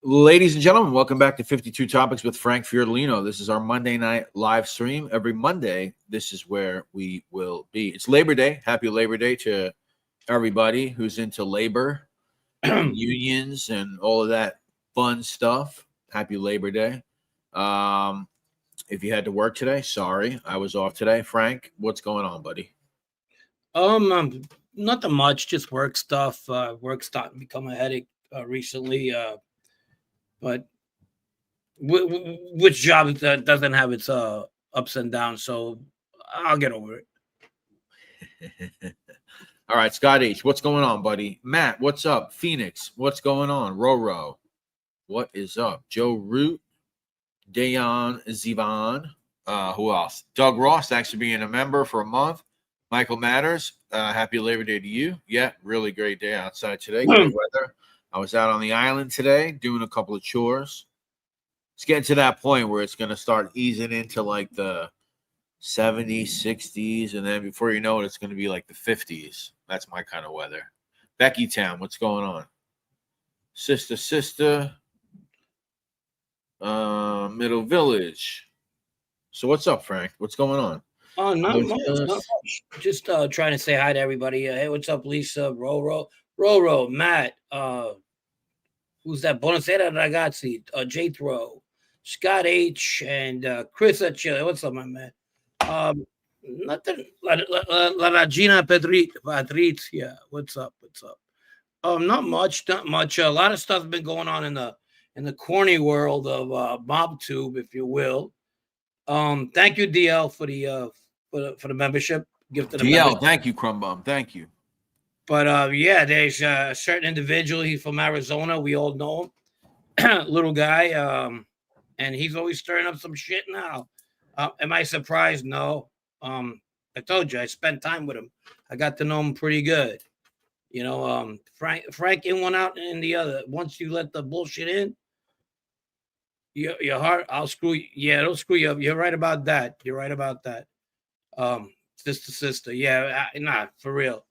Ladies and gentlemen, welcome back to 52 Topics with Frank Fiordolino. This is our Monday night live stream. Every Monday, this is where we will be. It's Labor Day. Happy Labor Day to everybody who's into labor and unions and all of that fun stuff. Happy Labor Day. If you had to work today, sorry, I was off today. Frank, what's going on, buddy? Nothing much, just work stuff. Work starting to become a headache recently. But which job doesn't have its ups and downs? So I'll get over it. All right, Scott H., what's going on, buddy? Matt, what's up? Phoenix, what's going on? Roro, what is up? Joe Root, Dayon Zivan, who else? Doug Ross, thanks for being a member for a month. Michael Matters, happy Labor Day to you. Yeah, really great day outside today. Great weather. I was out on the island today doing a couple of chores. It's getting to that point where it's going to start easing into like the 70s, 60s, and then before you know it, it's going to be like the 50s. That's my kind of weather. Becky Town, what's going on? Sister, Middle Village. So what's up, Frank? What's going on? Oh, not much. Just trying to say hi to everybody. Hey, what's up, Lisa? Roro, Matt. Who's that? Buonasera ragazzi. Jethro, Scott H, and Chris at Chile. What's up, my man? Nothing. La Regina Patrizia. What's up? Not much. A lot of stuff's been going on in the corny world of MobTube, if you will. Thank you, DL, for the membership. Gift of the DL, membership. Thank you, Crumbum. Thank you. But yeah, there's a certain individual. He's from Arizona. We all know him. Little guy. And he's always stirring up some shit now. Am I surprised? No. I told you I spent time with him. I got to know him pretty good. You know, Frank in one out and in the other. Once you let the bullshit in, your heart, I'll screw you. Yeah, it'll screw you up. You're right about that. Sister. Yeah, nah, for real.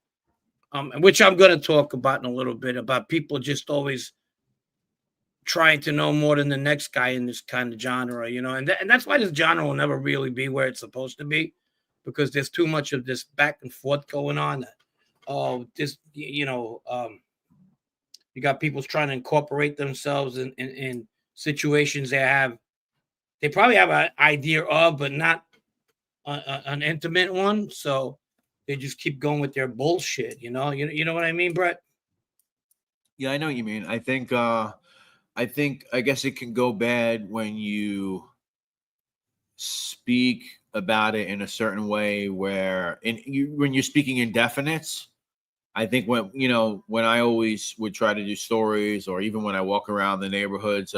Which I'm going to talk about in a little bit, about people just always trying to know more than the next guy in this kind of genre, you know, and that's why this genre will never really be where it's supposed to be, because there's too much of this back and forth going on. You got people trying to incorporate themselves in situations they probably have an idea of, but not an intimate one. So they just keep going with their bullshit, you know what I mean, Brett? Yeah, I know what you mean. I guess it can go bad when you speak about it in a certain way where when you're speaking indefinites. I think when I always would try to do stories, or even when I walk around the neighborhoods,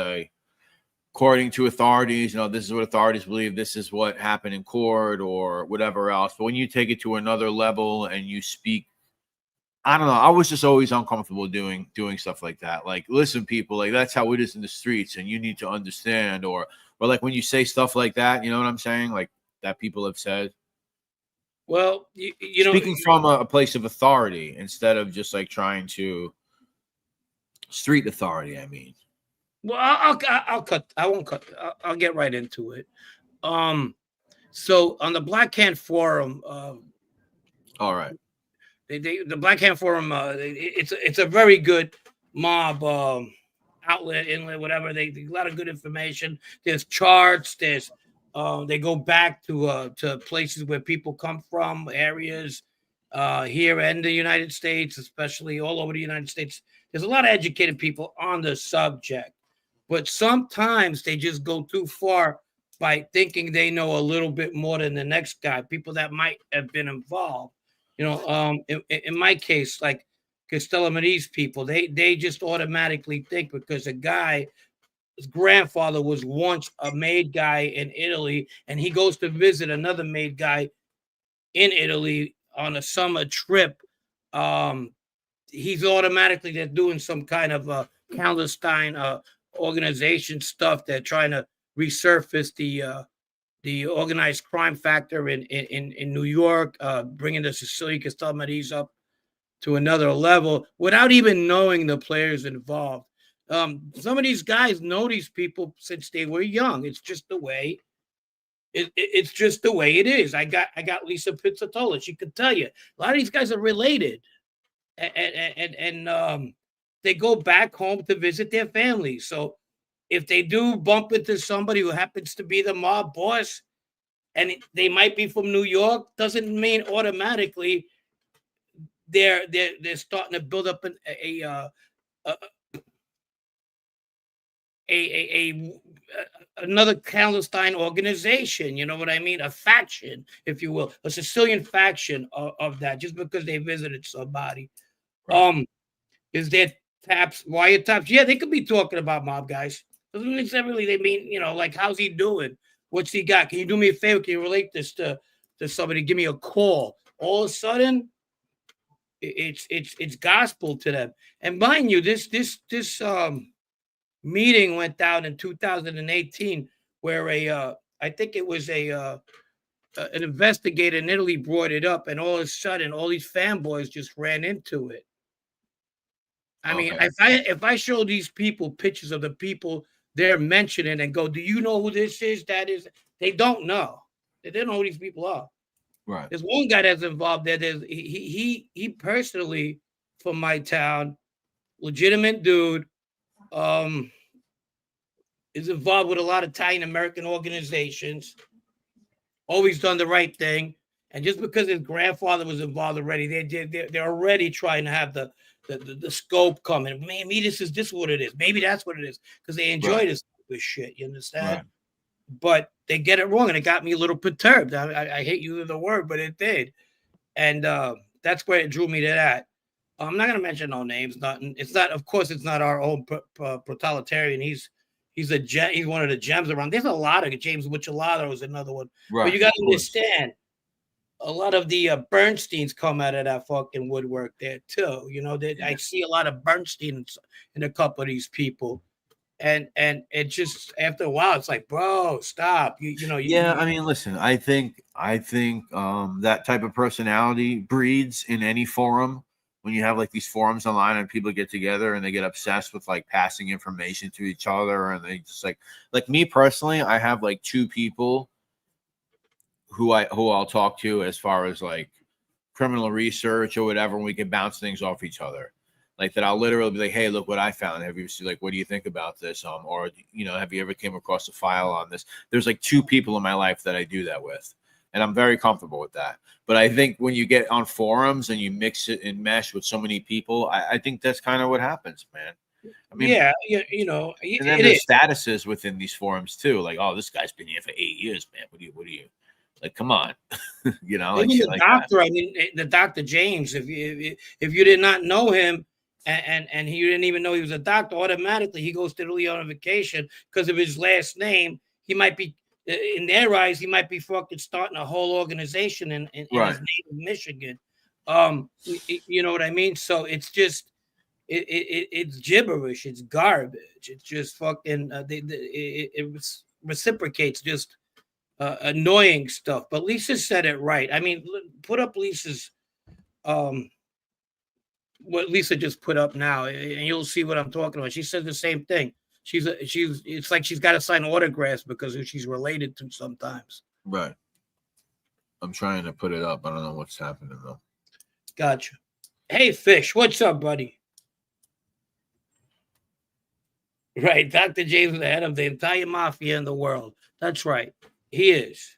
according to authorities, this is what authorities believe, this is what happened in court or whatever else. But when you take it to another level and you speak, I don't know, I was just always uncomfortable doing stuff like that. Like, listen, people, like, that's how it is in the streets, and you need to understand. Or like when you say stuff like that, you know what I'm saying? Like that people have said. Well, you know, speaking from a place of authority instead of just like trying to street authority. I mean, well, I'll cut. I won't cut. I'll get right into it. So on the Black Hand Forum, all right, the Black Hand Forum, it's a very good mob outlet, inlet, whatever. They a lot of good information. There's charts. There's they go back to places where people come from, areas here in the United States, especially all over the United States. There's a lot of educated people on the subject, but sometimes they just go too far by thinking they know a little bit more than the next guy, people that might have been involved. In my case, like Costello Medi's people, they just automatically think because a guy, his grandfather was once a made guy in Italy, and he goes to visit another made guy in Italy on a summer trip. He's automatically they're doing some kind of clandestine organization stuff. They're trying to resurface the organized crime factor in New York, bringing the Sicily Castelmaris up to another level without even knowing the players involved. Some of these guys know these people since they were young. It's just the way it's just the way it is. I got Lisa Pizzatola. She could tell you a lot of these guys are related, and they go back home to visit their families. So if they do bump into somebody who happens to be the mob boss, and they might be from New York, doesn't mean automatically they're starting to build up another clandestine organization. You know what I mean? A faction, if you will, a Sicilian faction of that, just because they visited somebody. Right. Is there wiretaps? Yeah, they could be talking about mob guys. Doesn't necessarily they mean, like, how's he doing? What's he got? Can you do me a favor? Can you relate this to somebody? Give me a call. All of a sudden, it's gospel to them. And mind you, this meeting went down in 2018, where I think it was an investigator in Italy brought it up, and all of a sudden, all these fanboys just ran into it. I mean, if I show these people pictures of the people they're mentioning and go, do you know who this is? That is, they don't know. They don't know who these people are. Right. There's one guy that's involved there. He personally, from my town, legitimate dude, is involved with a lot of Italian American organizations. Always done the right thing. And just because his grandfather was involved already, they're already trying to have the scope coming. Maybe this is what it is. Maybe that's what it is, because they enjoy this shit. You understand? Right. But they get it wrong, and it got me a little perturbed. I hate using the word, but it did, and that's where it drew me to that. I'm not going to mention no names. It's not. Of course, it's not our own proletarian. He's one of the gems around. There's a lot of James Michelado is another one. Right. But you got to understand, a lot of the Bernsteins come out of that fucking woodwork there too. I see a lot of Bernstein in a couple of these people, and it just, after a while, it's like, bro, stop. I mean, listen, I think that type of personality breeds in any forum. When you have like these forums online and people get together and they get obsessed with like passing information to each other, and they just like me personally, I have like two people who I'll talk to as far as like criminal research or whatever, and we can bounce things off each other. Like that, I'll literally be like, "Hey, look what I found. Have you seen, like, what do you think about this? Or have you ever came across a file on this?" There's like two people in my life that I do that with, and I'm very comfortable with that. But I think when you get on forums and you mix it and mesh with so many people, I think that's kind of what happens, man. I mean, and then there's statuses within these forums too. Like, oh, this guy's been here for 8 years, man. What do you? Like, come on, like the like doctor. That. I mean, the Dr. James. If you did not know him, and he didn't even know he was a doctor, automatically he goes to Italy on a vacation because of his last name. He might be, in their eyes, he might be fucking starting a whole organization in his native Michigan. You know what I mean? So it's just it's gibberish. It's garbage. It's just fucking. It reciprocates just. Annoying stuff, but Lisa said it right. I mean, put up Lisa's what Lisa just put up now, and you'll see what I'm talking about. She said the same thing. It's like she's got to sign autographs because who she's related to sometimes. Right. I'm trying to put it up. I don't know what's happening though. Gotcha. Hey, Fish, what's up, buddy? Right, Dr. James is the head of the entire mafia in the world. That's right. He is.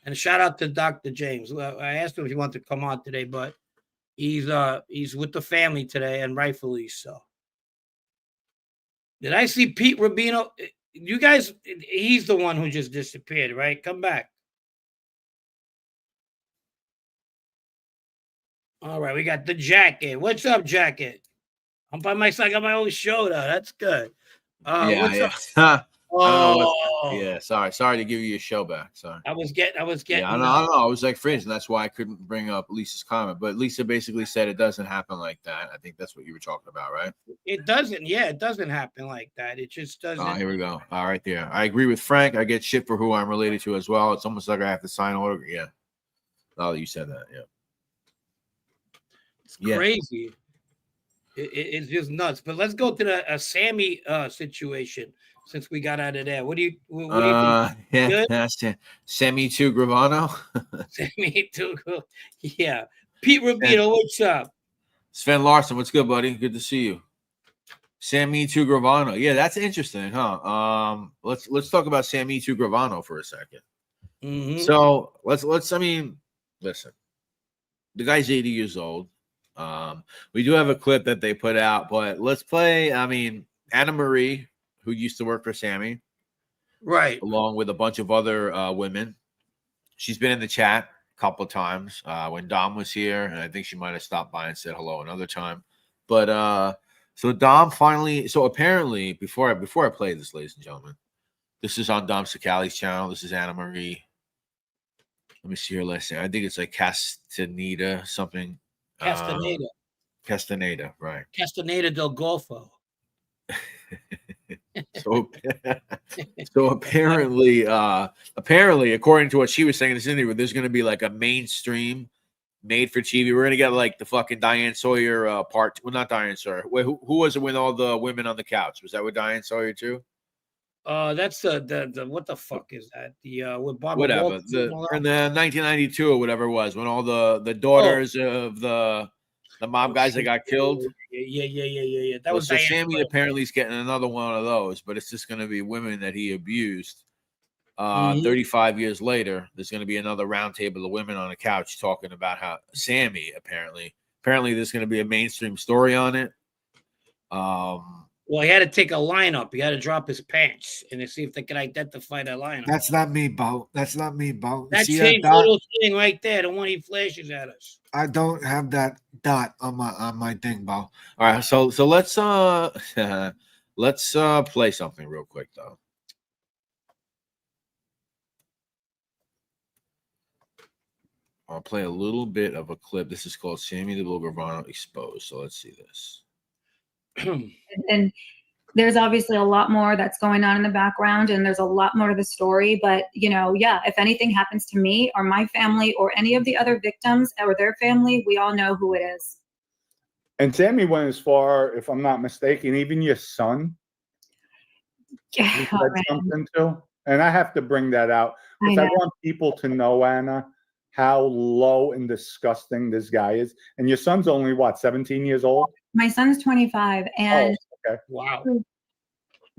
And shout out to Dr. James. I asked him if he wanted to come on today, but he's with the family today, and rightfully so. Did I see Pete Rubino? You guys, he's the one who just disappeared, right? Come back. All right, we got the Jacket. What's up, Jacket? I'm by myself. I got my own show, though. That's good. What's up? Sorry to give you your show back. Sorry. I was getting. Yeah, I don't know. I was like freezing. That's why I couldn't bring up Lisa's comment. But Lisa basically said it doesn't happen like that. I think that's what you were talking about, right? It doesn't. Yeah, it doesn't happen like that. It just doesn't. Oh, here we go. All right, there. I agree with Frank. I get shit for who I'm related to as well. It's almost like I have to sign order. Yeah. Now that you said that, yeah. It's crazy. It's just nuts. But let's go to the Sammy situation since we got out of there. What do you think? Yeah, Good, that's it. Sammy to Gravano. Sammy too good. Yeah, Pete Sven, Rubino, what's up? Sven Larson, what's good, buddy? Good to see you. Sammy to Gravano. Yeah, that's interesting, huh? Let's talk about Sammy to Gravano for a second. Mm-hmm. So let's I mean, listen, the guy's 80 years old. We do have a clip that they put out, but let's play. I mean, Anna Marie, who used to work for Sammy, Right. along with a bunch of other women. She's been in the chat a couple of times when Dom was here, and I think she might have stopped by and said hello another time. But so Dom finally, so apparently, before I play this, ladies and gentlemen, this is on Dom Sicali's channel. This is Anna Marie. Let me see her last name. I think it's like Castaneda something. Castaneda. Castaneda, right? Castaneda del Golfo. So, so apparently, according to what she was saying in this interview, there's going to be like a mainstream made for TV. We're going to get like the fucking Diane Sawyer part. Well, not Diane Sawyer. Wait, who was it with all the women on the couch? Was that with Diane Sawyer too? That's the what the fuck is that? The with Barbara Whatever. Walters and all that? In the 1992 or whatever it was, when all the Oh, daughters of the mob guys that got killed. Yeah. That Well, was so Diane Sammy Sawyer. apparently is getting another one of those, but it's just going to be women that he abused. Mhm. 35 years later, there's going to be another roundtable of women on a couch talking about how Sammy apparently there's going to be a mainstream story on it. Well, he had to take a lineup. He had to drop his pants and to see if they could identify that lineup. That's not me, Bo. That's not me, Bo. That's See his that dot? little thing right there, the one he flashes at us. I don't have that dot on my thing, Bo. All right, so let's let's play something real quick though. I'll play a little bit of a clip. This is called Sammy the Gravano Exposed. So let's see this. And there's obviously a lot more that's going on in the background, and there's a lot more to the story. But, you know, yeah, if anything happens to me or my family or any of the other victims or their family, we all know who it is. And Sammy went as far, if I'm not mistaken, even your son he Yeah, said something to. And I have to bring that out because I want people to know, Anna, how low and disgusting this guy is. And your son's only, what, 17 years old? my son's 25, and okay. Wow.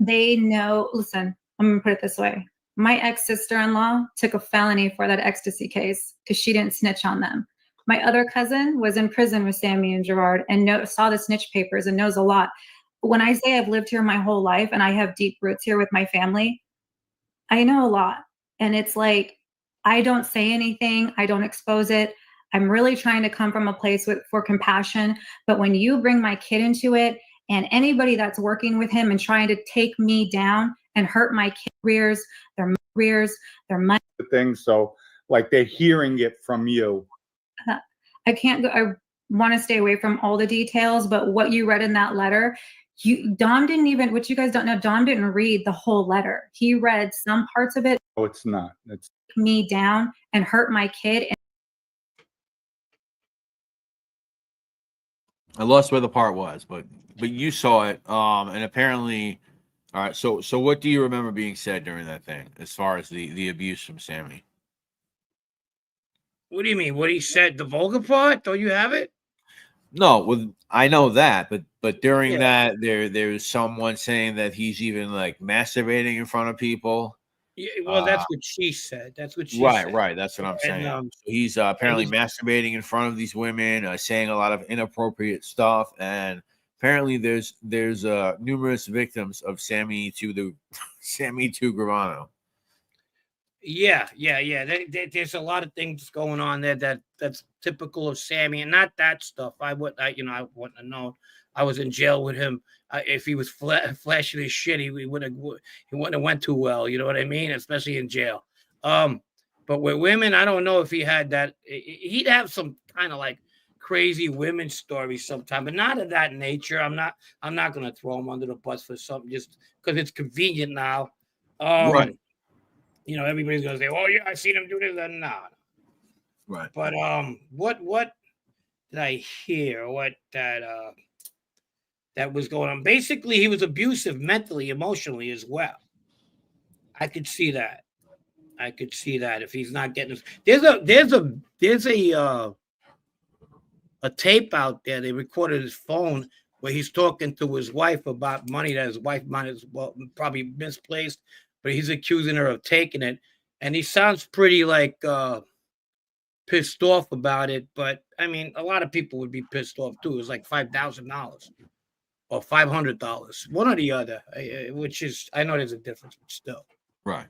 They know, listen, I'm going to put it this way. My ex-sister-in-law took a felony for that ecstasy case because she didn't snitch on them. My other cousin was in prison with Sammy and Gerard and saw the snitch papers and knows a lot. When I say I've lived here my whole life and I have deep roots here with my family, I know a lot. And it's like, I don't say anything. I don't expose it. I'm really trying to come from a place for compassion. But when you bring my kid into it, and anybody that's working with him and trying to take me down and hurt my careers, their money. The thing, so like they're hearing it from you. I can't go. I want to stay away from all the details, but what you read in that letter, Dom didn't even. What you guys don't know, Dom didn't read the whole letter. He read some parts of it. Oh, it's not. It's me down and hurt my kid. I lost where the part was, but you saw it, and apparently, all right. So what do you remember being said during that thing, as far as the abuse from Sammy? What do you mean? What he said, the vulgar part? Don't you have it? No, well, I know that, but during that, there's someone saying that he's even like masturbating in front of people. Yeah, well, that's what she said. That's what she said. Right. That's what I'm saying. So he's apparently masturbating in front of these women, saying a lot of inappropriate stuff, and apparently there's numerous victims of Sammy to Gravano. Yeah. There's a lot of things going on there that's typical of Sammy, and not that stuff. I wouldn't have known. I was in jail with him. If he was flashing his shit, he wouldn't have went too well. You know what I mean? Especially in jail. But with women, I don't know if he had that. He'd have some kind of like crazy women stories sometime, but not of that nature. I'm not going to throw him under the bus for something just because it's convenient now. Right. You know, everybody's going to say, "Oh yeah, I seen him do this." And no. Right. But what did I hear? What that that was going on. Basically, he was abusive mentally, emotionally as well. I could see that. I could see that if he's not getting there's a tape out there. They recorded his phone where he's talking to his wife about money that his wife might as well probably misplaced, but he's accusing her of taking it, and he sounds pretty like pissed off about it. But I mean, a lot of people would be pissed off too. It was like $5,000 or $500, one or the other, which is, I know there's a difference, but still, Right.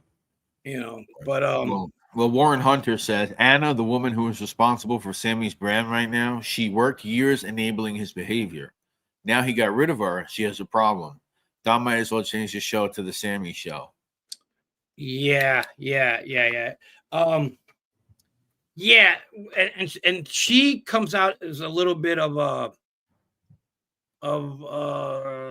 you know. But well, Warren Hunter says Anna, the woman who is responsible for Sammy's brand right now, she worked years enabling his behavior. Now he got rid of her. She has a problem. Don might as well change the show to the Sammy show. Yeah. And she comes out as a little bit of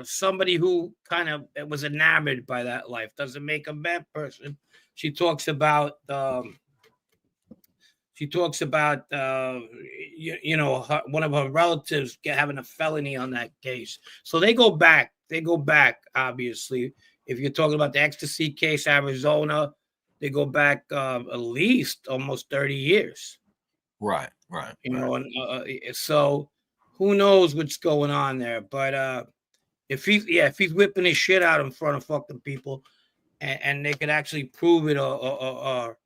somebody who kind of was enamored by that life. Doesn't make a bad person. She talks about one of her relatives having a felony on that case. So they go back. Obviously, if you're talking about the ecstasy case, Arizona, they go back at least almost 30 years. Right. You know, and so who knows what's going on there? But if he's whipping his shit out in front of fucking people, and they could actually prove it, or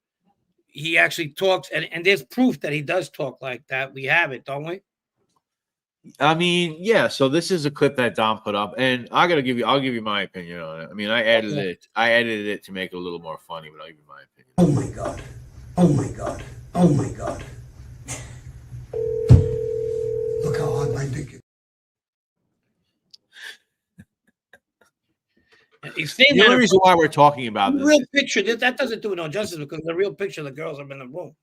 he actually talks, and there's proof that he does talk like that. We have it, don't we? I mean, yeah. So this is a clip that Don put up, and I'll give you my opinion on it. I mean, I edited it to make it a little more funny, but I'll give you my opinion. Oh my God. Oh my God. Oh my God. Look how hard my dick is. He's saying the only reason why we're talking about the this real picture, that doesn't do no justice, because the real picture, the girls are in the room.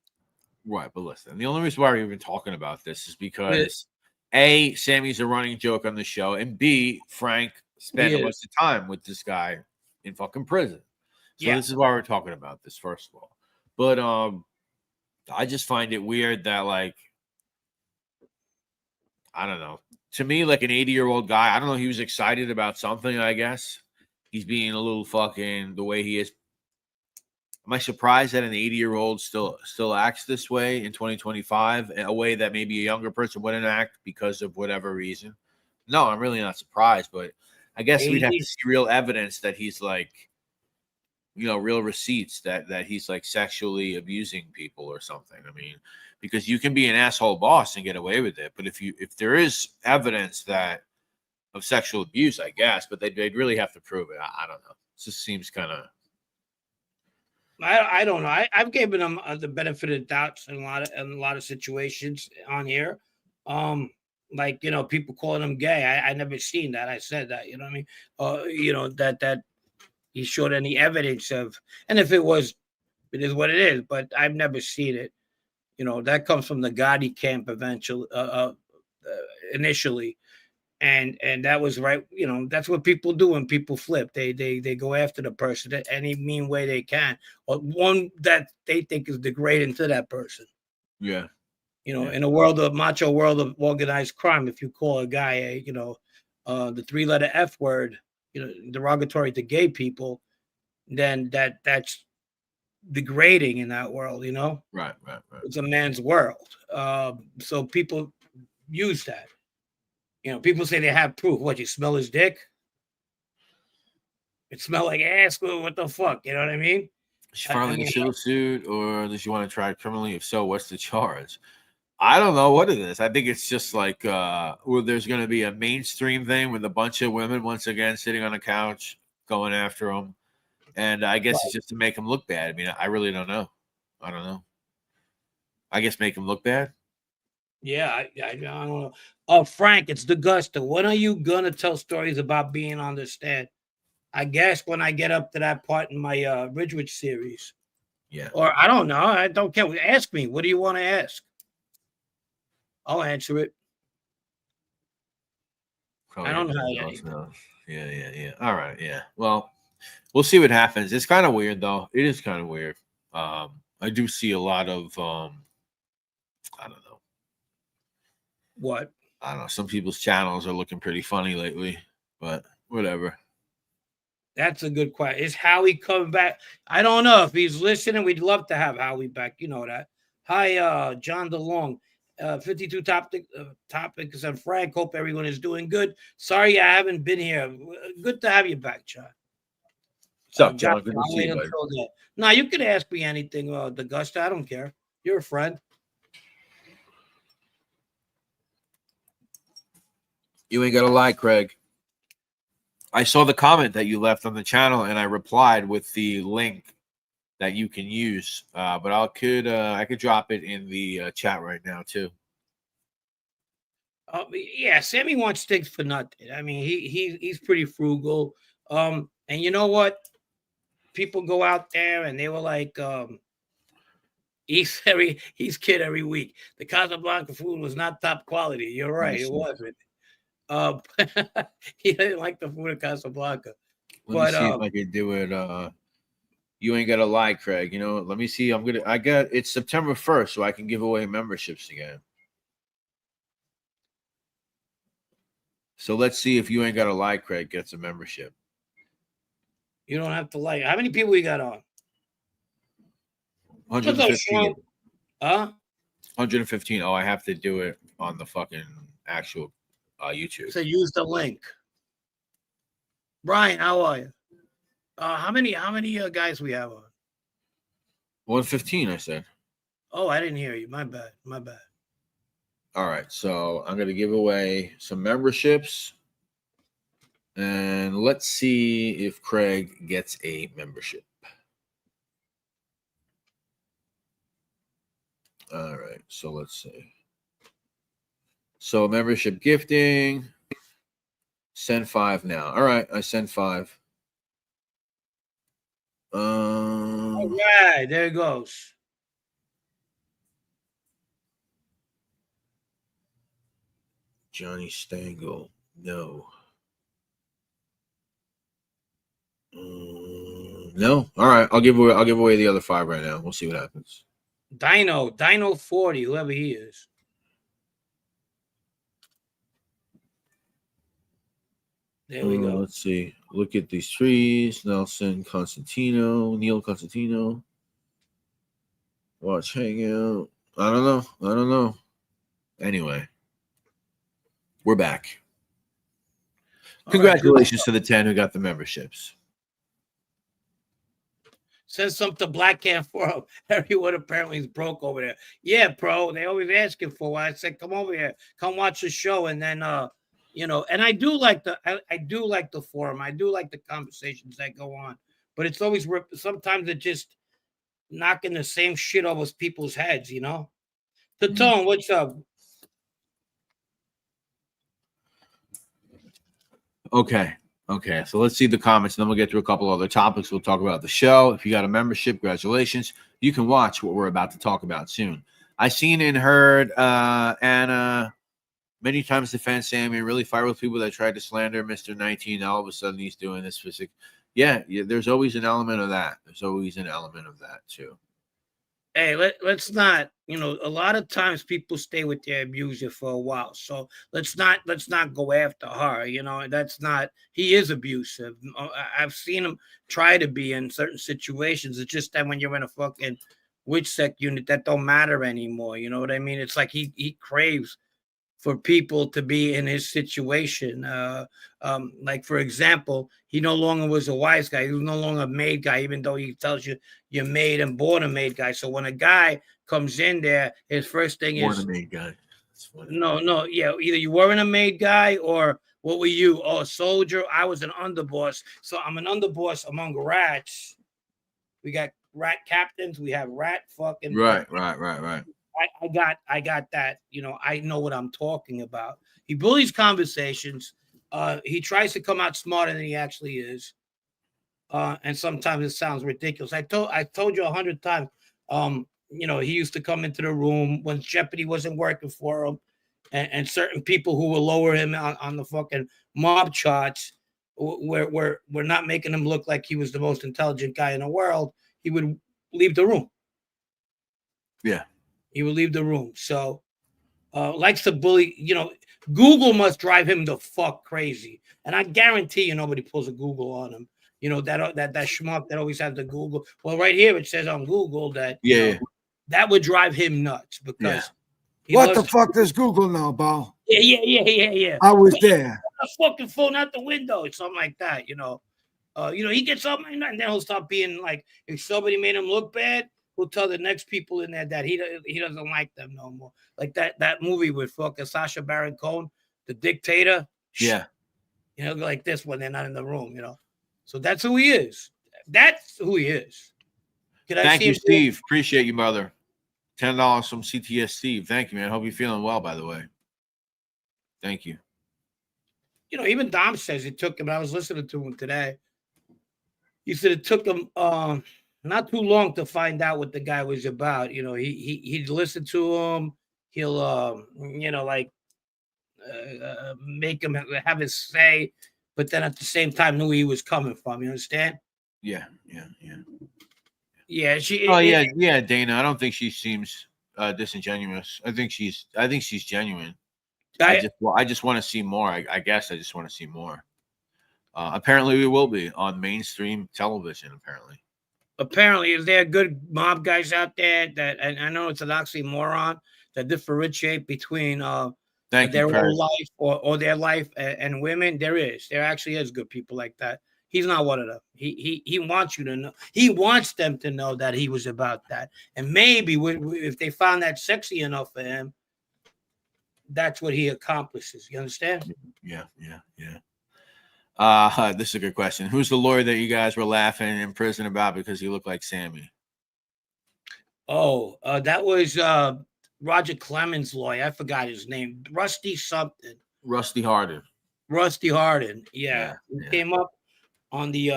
Right, but listen, the only reason why we're even talking about this is because A, Sammy's a running joke on the show, and B, Frank spent a bunch of time with this guy in fucking prison. So this is why we're talking about this, first of all. But I just find it weird that, like, I don't know. To me, like an 80-year-old guy, I don't know, he was excited about something, I guess. He's being a little fucking the way he is. Am I surprised that an 80-year-old still acts this way in 2025, a way that maybe a younger person wouldn't act because of whatever reason? No, I'm really not surprised, but I guess we'd have to see real evidence that he's like, you know, real receipts that he's like sexually abusing people or something. I mean, because you can be an asshole boss and get away with it, but if there is evidence of sexual abuse, I guess, but they'd really have to prove it. I don't know. It just seems kind of. I don't know. I've given them the benefit of doubts in a lot of situations on here. Like, you know, people calling him gay. I never seen that. I said that, you know what I mean? You know, that he showed any evidence of, and if it was, it is what it is, but I've never seen it. You know, that comes from the Gotti camp eventually, initially. And that was right. You know, that's what people do when people flip. They go after the person in any mean way they can, or one that they think is degrading to that person. Yeah. You know, in a world of macho world of organized crime, if you call a guy the 3-letter F word, you know, derogatory to gay people, then that's degrading in that world. You know, right. It's a man's world. So people use that. You know, people say they have proof. What, you smell his dick? It smell like ass. What the fuck? You know what I mean? She finally a civil suit, or does she want to try it criminally? If so, what's the charge? I don't know what it is. I think it's just like there's going to be a mainstream thing with a bunch of women once again sitting on a couch going after him, and I guess it's just to make him look bad. I mean, I really don't know. I don't know. I guess make him look bad. Yeah, I don't know. Frank, it's the Gusta. When are you gonna tell stories about being on the stand? I guess when I get up to that part in my Ridgewood series. Yeah. Or I don't know. I don't care. Ask me. What do you want to ask? I'll answer it. Probably I don't know. Yeah. All right. Yeah. Well, we'll see what happens. It's kind of weird, though. It is kind of weird. I do see a lot of I don't know. What? I don't know. Some people's channels are looking pretty funny lately, but whatever. That's a good question. Is Howie coming back? I don't know if he's listening. We'd love to have Howie back. You know that. Hi, John DeLong. 52 topics on Frank. Hope everyone is doing good. Sorry I haven't been here. Good to have you back, John. What's up, John? Good to see you, buddy. No, you can ask me anything, Augusta. I don't care. You're a friend. You ain't got to lie, Craig. I saw the comment that you left on the channel, and I replied with the link that you can use. But I could drop it in the chat right now too. Yeah, Sammy wants things for nothing. I mean, he's pretty frugal. And you know what? People go out there and they were like, he's kid every week. The Casablanca food was not top quality. You're right, it wasn't. He didn't like the food at Casablanca. Let me see if I can do it. You ain't gotta lie, Craig. You know, let me see. It's September 1st, so I can give away memberships again. So let's see if you ain't gotta lie, Craig gets a membership. You don't have to like. How many people you got on? 115. Huh? 115. Oh, I have to do it on the fucking actual YouTube. So use the link. Brian, how are you? How many guys we have on? 115, I said. Oh, I didn't hear you. My bad. All right, so I'm gonna give away some memberships, and let's see if Craig gets a membership. All right, so let's see. So membership gifting, send 5 now. All right, I sent 5. All right, there it goes. Johnny Stangl, no. No. All right, I'll give away the other 5 right now. We'll see what happens. Dino 40, whoever he is. There we go. Let's see. Look at these trees. Nelson Constantino, Neil Constantino. Watch Hangout. I don't know. Anyway, we're back. Congratulations to the 10 who got the memberships. Send some to Black Can Forum. Everyone apparently is broke over there. Yeah, bro. They always asking for one. I said, come over here. Come watch the show. And then and I do like the forum. I do like the conversations that go on. But it's always sometimes it's just knocking the same shit over people's heads, you know. Tatone, what's up? Okay, so let's see the comments, and then we'll get through a couple other topics. We'll talk about the show. If you got a membership, congratulations. You can watch what we're about to talk about soon. I seen and heard Anna many times defend Sammy, really fight with people that tried to slander Mr. 19. All of a sudden, he's doing this physical. Yeah, there's always an element of that. There's always an element of that, too. Hey, let's not, a lot of times people stay with their abuser for a while. So let's not go after her. He is abusive. I've seen him try to be in certain situations. It's just that when you're in a fucking witch sect unit, that don't matter anymore. You know what I mean? It's like he craves for people to be in his situation. Like, for example, he no longer was a wise guy. He was no longer a made guy, even though he tells you you're made and born a made guy. So when a guy comes in there, his first thing born is... a made guy. No, yeah. Either you weren't a made guy or what were you? Oh, a soldier. I was an underboss. So I'm an underboss among rats. We got rat captains. We have rat fucking... Right. I got that. I know what I'm talking about. He bullies conversations. He tries to come out smarter than he actually is. And sometimes it sounds ridiculous. I told you 100 times. He used to come into the room when Jeopardy wasn't working for him, and certain people who will lower him on the fucking mob charts were not making him look like he was the most intelligent guy in the world. He would leave the room. Yeah. He would leave the room. So likes to bully, Google must drive him the fuck crazy. And I guarantee you nobody pulls a Google on him. You know, that schmuck that always has the Google. Well, right here it says on Google that that would drive him nuts because what the fuck does Google know, Bo? Yeah. I was there. A fucking phone out the window, something like that, you know. He gets up and then he'll stop being like, if somebody made him look bad, he'll tell the next people in there that he doesn't like them no more. Like that movie with fucking Sacha Baron Cohen, The Dictator. Yeah. You know, like this when they're not in the room, you know. So that's who he is. That's who he is. Thank you, Steve. Appreciate you, brother. $10 from CTS Steve. Thank you, man. Hope you're feeling well, by the way. Thank you. You know, even Dom says it took him. I was listening to him today. He said it took him not too long to find out what the guy was about. You know, he'd listen to him. He'll make him have his say, but then at the same time knew he was coming from. You understand? Yeah. Yeah, Dana. I don't think she seems disingenuous. I think she's genuine. I just want to see more. I guess I just want to see more. Apparently, we will be on mainstream television. Apparently, is there good mob guys out there that? And I know it's an oxymoron that differentiate between their own life or their life and women. There actually is good people like that. He's not one of them. He wants you to know. He wants them to know that he was about that. And maybe if they found that sexy enough for him, that's what he accomplishes. You understand? Yeah. This is a good question. Who's the lawyer that you guys were laughing in prison about because he looked like Sammy? Oh, that was Roger Clemens' lawyer. I forgot his name. Rusty something. Rusty Hardin. Yeah. He came up on the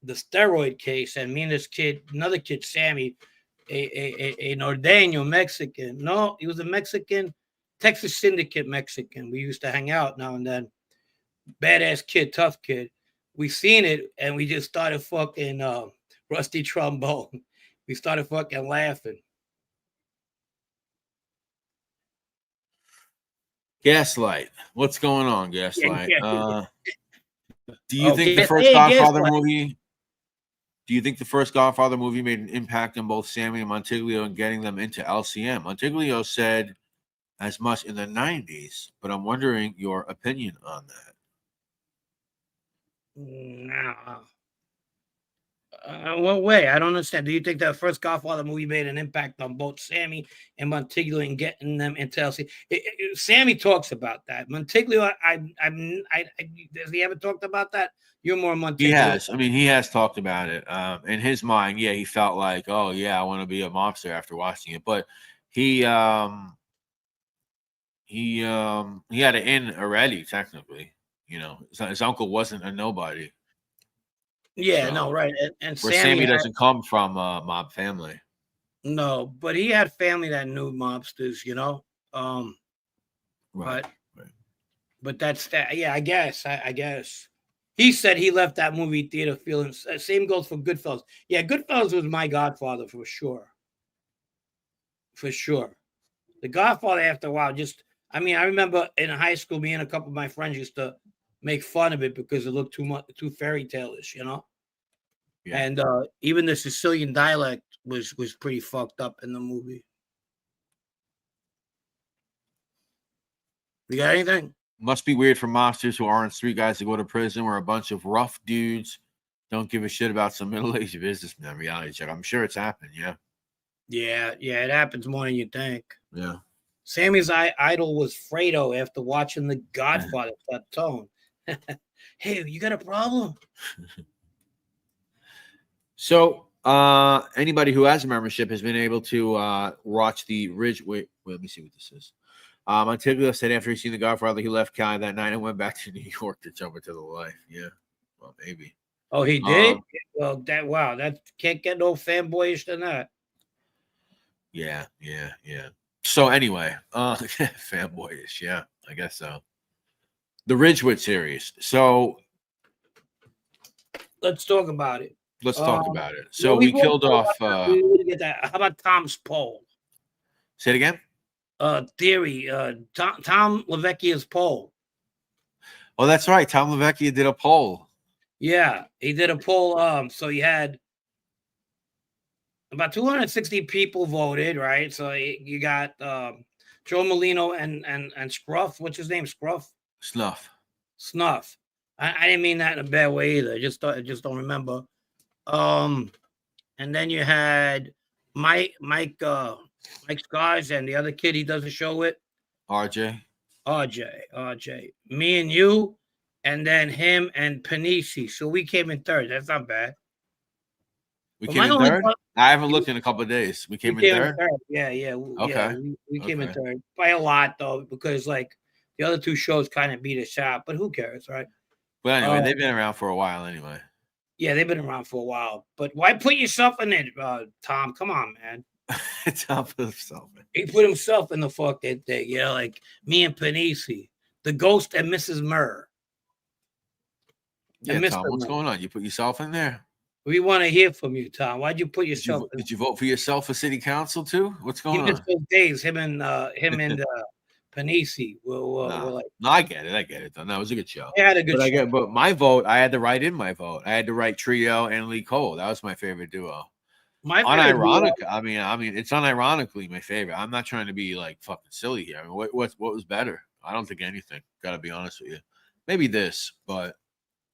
steroid case, and me and this kid, another kid, Sammy, a Norteño Mexican. No, he was a Mexican, Texas Syndicate Mexican. We used to hang out now and then. Badass kid, tough kid. We seen it, and we just started fucking Rusty Trombone. We started fucking laughing. Gaslight. What's going on, Gaslight? Do you think the first Godfather movie made an impact on both Sammy and Montiglio in getting them into LCM? Montiglio said as much in the 90s, but I'm wondering your opinion on that. No. What way? I don't understand. Do you think that first Godfather movie made an impact on both Sammy and Montiglio in getting them into LCM? Sammy talks about that. Montiglio, has he ever talked about that? You're more Montiglio. He has. I mean, he has talked about it. In his mind, he felt like, oh yeah, I want to be a mobster after watching it. But he had an in already, technically. You know, his uncle wasn't a nobody. Yeah, so, no, right. And Sammy doesn't come from a mob family. No, but he had family that knew mobsters, you know. Right. But that's that. Yeah, I guess. He said he left that movie theater feeling. Same goes for Goodfellas. Yeah, Goodfellas was my Godfather for sure. The Godfather, after a while, I remember in high school, me and a couple of my friends used to make fun of it because it looked too fairy tale-ish, you know. Yeah. And even the Sicilian dialect was pretty fucked up in the movie. You got anything? Must be weird for mobsters who aren't street guys to go to prison where a bunch of rough dudes don't give a shit about some middle-aged businessman. Reality check. I'm sure it's happened. Yeah. Yeah, it happens more than you think. Yeah. Sammy's idol was Fredo after watching The Godfather. That tone. Hey, you got a problem? So, anybody who has a membership has been able to watch the Ridgewood. Wait, let me see what this is. Montiglio said after he seen The Godfather, he left Cali that night and went back to New York to jump into the life. Yeah, well, maybe. Oh, he did? Well, that can't get no fanboyish than that. Yeah. So anyway, fanboyish. Yeah, I guess so. The Ridgewood series. So let's talk about it. So we killed off. How about Tom's poll? Say it again. theory. Tom LaVecchia's poll. Oh, that's right. Tom LaVecchia did a poll. Yeah, he did a poll. So he had about 260 people voted, right? So you got Joe Molino and Scruff. What's his name? Scruff? Snuff. I didn't mean that in a bad way either. I just don't remember. And then you had Mike Scars and the other kid he does a show with. RJ. Me and you, and then him and Panisi. So we came in third. That's not bad. We came in third? I haven't looked in a couple of days. We came in third? Yeah. Okay. Yeah, we came in third by a lot, though, because like the other two shows kind of beat us out, but who cares, right? But anyway, they've been around for a while anyway. Yeah, they've been around for a while. But why put yourself in it, Tom? Come on, man. Tom put himself in. He put himself in the fucking thing, you know, like me and Panisi, the ghost and Mrs. Murr. Yeah, Tom, what's going on? You put yourself in there? We want to hear from you, Tom. Why'd you put yourself in? Did you vote for yourself for city council too? What's going on? Those days, him and Panisi were like. No, I get it. Though. No, it was a good show. They had a good show. But my vote, I had to write in my vote. I had to write Trio and Lee Cole. That was my favorite duo. Unironic. I mean, it's unironically my favorite. I'm not trying to be like fucking silly here. I mean, what was better? I don't think anything. Got to be honest with you. Maybe this, but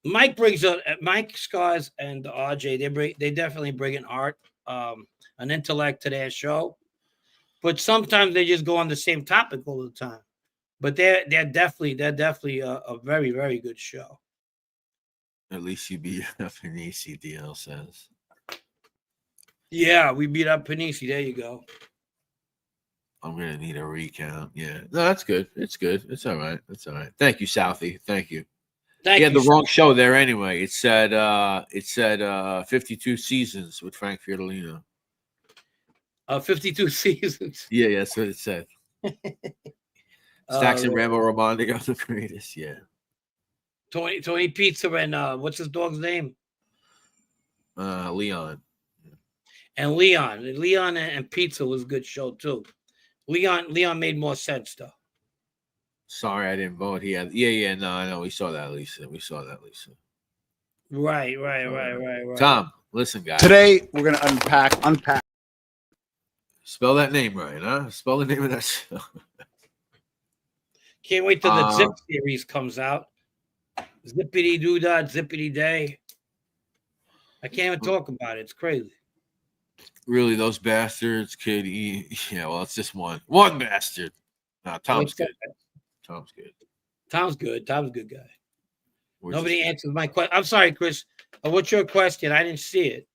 Mike brings up Mike Scars and RJ. They definitely bring an art, an intellect to their show, but sometimes they just go on the same topic all the time. But they're definitely a very, very good show. At least you beat up Panisi, DL says. Yeah, we beat up Panisi. There you go. I'm gonna need a recount. Yeah, no, that's good. It's good. It's all right. It's all right. Thank you, Southie. Thank you. Thank you had you, the wrong show there anyway. It said 52 seasons with Frank Fiorellino. 52 seasons. Yeah, that's what it said. Stacks and Rambo Ramondi are the greatest. Yeah. Tony Pizza and what's his dog's name? Leon. And Leon and Pizza was a good show too. Leon made more sense though. Sorry, I didn't vote. He had no, I know. We saw that, Lisa. Right. Tom, listen, guys. Today we're gonna unpack. Spell that name right, huh? Spell the name of that show. Can't wait till the Zip series comes out. Zippity doo dah, zippity day. I can't even talk about it. It's crazy. Really, those bastards could eat. Yeah, well, it's just one bastard. No, Tom's good. Tom's good. Tom's a good guy. Nobody answers my question. I'm sorry, Chris. What's your question? I didn't see it.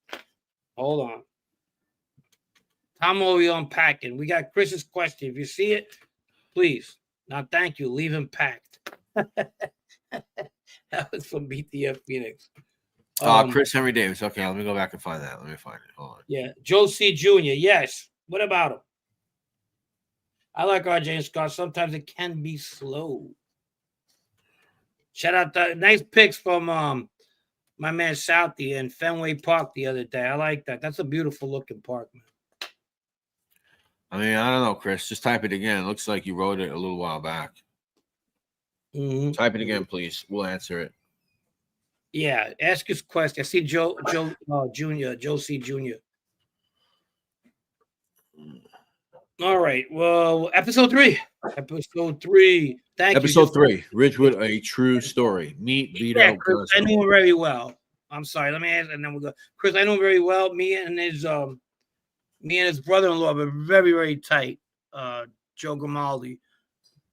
Hold on. Tom will be unpacking. We got Chris's question. If you see it, please. Now, thank you. Leave him packed. That was from BTF Phoenix. Chris Henry Davis. Okay, let me go back and find that. Let me find it. Hold on. Yeah, Joe C. Jr. Yes. What about him? I like RJ and Scott. Sometimes it can be slow. Shout out to nice picks from my man Southie in Fenway Park the other day. I like that. That's a beautiful looking park, man. I mean, I don't know, Chris. Just type it again. It looks like you wrote it a little while back. Mm-hmm. Type it again, please. We'll answer it. Yeah, ask his question. I see Joe C. Jr. All right. Well, episode 3. Thank you. Episode 3. Ridgewood, a true story. Meet Vito. Yeah, Chris, I know him very well. I'm sorry. Let me ask, and then we'll go. Chris, I know him very well. Me and his brother-in-law were very, very tight. Joe Grimaldi.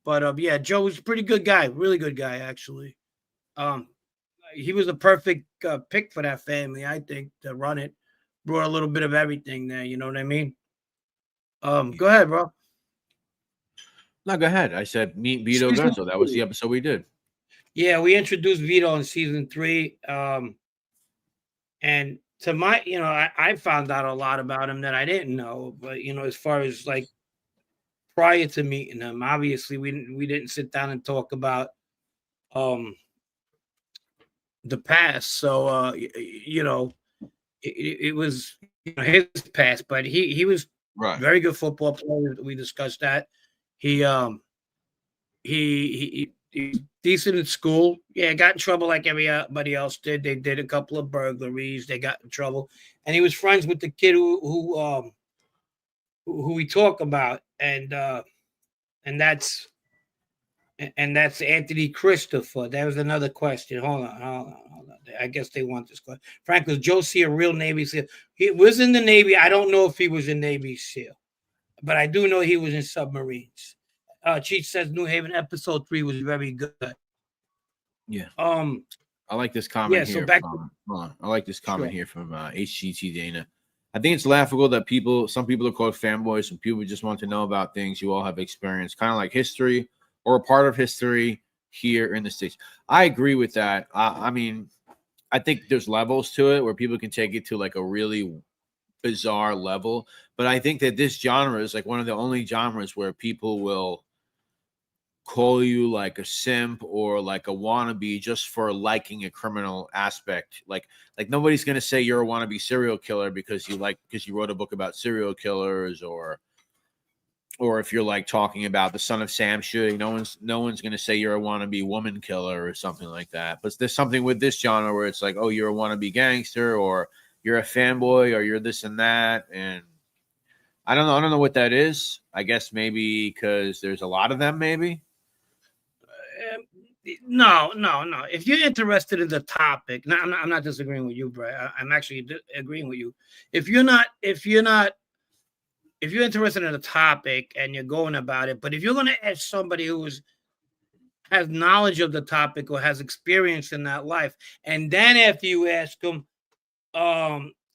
But yeah, Joe was a pretty good guy. Really good guy, actually. He was a perfect pick for that family, I think, to run it. Brought a little bit of everything there. You know what I mean? Go ahead, bro. No, go ahead. I said meet Vito Gunzo. That was the episode we did. Yeah, we introduced Vito in season 3. And to my, I found out a lot about him that I didn't know. But as far as like prior to meeting him, obviously we didn't sit down and talk about the past. So it was his past, but he was right. Very good football player. We discussed that. He's decent in school. Yeah, got in trouble like everybody else did. They did a couple of burglaries. They got in trouble, and he was friends with the kid who we talk about, and that's Anthony Christopher. That was another question. Hold on. I guess they want this question. Frank, was Joe C a real Navy SEAL? He was in the Navy. I don't know if he was in Navy SEAL, but I do know he was in submarines. Cheech says New Haven episode 3 was very good. Yeah. I like this comment here. I like this comment here from HGT Dana. I think it's laughable that some people are called fanboys and people just want to know about things you all have experienced, kind of like history or a part of history here in the States. I agree with that. I mean, I think there's levels to it where people can take it to like a really bizarre level. But I think that this genre is like one of the only genres where people will call you like a simp or like a wannabe just for liking a criminal aspect. Like nobody's gonna say you're a wannabe serial killer because you wrote a book about serial killers, or if you're like talking about the Son of Sam shooting. No one's gonna say you're a wannabe woman killer or something like that. But there's something with this genre where it's like, oh, you're a wannabe gangster, or you're a fanboy, or you're this and that. And I don't know what that is. I guess maybe because there's a lot of them, maybe. No. If you're interested in the topic, no, I'm not disagreeing with you, bro. I'm actually agreeing with you. If you're interested in the topic and you're going about it, but if you're going to ask somebody who has knowledge of the topic or has experience in that life, and then after you ask them,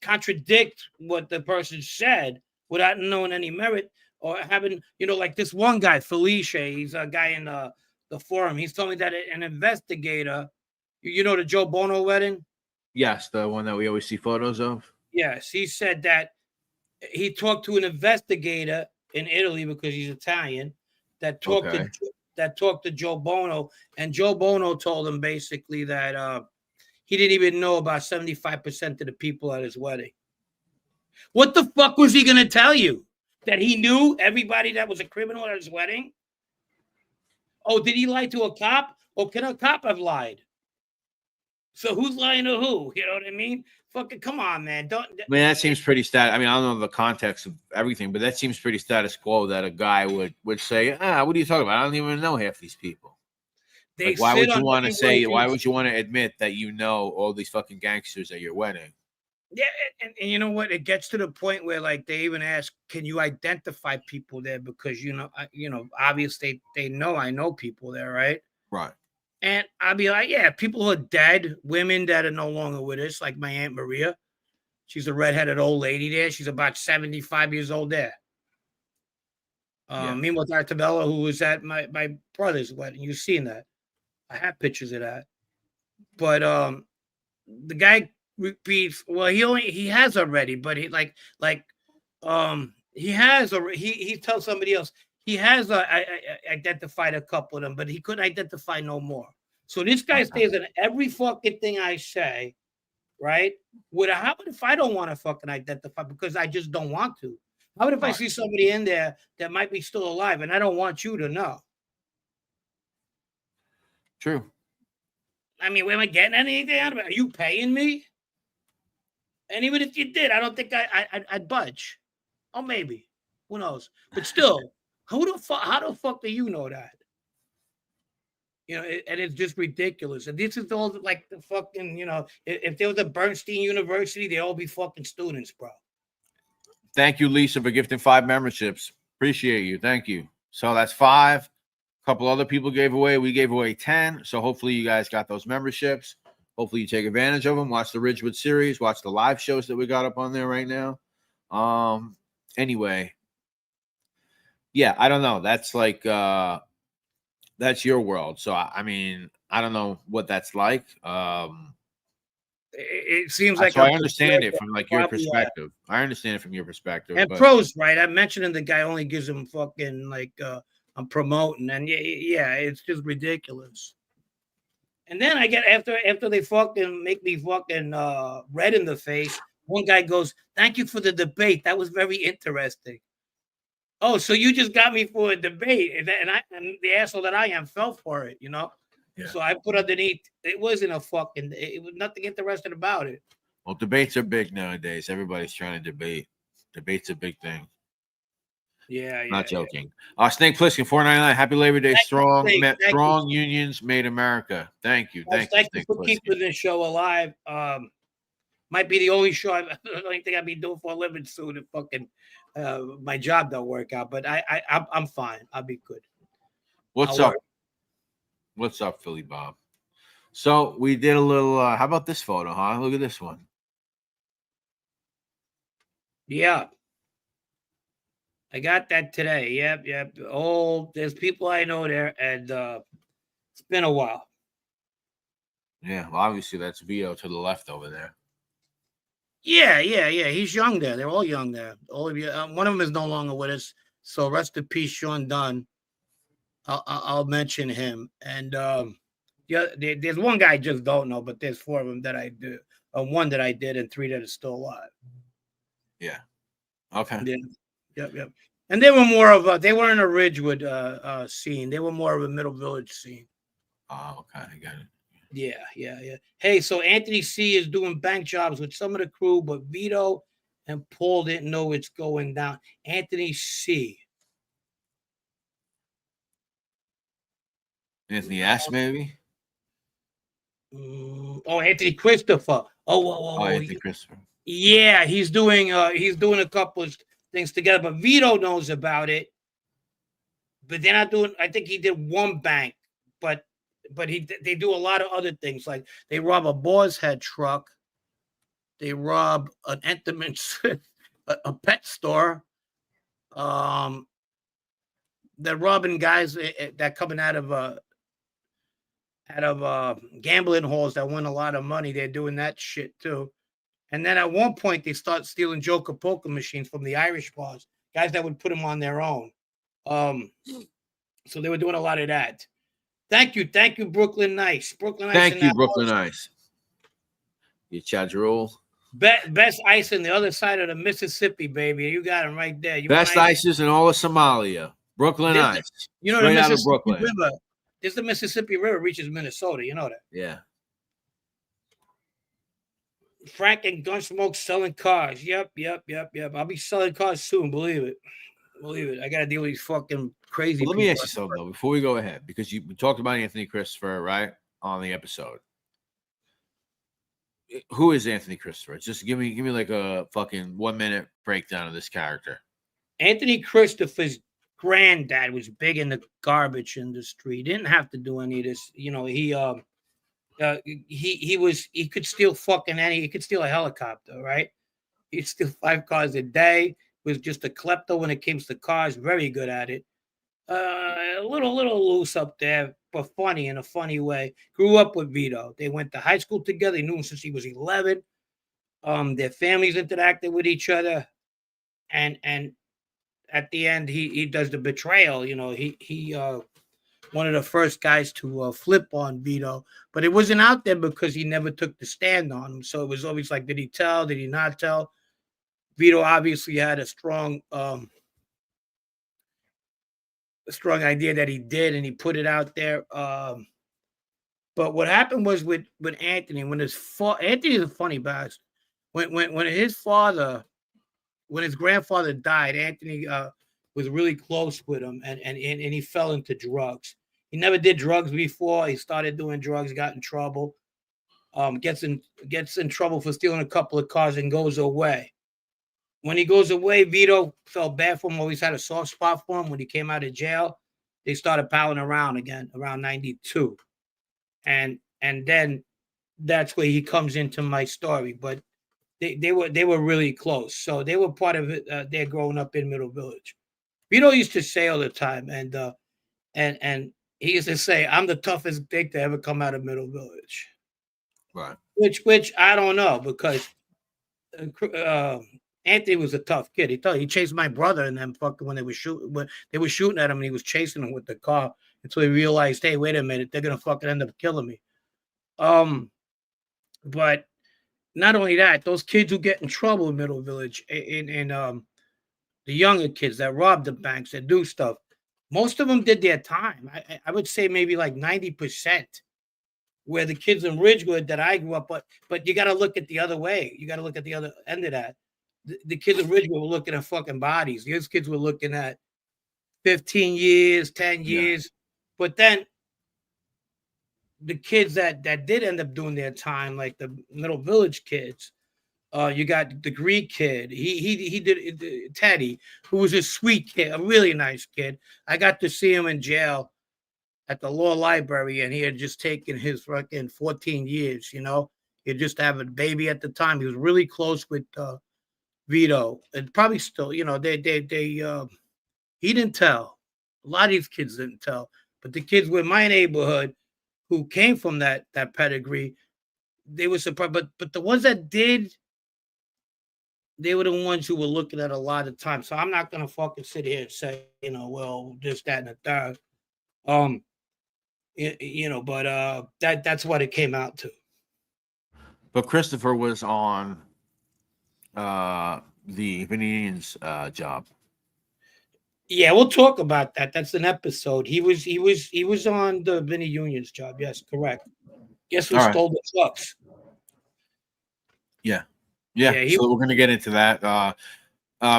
contradict what the person said without knowing any merit or having, like this one guy, Felicia, he's a guy in the forum. He's told me that an investigator, the Joe Bono wedding? Yes, the one that we always see photos of. Yes, he said that he talked to an investigator in Italy because he's Italian that talked to Joe Bono, and Joe Bono told him basically that he didn't even know about 75% of the people at his wedding. What the fuck was he going to tell you? That he knew everybody that was a criminal at his wedding? Oh, did he lie to a cop? Or can a cop have lied? So who's lying to who? You know what I mean? Fucking come on, man. I mean, that seems pretty I mean, I don't know the context of everything, but that seems pretty status quo that a guy would say, what are you talking about? I don't even know half these people. Like, why would you want to admit that you know all these fucking gangsters at your wedding? Yeah, and you know what? It gets to the point where like they even ask, "Can you identify people there?" Because obviously they know I know people there, right? Right. And I'll be like, "Yeah, people who are dead, women that are no longer with us, like my Aunt Maria. She's a redheaded old lady there. She's about 75 years old there. Meanwhile, Artabella, who was at my brother's wedding, you've seen that. I have pictures of that. But the guy repeats, well, he has already, but he he tells somebody else he has identified a couple of them, but he couldn't identify no more. So this guy stays in every fucking thing I say, right? How about if I don't want to fucking identify because I just don't want to? How about if I see somebody in there that might be still alive and I don't want you to know? True. I mean, am I getting anything out of it? Are you paying me? And even if you did, I don't think I'd budge. Oh, maybe. Who knows? But still, how the fuck do you know that? And it's just ridiculous. And this is all like the fucking, if there was a Bernstein University, they'd all be fucking students, bro. Thank you, Lisa, for gifting 5 memberships. Appreciate you. Thank you. So that's 5. A couple other people gave away. We gave away 10. So hopefully you guys got those memberships. Hopefully you take advantage of them. Watch the Ridgewood series. Watch the live shows that we got up on there right now. Anyway. Yeah, I don't know. That's like that's your world. So I mean, I don't know what that's like. It seems like so I understand it from like your perspective. I understand it from your perspective. And pros, right? I'm mentioning the guy only gives him fucking like I'm promoting, and yeah, it's just ridiculous. And then I get after they fucking make me fucking red in the face. One guy goes, "Thank you for the debate. That was very interesting." Oh, so you just got me for a debate, and the asshole that I am fell for it, you know. Yeah. So I put underneath. It wasn't a fucking. It was nothing interesting about it. Well, debates are big nowadays. Everybody's trying to debate. Debate's a big thing. Yeah, Not joking. Snake Plissken, $4.99. Happy Labor Day. Strong unions made America. Thank you. Thank you for keeping this show alive. Might be the only show I don't think I'll be doing for a living soon if fucking my job don't work out. But I'm fine. I'll be good. What's up? What's up, Philly Bob? So we did a little. How about this photo? Huh? Look at this one. Yeah. I got that today. Yep. Oh, there's people I know there, and it's been a while. Yeah, well, obviously that's Vito to the left over there. Yeah. He's young there. They're all young there. All of you. One of them is no longer with us. So rest in peace, Sean Dunn. I'll mention him. And there's one guy I just don't know, but there's 4 of them that I do. One that I did, and 3 that are still alive. Yeah. Okay. Yeah. Yep. And they were more of they were in a Ridgewood scene. They were more of a Middle Village scene. Oh, okay. I got it. Yeah. Hey, so Anthony C is doing bank jobs with some of the crew, but Vito and Paul didn't know it's going down. Anthony C. Anthony S, maybe? Anthony Christopher. Anthony Christopher. Yeah, he's doing a couple of things together, but Vito knows about it. But they're not doing. I think he did one bank, but they do a lot of other things. Like they rob a Boar's Head truck, they rob an Entenmann's, a pet store. They're robbing guys that coming out of gambling halls that win a lot of money. They're doing that shit too. And then at one point, they start stealing Joker poker machines from the Irish bars, guys that would put them on their own. So they were doing a lot of that. Thank you, Brooklyn Nice. Thank you, Brooklyn Ice. You Chadrol. Best ice on the other side of the Mississippi, baby. You got them right there. Best ices in all of Somalia. Brooklyn Ice. You know, the Mississippi River. The Mississippi River reaches Minnesota. You know that. Yeah. Frank and Gunsmoke selling cars. Yep. I'll be selling cars soon. Believe it. I got to deal with these fucking crazy people. Let me ask you something, though, before we go ahead, because we talked about Anthony Christopher, right, on the episode. Who is Anthony Christopher? Just give me like a fucking 1-minute breakdown of this character. Anthony Christopher's granddad was big in the garbage industry. He didn't have to do any of this. You know, he could steal he could steal a helicopter, right? He'd steal 5 cars a day. Was just a klepto when it came to cars. Very good at it. A little loose up there, but funny in a funny way. Grew up with Vito. They went to high school together. They knew him since he was 11. Their families interacted with each other, and at the end, he does the betrayal. You know, he one of the first guys to flip on Vito, but it wasn't out there because he never took the stand on him. So it was always like, did he tell? Did he not tell? Vito obviously had a strong idea that he did, and he put it out there. But what happened was with Anthony, when Anthony is a funny bastard. When his grandfather died, Anthony was really close with him, and he fell into drugs. He never did drugs before. He started doing drugs, got in trouble, gets in trouble for stealing a couple of cars, and goes away. When he goes away, Vito felt bad for him, always had a soft spot for him. When he came out of jail, they started palling around again around 92. And then that's where he comes into my story. But they were really close. So they were part of it. They're growing up in Middle Village. Vito used to say all the time, and he used to say, I'm the toughest dick to ever come out of Middle Village. Right. Which I don't know, because Anthony was a tough kid. He chased my brother and them fucking when they were shooting at him, and he was chasing him with the car until he realized, hey, wait a minute, they're gonna fucking end up killing me. But not only that, those kids who get in trouble in Middle Village, and the younger kids that rob the banks, that do stuff. Most of them did their time. I would say maybe like 90%. Where the kids in Ridgewood that I grew up, but you got to look at the other way. You got to look at the other end of that. The kids in Ridgewood were looking at fucking bodies. These kids were looking at 15 years, 10 years. But then the kids that did end up doing their time, like the Middle Village kids, you got the Greek kid. He did Teddy, who was a sweet kid, a really nice kid. I got to see him in jail at the law library, and he had just taken his fucking 14 years, you know. He had just had a baby at the time. He was really close with Vito, and probably still, you know, they he didn't tell. A lot of these kids didn't tell. But the kids in my neighborhood who came from that pedigree, they were surprised. But the ones that did, they were the ones who were looking at a lot of time. So I'm not gonna fucking sit here and say, you know, well, this, that, and the third. You know, but that's what it came out to. But Christopher was on the Venetian's job. Yeah, we'll talk about that. That's an episode. He was on the Vinny Union's job. Yes, correct. Guess who stole the trucks? Yeah. So we're gonna get into that.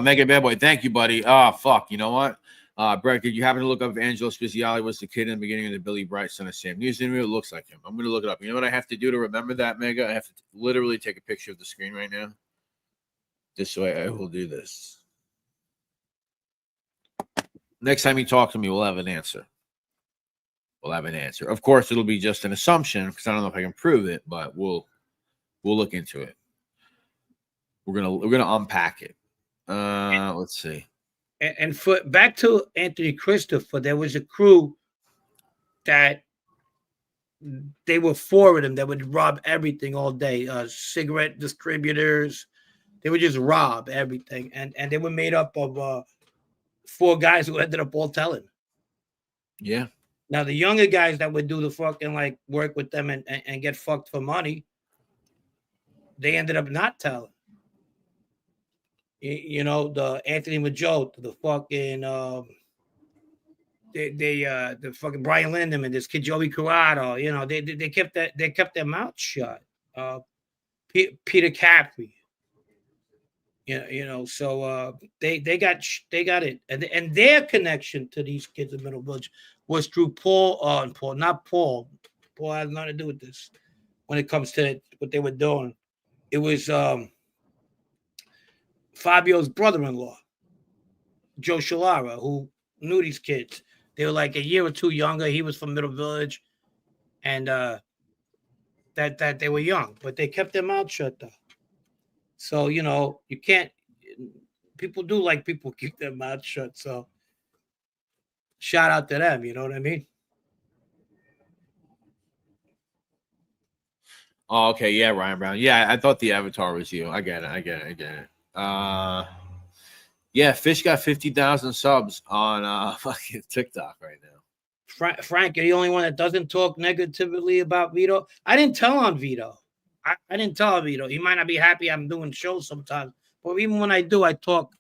Mega Bad Boy, thank you, buddy. Oh fuck, you know what? Brett, did you happen to look up if Angelo Speziali was the kid in the beginning of the Billy Bright Son of Sam News interview? It looks like him. I'm going to look it up. You know what I have to do to remember that, Mega? I have to literally take a picture of the screen right now. This way I will do this. Next time you talk to me, we'll have an answer. Of course, it'll be just an assumption because I don't know if I can prove it, but we'll look into it. We're gonna unpack it. Let's see. And for back to Anthony Christopher, there was a crew that they were for him that would rob everything all day. Cigarette distributors, they would just rob everything, and they were made up of 4 guys who ended up all telling. Yeah. Now the younger guys that would do the fucking like work with them and get fucked for money, they ended up not telling. You know, the Anthony Majote, the fucking the fucking Brian Lindemann, this kid Joey Corrado, you know, they kept their mouth shut. Peter Caffrey, you know, so they got it, and their connection to these kids in Middle Village was through Paul had nothing to do with this when it comes to what they were doing. It was Fabio's brother-in-law, Joe Shalara, who knew these kids. They were like a year or 2 younger. He was from Middle Village, and that they were young, but they kept their mouth shut though. So, you know, you can't. People do like people keep their mouth shut. So, shout out to them. You know what I mean? Oh, okay. Yeah, Ryan Brown. Yeah, I thought the avatar was you. I get it. Yeah, Fish got 50,000 subs on fucking TikTok right now. Frank, you're the only one that doesn't talk negatively about Vito. I didn't tell on Vito. I didn't tell on Vito. He might not be happy I'm doing shows sometimes, but even when I do, I talk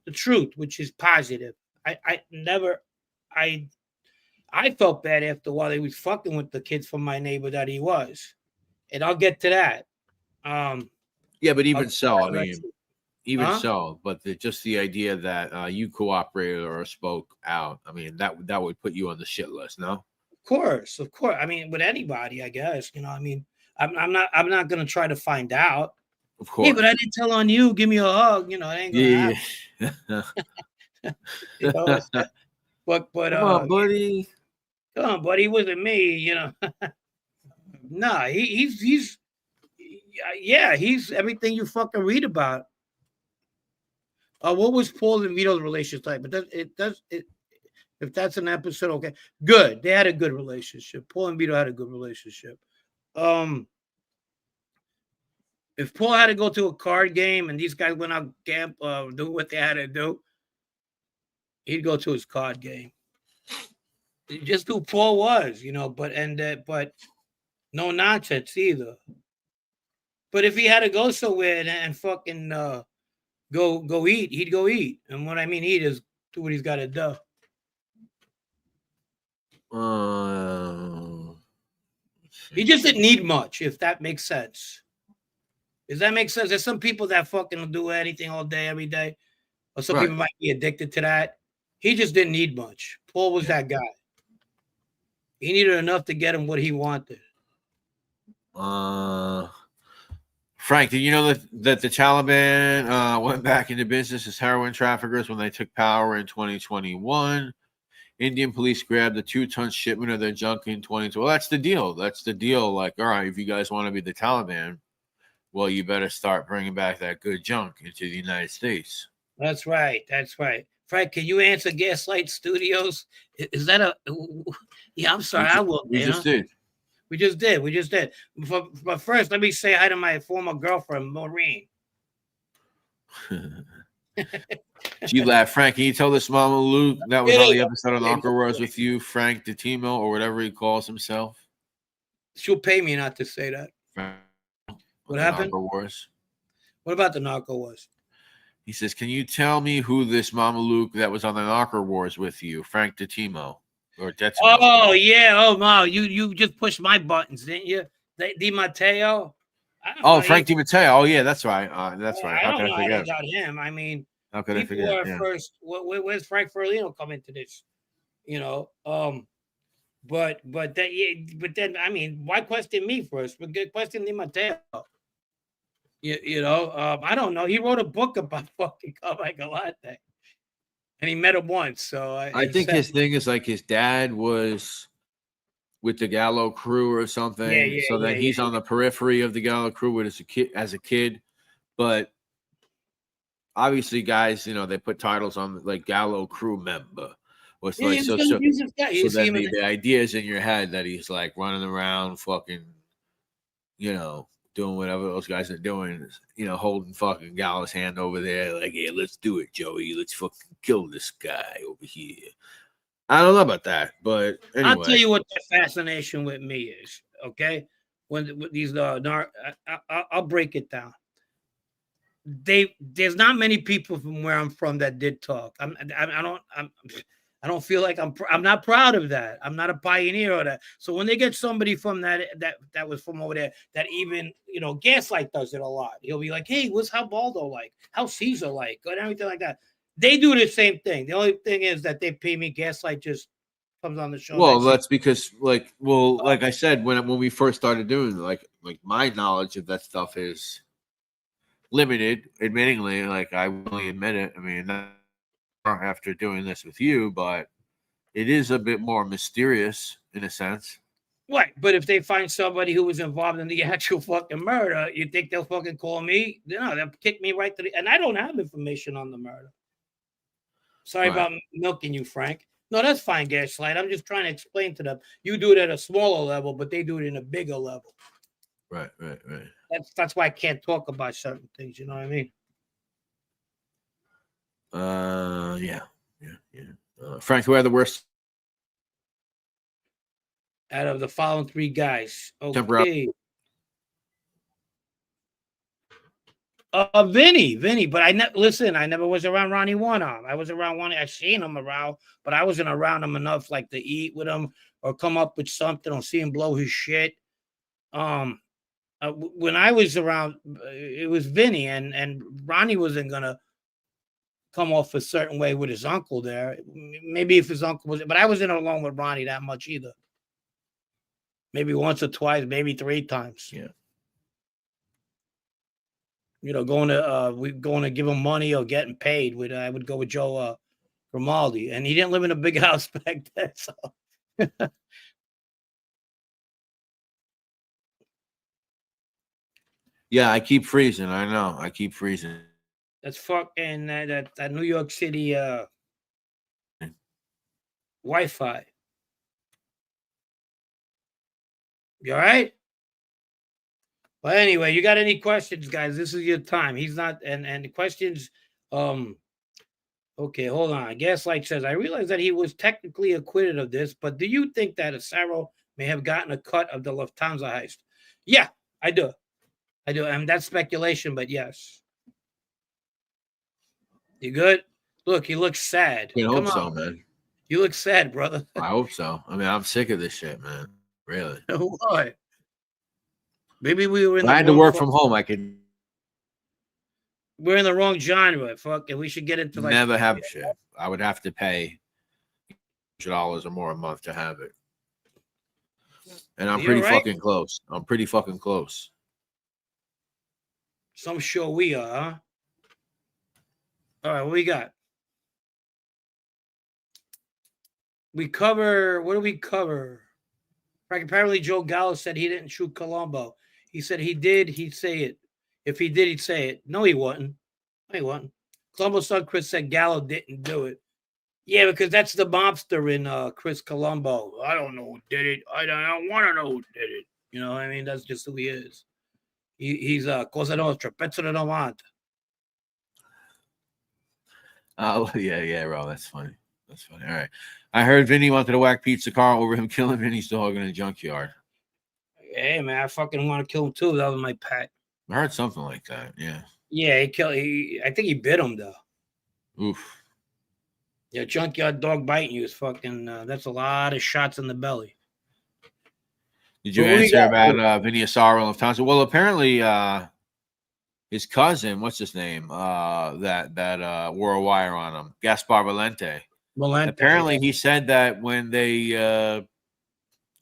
the truth, which is positive. I felt bad after a while he was fucking with the kids from my neighbor that he was, and I'll get to that. Yeah, but even so, I mean. Even so, but just the idea that you cooperated or spoke out, I mean, that would put you on the shit list, no? Of course. I mean, with anybody, I guess. You know, I mean, I'm not gonna try to find out. Of course. Hey, but I didn't tell on you. Give me a hug. You know, it ain't gonna happen. You know, but come on, buddy. Come on, buddy. It wasn't me. You know. Nah, he's everything you fucking read about. What was Paul and Vito's relationship like? But if that's an episode, okay, good. They had a good relationship. Paul and Vito had a good relationship. If Paul had to go to a card game and these guys went out camp, do what they had to do, he'd go to his card game. Just who Paul was, you know. But no nonsense either. But if he had to go somewhere and fucking go eat. He'd go eat. And what I mean eat is do what he's got to do. He just didn't need much, if that makes sense. Does that make sense? There's some people that fucking do anything all day, every day. Or some people might be addicted to that. He just didn't need much. Paul was that guy. He needed enough to get him what he wanted. Frank, did you know that the Taliban went back into business as heroin traffickers when they took power in 2021? Indian police grabbed a 2-ton shipment of their junk in 2012. Well, that's the deal. That's the deal. Like, all right, if you guys want to be the Taliban, well, you better start bringing back that good junk into the United States. That's right. That's right. Frank, can you answer Gaslight Studios? Is that a? Yeah, I'm sorry. I will. We just did. We just did. But first, let me say hi to my former girlfriend, Maureen. She laughed. Frank, can you tell this Mama Luke that was on the episode of Uncle Wars with you, Frank DeTimo, or whatever he calls himself? She'll pay me not to say that. Frank, what happened? Narco Wars. What about the Narco Wars? He says, can you tell me who this Mama Luke that was on the Narco Wars with you, Frank DeTimo? Or Detimo? Oh, yeah. Oh, no. You just pushed my buttons, didn't you? Di Matteo? Oh, Frank Di Matteo. Oh, yeah, that's right. That's right. How could I forget about him? I mean, how could I forget? Yeah. First, where's Frank Ferlino come into this? You know, but then I mean, why question me first? But question Di Matteo. You know, I don't know. He wrote a book about fucking Carmine Galante, and he met him once. So I think his thing is like his dad was with the Gallo crew or something. So then he's on the periphery of the Gallo crew as a kid. But obviously, guys, you know, they put titles on like Gallo crew member. What's like so then the idea is in your head that he's like running around fucking, you know, doing whatever those guys are doing, you know, holding fucking Gallo's hand over there, like, yeah, let's do it, Joey. Let's fucking kill this guy over here. I don't know about that, but anyway. I'll tell you what the fascination with me is, okay? When these I'll break it down. There's not many people from where I'm from that did talk. I don't feel like I'm not proud of that. I'm not a pioneer of that. So when they get somebody from that was from over there, that even, you know, Gaslight does it a lot. He'll be like, hey, what's how Baldo like? How Caesar like? And everything like that. They do the same thing. The only thing is that they pay me. Gaslight just comes on the show. Well, that's because, like I said, when we first started doing like my knowledge of that stuff is limited, admittingly. Like I really admit it. I mean, after doing this with you, but it is a bit more mysterious in a sense. Right, but if they find somebody who was involved in the actual fucking murder, you think they'll fucking call me? No, they'll kick me right to the. And I don't have information on the murder. Sorry about milking you, Frank. No, that's fine, Gaslight. I'm just trying to explain to them. You do it at a smaller level, but they do it in a bigger level. Right. That's why I can't talk about certain things. You know what I mean? Yeah. Frank, who had the worst out of the following three guys? Okay. Vinny, but I never was around Ronnie One-Arm. I was around one. I seen him around, but I wasn't around him enough, like to eat with him or come up with something or see him blow his shit. When I was around, it was Vinny, and Ronnie wasn't gonna come off a certain way with his uncle there. Maybe if his uncle was, but I wasn't alone with Ronnie that much either. Maybe once or twice, maybe 3 times. Yeah. You know, going to give him money or getting paid. I would go with Joe Grimaldi, and he didn't live in a big house back then. So. Yeah, I keep freezing. I know. I keep freezing. That's fucking that New York City Wi-Fi. You all right? Well, anyway, you got any questions, guys? This is your time. He's not, and the questions. Okay, hold on. Gaslight says, I realize that he was technically acquitted of this, but do you think that Asaro may have gotten a cut of the Lufthansa heist? Yeah, I do. And that's speculation, but yes. You good? Look, he looks sad. I Come hope so, on. man. You look sad, brother. I hope so. I mean, I'm sick of this shit, man. Really. What? Maybe we were in If the I had to wrong work from home, I could we're in the wrong genre. Fucking, we should get into like never have shit. I would have to pay $100 or more a month to have it. And I'm You pretty alright? fucking close. I'm pretty fucking close. some sure we are, huh? All right, what we got? We cover what do we cover? Like apparently Joe Gallo said he didn't shoot Colombo. He said he did, he'd say it. If he did, he'd say it. No, he wouldn't. No, he wouldn't. Colombo's son Chris said Gallo didn't do it. Yeah, because that's the mobster in Chris Colombo. I don't know who did it. I don't want to know who did it. You know what I mean? That's just who he is. He's Cosa Nostra, pezzo de novanta. Oh, yeah, bro. That's funny. That's funny. All right. I heard Vinny wanted to whack Pizza Carl over him killing Vinny's dog in a junkyard. Hey, man, I fucking want to kill him too. That was my pet. I heard something like that. Yeah. Yeah, I think he bit him, though. Oof. Yeah, junkyard dog biting you is fucking, that's a lot of shots in the belly. Did you What we answer got? about Vinny Asaro of Thompson? Well, apparently his cousin, what's his name? That wore a wire on him, Gaspar Valente. Apparently, he said that when they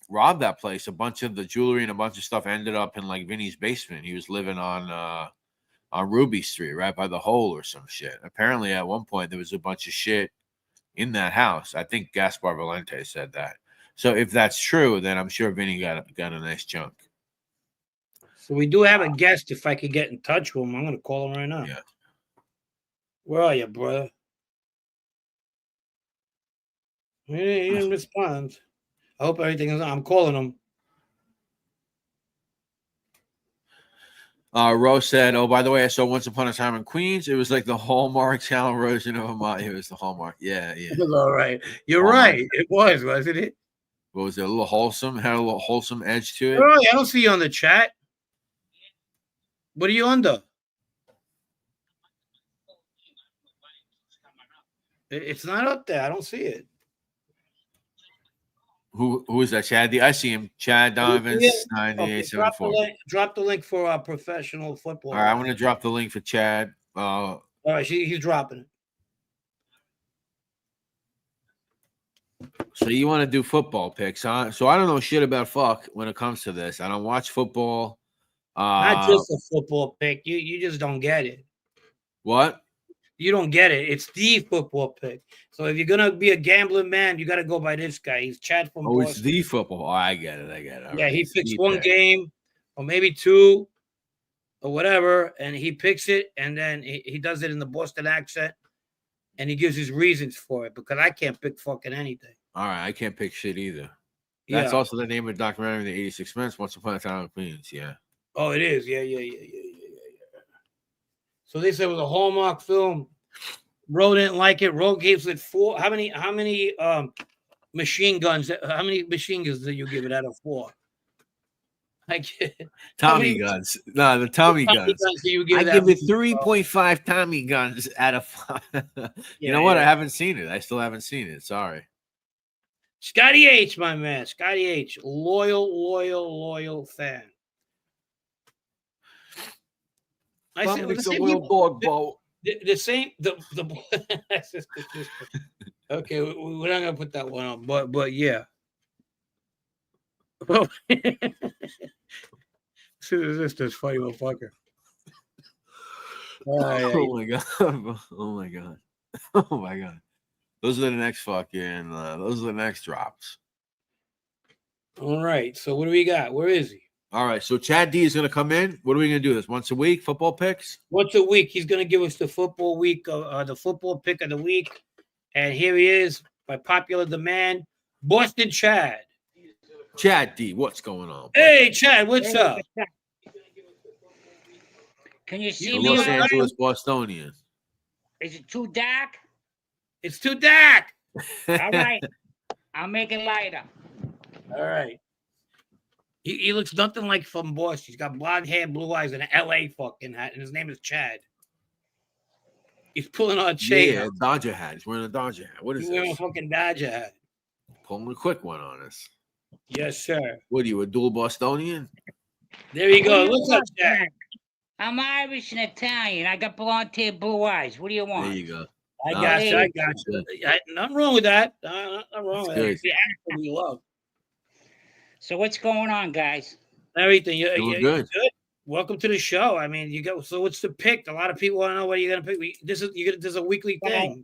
robbed that place, a bunch of the jewelry and a bunch of stuff ended up in like Vinny's basement. He was living on Ruby Street, right by the hole or some shit. Apparently, at one point there was a bunch of shit in that house. I think Gaspar Valente said that. So if that's true, then I'm sure Vinny got a nice chunk. So we do have a guest. If I could get in touch with him, I'm going to call him right now. Yeah. Where are you, brother? He didn't respond. I hope everything is. I'm calling him. Rose said, "Oh, by the way, I saw Once Upon a Time in Queens. It was like the Hallmark Channel version of a. It was the Hallmark. Yeah. It was all right. You're Hallmark. right. It was, wasn't it? What was it? A little wholesome. Had a little wholesome edge to it. Oh, I don't see you on the chat. What are you under? It's not up there. I don't see it. Who is that? Chad? I see him. Chad Donovan, 9874. Drop the link for professional football. All right, I'm going to drop the link for Chad. All right, he's dropping it. So you want to do football picks, huh? So I don't know shit about fuck when it comes to this. I don't watch football. Not just a football pick. You just don't get it. What? You don't get it. It's the football pick. So if you're gonna be a gambling man, you got to go by this guy. He's Chad from Boston. It's the football. Oh, I get it. All yeah, right. he picks one game or maybe two or whatever, and he picks it, and then he does it in the Boston accent, and he gives his reasons for it because I can't pick fucking anything. All right, I can't pick shit either. That's also the name of the documentary, The 86 Minutes, Once Upon a Time in Queens. Yeah. Oh, it is. Yeah. So they said it was a Hallmark film. Ro didn't like it. Ro gives it 4. How many machine guns? How many machine guns did you give it out of 4? Tommy guns. No, the Tommy guns. I give it 3.5 Tommy guns out of 5. You know what? I haven't seen it. I still haven't seen it. Sorry. Scotty H, my man. Scotty H. Loyal fan. I said, it's a little dog boat. The same okay, we're not gonna put that one on, but yeah. Well, this funny motherfucker. Oh my god! Oh my god! Oh my god! Those are the next fucking. Those are the next drops. All right. So what do we got? Where is he? All right, so Chad D is going to come in. What are we going to do this once a week? Football picks? Once a week. He's going to give us the football week, the football pick of the week. And here he is, by popular demand, Boston Chad. Chad D, what's going on? Hey, Chad, what's up? Can you see The me? Los Angeles Bostonian. Is it too dark? It's too dark. All right. I'll make it lighter. All right. He looks nothing like from Boston. He's got blonde hair, blue eyes, and an LA fucking hat, and his name is Chad. He's pulling on a chain. Yeah, Dodger hat. He's wearing a Dodger hat. What is He's wearing a this? fucking Dodger hat. Pulling a quick one on us. Yes, sir. What are you, a dual Bostonian? There you go. What do you What's up, want, Jack? Frank? I'm Irish and Italian. I got blonde hair, blue eyes. What do you There want? you go. I No, got you. I that's got you. good. Nothing wrong with that. Nothing wrong That's with good. that. The accent we love. So what's going on, guys? Everything. Doing You're good. Welcome to the show. I mean, you go. So what's the pick? A lot of people want to know what you're gonna pick. This is a weekly thing.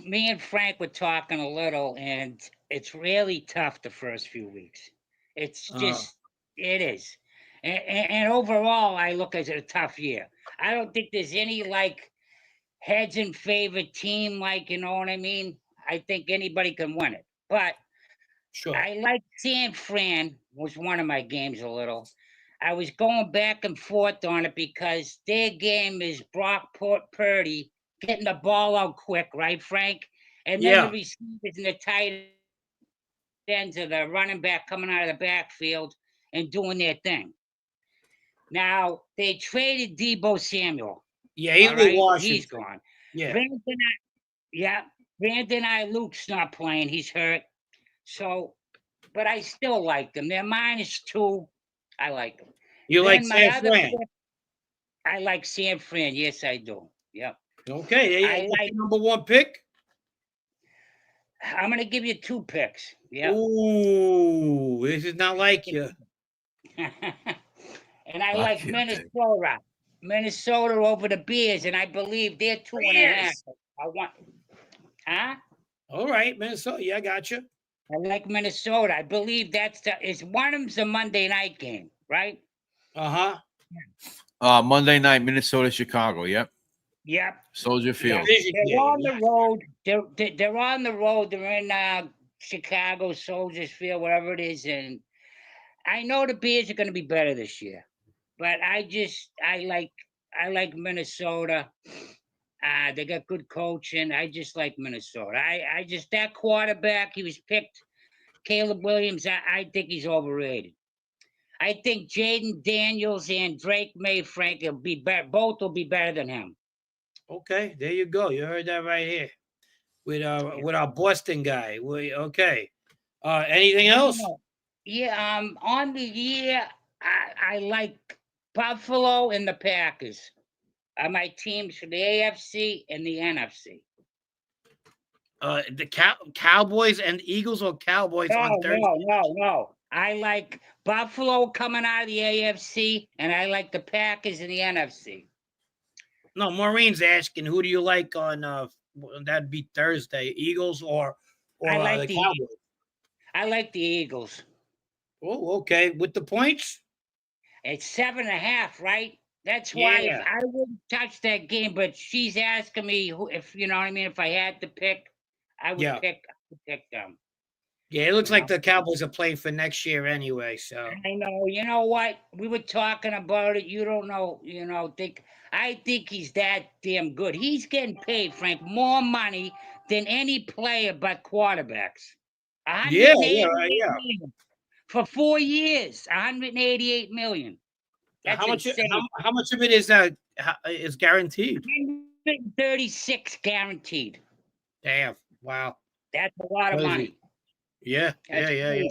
Me and Frank were talking a little, and it's really tough the first few weeks. It's just, it is. And overall, I look at it a tough year. I don't think there's any like heads in favor team, like, you know what I mean? I think anybody can win it. But Sure. I like San Fran was one of my games a little. I was going back and forth on it because their game is Brock Purdy getting the ball out quick, right, Frank? And then the receivers and the tight ends of the running back coming out of the backfield and doing their thing. Now, they traded Debo Samuel. Yeah, he's all with right? Washington. He's gone. Yeah. Brandon Luke's not playing. He's hurt. So, but I still like them. They're -2. I like them. You like Then my San other Fran? pick, I like San Fran. Yes, I do. Yep. Okay. I What's like. your number one pick? I'm gonna give you 2 picks. Yeah. Ooh, this is not like you. And I like you, Minnesota. Minnesota over the Bears, and I believe they're 2.5. I want. Huh? All right, Minnesota. Yeah, I got you. I like Minnesota. I believe one of them's a Monday night game, right? Monday night, Minnesota, Chicago. Yep. Yep. Soldier Field. They're on the road. They're on the road. They're in Chicago, Soldiers Field, whatever it is. And I know the Bears are going to be better this year, but I like Minnesota. They got good coaching. I just like Minnesota. I just that quarterback he was picked, Caleb Williams. I think he's overrated. I think Jaden Daniels and Drake May Frank will be better. Both will be better than him. Okay, there you go. You heard that right here with our Boston guy. Okay. Anything else? Yeah. On the year, I like Buffalo and the Packers. Are my teams for the AFC and the NFC. The Cowboys and Eagles or Cowboys on Thursday? No. I like Buffalo coming out of the AFC, and I like the Packers in the NFC. No, Maureen's asking, who do you like on that'd be Thursday, Eagles or I like the Cowboys? Eagles. I like the Eagles. Oh, okay. With the points? It's 7.5, right? That's why if I wouldn't touch that game, but she's asking me if you know what I mean. If I had to pick, I would pick them. Yeah, it looks like the Cowboys are playing for next year anyway. So I know. You know what? We were talking about it. You don't know. I think he's that damn good. He's getting paid, Frank, more money than any player but quarterbacks. Yeah. Million for 4 years. 188 million. That's how much? insane. How much of it is guaranteed? 136 guaranteed. Damn! Wow. That's a lot of money. Yeah. Crazy.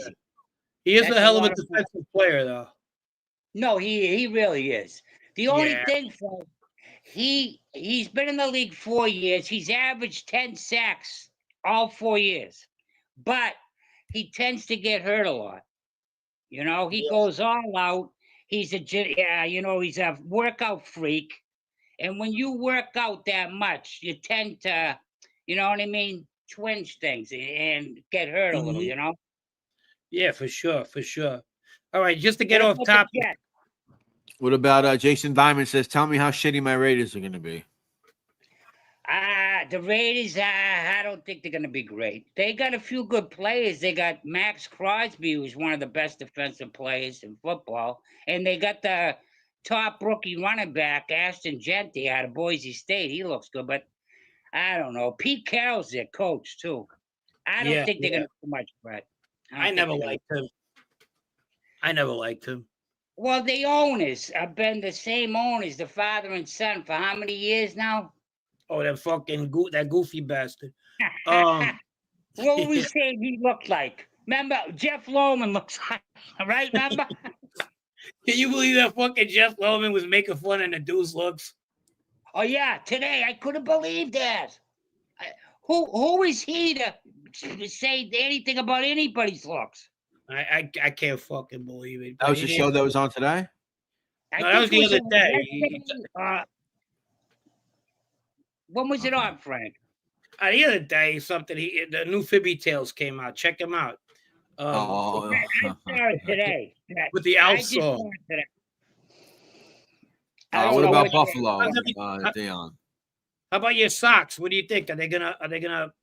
He is a hell of a defensive player, though. No, he really is. The only thing, Frank, he's been in the league 4 years. He's averaged 10 sacks all 4 years, but he tends to get hurt a lot. He goes all out. He's he's a workout freak, and when you work out that much, you tend to, you know what I mean, twinge things and get hurt a little. Yeah, for sure. All right, just to get off topic. What about Jason Diamond says, tell me how shitty my Raiders are going to be. The Raiders, I don't think they're going to be great. They got a few good players. They got Max Crosby, who's one of the best defensive players in football. And they got the top rookie running back, Ashton Genty, out of Boise State. He looks good, but I don't know. Pete Carroll's their coach, too. I don't think they're going to do much, Brett. I never liked him. Well, the owners have been the same owners, the father and son, for how many years now? Oh, that goofy bastard. What were we saying he looked like? Remember, Jeff Loman looks like, right? Remember? Can you believe that fucking Jeff Loman was making fun of the dude's looks? Oh yeah, today I couldn't believe that. Who is he to say anything about anybody's looks? I can't fucking believe it. That was the show that was on today? No, that was the other day. When was it on, Frank? The other day, the new Phoebe Tales came out. Check him out. I saw it today. With the I Alf just saw song. it today. I don't What know about which- Buffalo, Dion? How about your Sox? What do you think? Are they gonna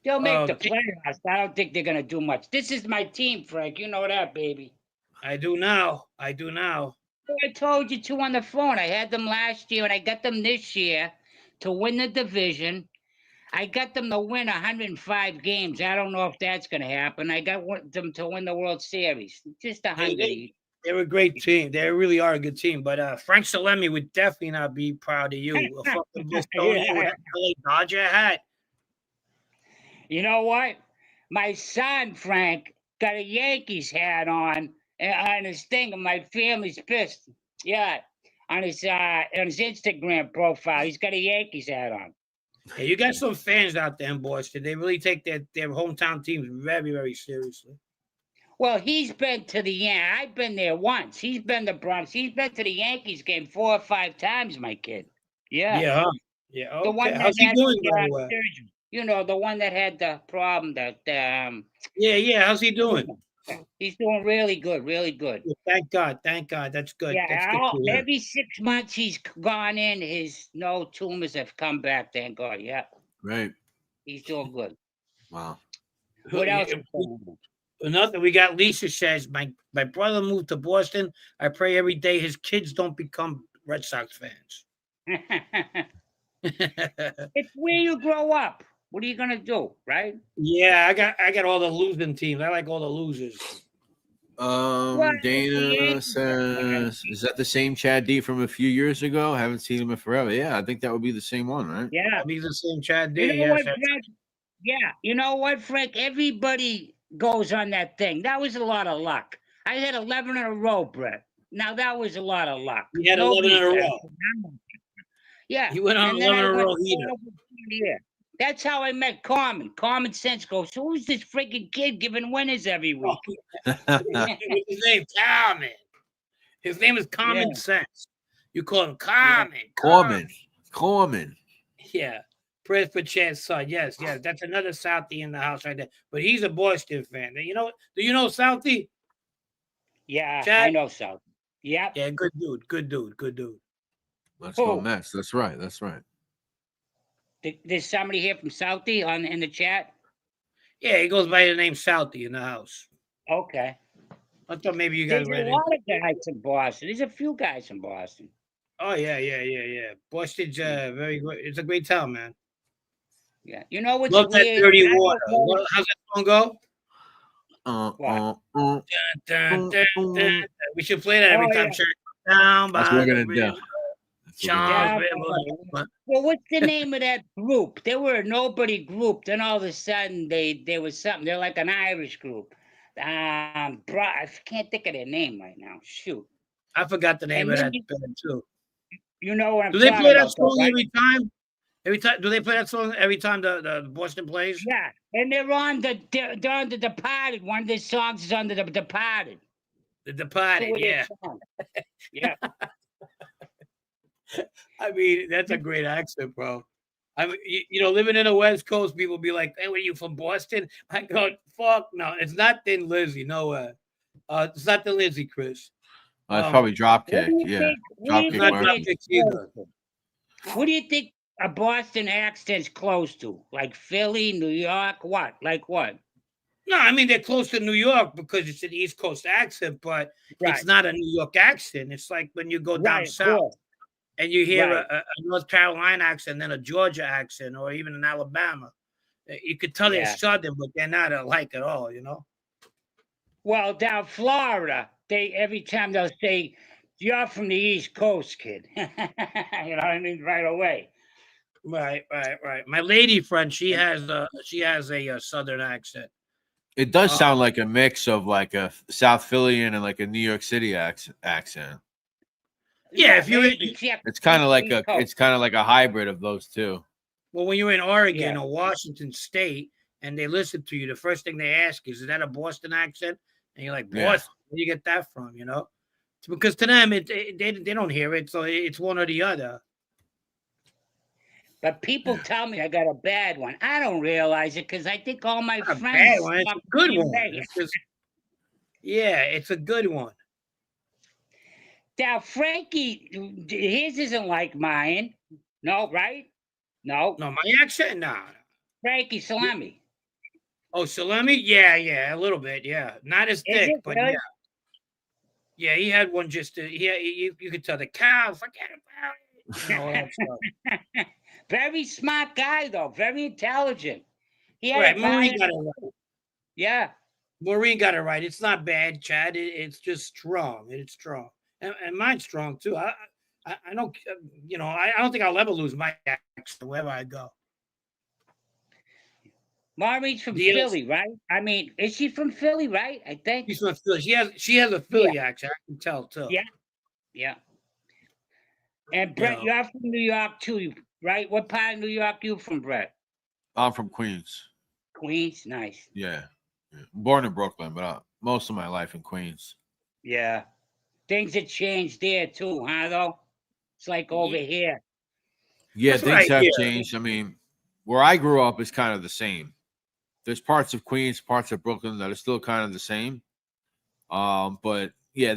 They'll make the take- playoffs. I don't think they're gonna do much. This is my team, Frank. You know that, baby. I do now. I told you two on the phone. I had them last year, and I got them this year to win the division. I got them to win 105 games. I don't know if that's going to happen. I got them to win the World Series. Just 100 each. They're a great team. They really are a good team. But Frank Salemi would definitely not be proud of you. A fucking Bostonian with an LA Dodger hat. You know what? My son, Frank, got a Yankees hat on his thing, and my family's pissed. Yeah, on his Instagram profile, he's got a Yankees hat on. Yeah, you got some fans out there in Boston. They really take their hometown teams very, very seriously. Well, he's been to I've been there once. He's been to Bronx. He's been to the Yankees game 4 or 5 times, my kid. Yeah. Yeah. Huh? Yeah. Okay. The one that How's he had doing, the, by the way? surgery. You know, the one that had the problem that Yeah. How's he doing? he's doing really good, really good. Well, thank God. That's good. Yeah, That's good to hear. every 6 months he's gone in, his no tumors have come back, thank God. Yeah. Right. He's doing good. Wow. What else? Nothing. We got Lisa says, my brother moved to Boston. I pray every day his kids don't become Red Sox fans. It's where you grow up. What are you gonna do, right? Yeah, I got all the losing teams. I like all the losers. Dana says, is that the same Chad D from a few years ago? Haven't seen him in forever. Yeah, I think that would be the same one, right? Yeah. He's the same Chad D. You know Yes, what, Frank? Yeah, you know what, Frank? Everybody goes on that thing. That was a lot of luck. I had 11 in a row, Brett. Now that was a lot of luck. You had 11 in a row. Yeah. You went on and then 11 in a I row went either. Yeah. That's how I met Carmen. Common sense goes, so who's this freaking kid giving winners every week? What's his name? Carmen. His name is Common Sense. You call him Carmen. Corman. Yeah. Prayers for Chad's son. Yes. That's another Southie in the house right there. But he's a Boston fan. You know? Do you know Southie? Yeah, Chad? I know so. Yep. Yeah, good dude. Let's go Mets. That's right. There's somebody here from Southie in the chat. Yeah, he goes by the name Southie in the house. Okay. I thought maybe you guys There's read a it. lot of guys in Boston. There's a few guys in Boston. Oh yeah. Boston's very good. It's a great town, man. Yeah. You know what's Love that weird? dirty water. How's that song go? Dun, dun, dun. We should play that every time. Yeah. Church. Down That's by what we're the gonna do. river. Yeah, River. well, what's the name of that group? They were a nobody group. Then all of a sudden, they was something. They're like an Irish group. I can't think of their name right now. Shoot. I forgot the name And of that maybe- band too. You know what I'm Do they talking play that about, though, song right? every time? Do they play that song every time the Boston plays? Yeah, and they're on the Departed. One of their songs is on the Departed. The Departed, Two of their yeah. songs. Yeah. I mean, that's a great accent, bro. I mean, you know, living in the West Coast, people be like, "Hey, what are you from Boston?" I go, "Fuck no, it's not Thin Lizzy, no way. It's not Thin Lizzy, Chris. It's probably Dropkick. What do you Yeah. think- what do you Dropkick Not Murphys. Dropkick either. What do you think a Boston accent's close to? Like Philly, New York, what? Like what? No, I mean they're close to New York because it's an East Coast accent, but it's not a New York accent. It's like when you go down Right, of south course. and you hear Right. a North Carolina accent, then a Georgia accent, or even an Alabama. You could tell they're Yeah. Southern, but they're not alike at all, you know? Well, down Florida, they every time they'll say, "You're from the East Coast, kid." You know what I mean? Right away. Right. My lady friend, she has a southern accent. It does sound like a mix of like a South Phillian and like a New York City accent. Yeah, if you're maybe. Yeah, It's kind of like East a Coast. it's kind of like a hybrid of those two. well, when you're in Oregon Yeah. or Washington State and they listen to you, the first thing they ask is that a Boston accent? And you're like, Boston, Yeah. where do you get that from? You know, because to them, they don't hear it, so it's one or the other. But people tell me I got a bad one. I don't realize it because I think all my Not a friends. bad one. It's talk a good the same one. way. It's just, yeah, it's a good one. Now, Frankie, his isn't like mine. No, right? No. No, my accent, nah. Frankie Salami. Oh, Salemi? Yeah, a little bit, yeah. Not as Is thick, it but really? yeah. Yeah, he had one just to, you could tell the cow, forget about it. You know, all that stuff. Very smart guy, though. Very intelligent. He had Right, a Maureen bio- got it right. Yeah. Maureen got it right. It's not bad, Chad. It's just strong. It's strong. And mine's strong too. I don't, you know, I don't think I'll ever lose my accent wherever I go. Maureen's from Yes. Philly, right? I mean, is she from Philly, right? I think. She's from Philly. She has a Philly accent. I can tell too. Yeah. Yeah. And Brett, Yeah. you're from New York too, right? What part of New York you from, Brett? I'm from Queens. Queens? Nice. Yeah. Born in Brooklyn, but most of my life in Queens. Yeah. Things have changed there too, huh, though? It's like over here. Yeah, That's things right, have yeah. changed. I mean, where I grew up is kind of the same. There's parts of Queens, parts of Brooklyn that are still kind of the same. But yeah,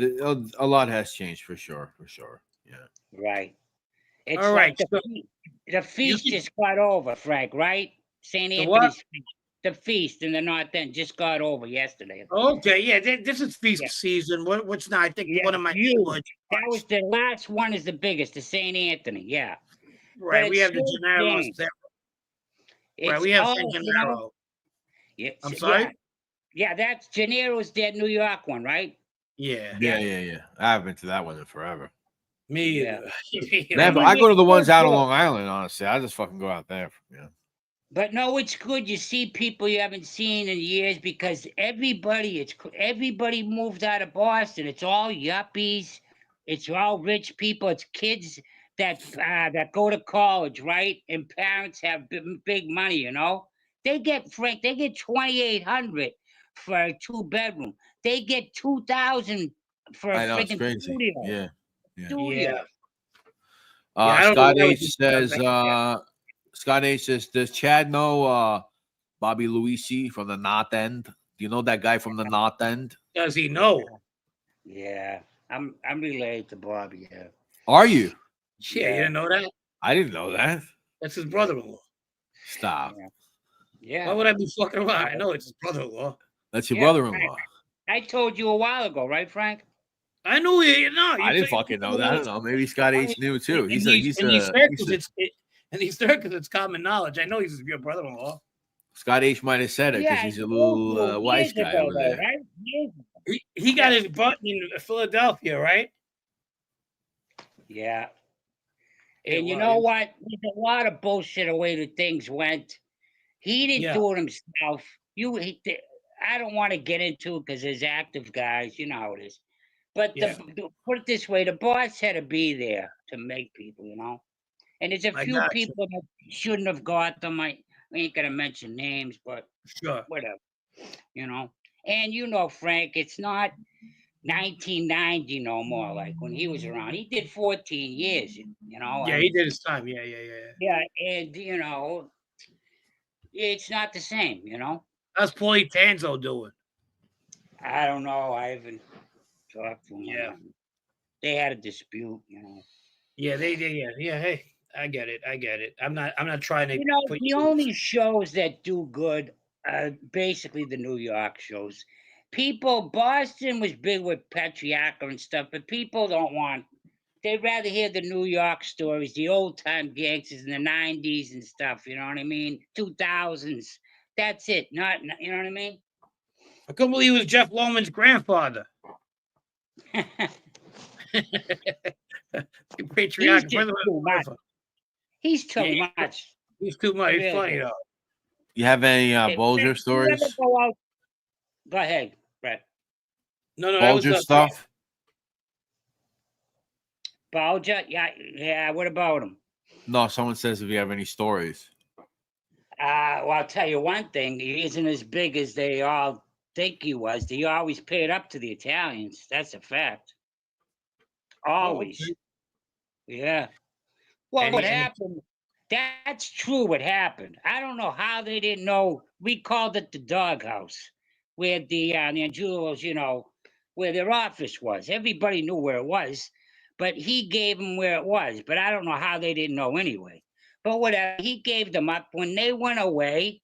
a lot has changed for sure. Yeah. Right. It's All like right, so the feast can- just got over, Frank, right? St. The what? Anthony's feast. The feast in the North End just got over yesterday. Okay, yeah, this is feast Yeah. season. What's now? I think Yeah, one of my huge. neighborhood That was the last one is the biggest, the St. Anthony, yeah. right. but We it's have the still Gennaro's changed. there. It's Right, we have all, San you know, Gennaro. yeah, I'm sorry? Yeah, that's Gennaro's their New York one, right? Yeah, Yeah. I haven't been to that one in forever. me Yeah. either. Never. I go to the ones out on Long Island, honestly. I just fucking go out there. Yeah. But no, it's good. You see people you haven't seen in years because everybody moved out of Boston. It's all yuppies. It's all rich people. It's kids that go to college, right? And parents have big money. You know, they get 2,800 for a 2-bedroom. They get 2,000 for a I know it's freaking crazy. studio. Yeah. Yeah. I don't know Scott what I was H just says. about Scott H says, "Does Chad know Bobby Luisi from the North End? Do you know that guy from the North End? Does he know? Yeah, I'm related to Bobby. Yeah. Are you? Yeah, you didn't know that? I didn't know that. That's his brother-in-law. Stop. Yeah. Why would I be fucking around? I know it's his brother-in-law. That's your Yeah, brother-in-law. I told you a while ago, right, Frank? I knew you. No, I didn't fucking know that. I don't know. Maybe Scott H knew too. In these circles, it's common knowledge. I know he's your brother-in-law. Scott H might have said it because Yeah, he's a I little told you wise years guy ago, over though, there. right? Years ago. He got his butt in Philadelphia, right? Yeah. Yeah, And you well, know what? There's a lot of bullshit the way that things went. He didn't Yeah. do it himself. I don't want to get into it because there's active guys. You know how it is. But Yeah. put it this way, the boss had to be there to make people, you know. And there's a I few got you. people that shouldn't have got them. I ain't gonna mention names, but Sure. whatever, you know. And you know, Frank, it's not 1990 no more. Like when he was around, he did 14 years. You know. Yeah, I he mean, did his time. Yeah. yeah, and you know, it's not the same. You know. How's Paulie Tanzo doing? I don't know. I haven't talked to him. Yeah. They had a dispute. You know. Yeah, yeah. Hey, I get it. I'm not trying to. You know, put the only shows that do good are basically the New York shows. Boston was big with Patriarca and stuff, but people they'd rather hear the New York stories, the old time gangsters in the 90s and stuff, you know what I mean? 2000s. That's it. Not you know what I mean? I couldn't believe it was Jeff Loman's grandfather. Patriarch. He's just too much. He's too Yeah, much. He's too much. He's Really funny good. though. You have any Hey, Bulger Brett, you ever stories? go out? Go ahead, Brett. No, that was Bulger stuff? Bulger? Yeah. What about him? No, someone says if you have any stories. Well, I'll tell you one thing. He isn't as big as they all think he was. He always paid up to the Italians. That's a fact. Always. okay. Yeah. Well, And what he- and- happened? That's true. What happened? I don't know how they didn't know. We called it the doghouse, where the Angelos, where their office was. Everybody knew where it was, but he gave them where it was. But I don't know how they didn't know anyway. But whatever, he gave them up. When they went away,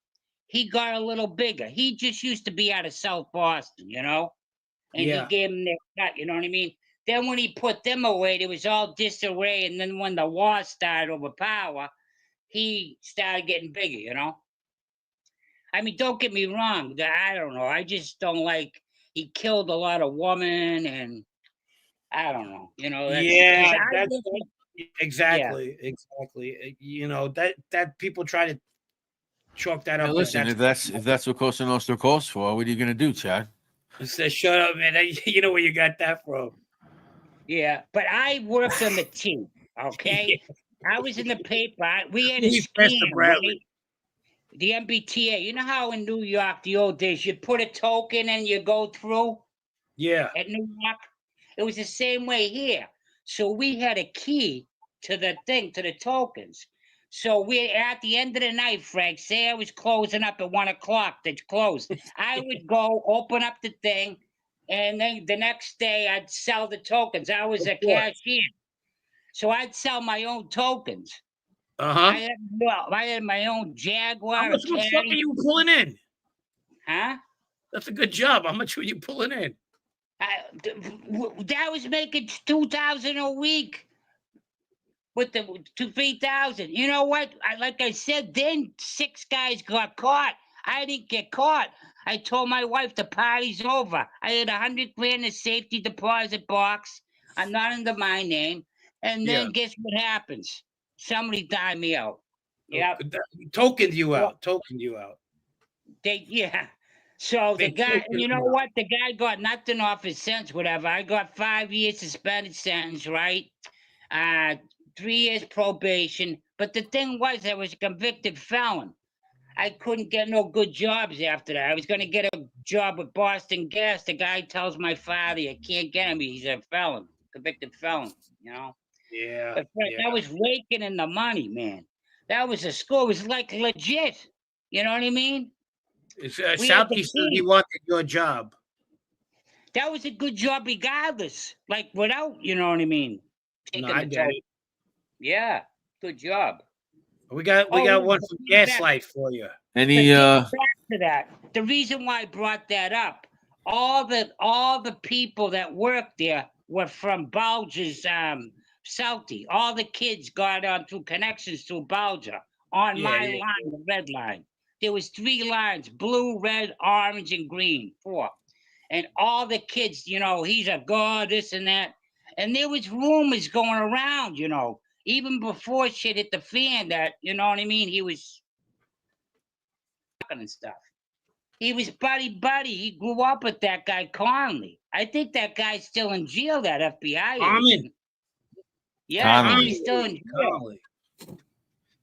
he got a little bigger. He just used to be out of South Boston, and he Yeah. gave them their cut. You know what I mean? Then when he put them away, there was all disarray. And then when the war started over power, he started getting bigger. I mean, don't get me wrong. I don't know. I just don't like. He killed a lot of women, and I don't know. Yeah, that's exactly. That people try to chalk that Hey, up. listen, if that's what Cosa Nostra calls for, what are you gonna do, Chad? Says, shut up, man. You know where you got that from. Yeah, but I worked on the team. Okay, I was in the paper. We had a He's Pastor scam, Bradley. right? The MBTA. You know how in New York, the old days, you put a token and you go through Yeah. at New York? It was the same way here. So we had a key to the thing, to the tokens. So we, at the end of the night, Frank, say I was closing up at 1 o'clock, that's closed. I would go open up the thing, and then the next day I'd sell the tokens. I was a cashier. So I'd sell my own tokens. I had my own Jaguar. How much fuck are you pulling in? Huh? That's a good job. How much were you pulling in? That was making 2,000 a week with the 3,000. You know what? Like I said, then 6 guys got caught. I didn't get caught. I told my wife the party's over. I had $100 grand in a safety deposit box. I'm not under my name. And then guess what happens? Somebody died me out. Yeah. Tokened you out. So the guy, you know what? The guy got nothing off his sentence, whatever. I got 5 years suspended sentence, right? 3 years probation. But the thing was, I was a convicted felon. I couldn't get no good jobs after that. I was going to get a job with Boston Gas. The guy tells my father, I can't get him. He's a felon, convicted felon, Yeah. But Frank, I was raking in the money, man. That was a school. It was like legit. You know what I mean? Southeast said he wanted your job. That was a good job regardless. Like without, you know what I mean? No, I get it. Yeah, good job. We got one from Gaslight for you. Any back to that. The reason why I brought that up, all the people that worked there were from Bulger's Southie. All the kids got on through connections through Bulger on my line, the red line. There was 3 lines: blue, red, orange, and green. 4. And all the kids, he's a god, this and that. And there was rumors going around, even before shit hit the fan that, you know what I mean? He was and stuff. He was buddy. He grew up with that guy Conley. I think that guy's still in jail, that FBI agent. Yeah, I think he's still in jail.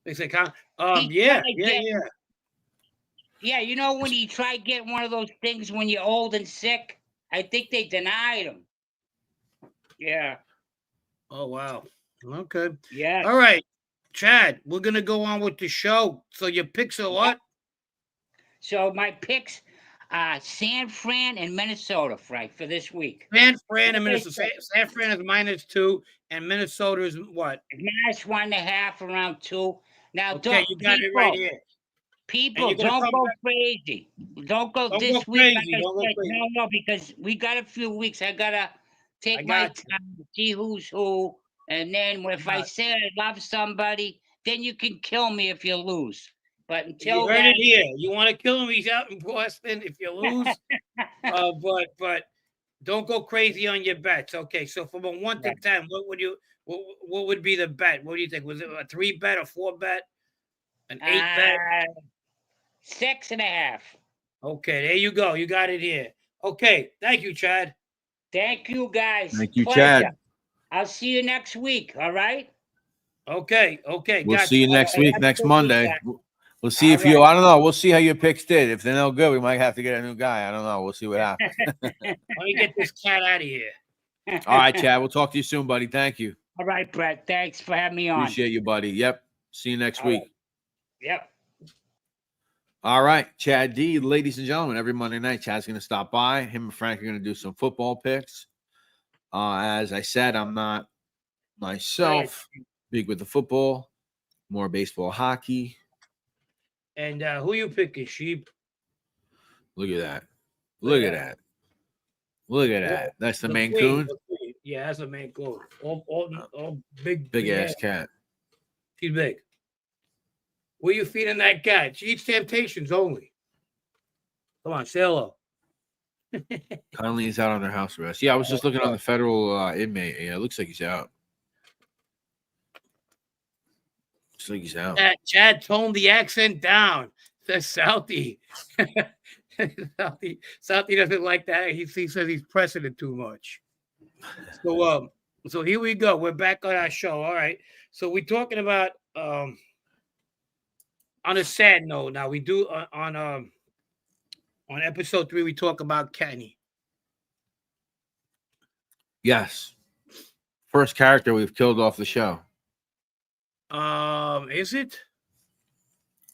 They say, yeah. Yeah, you know when he tried getting one of those things when you're old and sick? I think they denied him. Yeah. Oh, wow. Okay. Yeah. All right. Chad, we're going to go on with the show. So your picks are what? So my picks are San Fran and Minnesota, Frank, for this week. San Fran and Minnesota. San Fran is -2, and Minnesota is what? -1.5, around 2. Now, okay, you got it right here. People, don't go crazy. Don't go this week. No, because we got a few weeks. I gotta take my time to see who's who, and then if I say I love somebody, then you can kill me if you lose. But until you heard it here. You want to kill him? He's out in Boston. If you lose, but don't go crazy on your bets. Okay, so from a 1 to 10, what would you What would be the bet? What do you think? Was it a 3 bet, a 4 bet, an 8 bet? 6.5. Okay, there you go. You got it here. Okay, thank you, Chad. Thank you, guys. Thank you, Pleasure. Chad. I'll see you next week. All right. Okay, We'll gotcha. see you next week, Have a next good Monday. weekend. We'll see All if you. right. I don't know. We'll see how your picks did. If they're no good, we might have to get a new guy. I don't know. We'll see what happens. Let me get this cat out of here. All right, Chad. We'll talk to you soon, buddy. Thank you. All right, Brett. Thanks for having me on. Appreciate you, buddy. Yep. See you next All week. right. Yep. All right, Chad D, ladies and gentlemen, every Monday night, Chad's going to stop by. Him and Frank are going to do some football picks. As I said, I'm not myself big with the football, more baseball, hockey. And who you picking, Sheep? Look at that. Look at that. Look at that. That's the Maine Coon. Yeah, that's a Maine Coon. All big Ass cat. She's big. Where you feeding that cat? She eats Temptations only. Come on, say hello. Conley is out on their house arrest. Yeah, I was just looking on the federal inmate. Yeah, it looks like he's out. Looks like he's out. Chad toned the accent down. Says Southie. Southie doesn't like that. He says he's pressing it too much. So here we go. We're back on our show. All right. So we're talking about on a sad note. Now we do on episode 3 we talk about Kenny. Yes. First character we've killed off the show. Is it?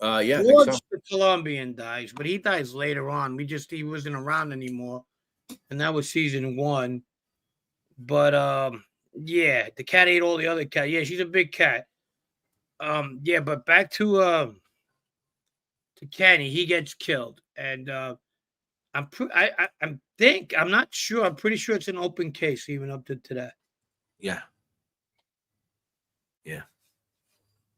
Yeah, I think George so. the Colombian dies, but he dies later on. He wasn't around anymore, and that was season 1. But yeah, the cat ate all the other cat. Yeah, she's a big cat. Yeah, but back to Kenny, he gets killed, and I'm not sure. I'm pretty sure it's an open case even up to today. Yeah. Yeah.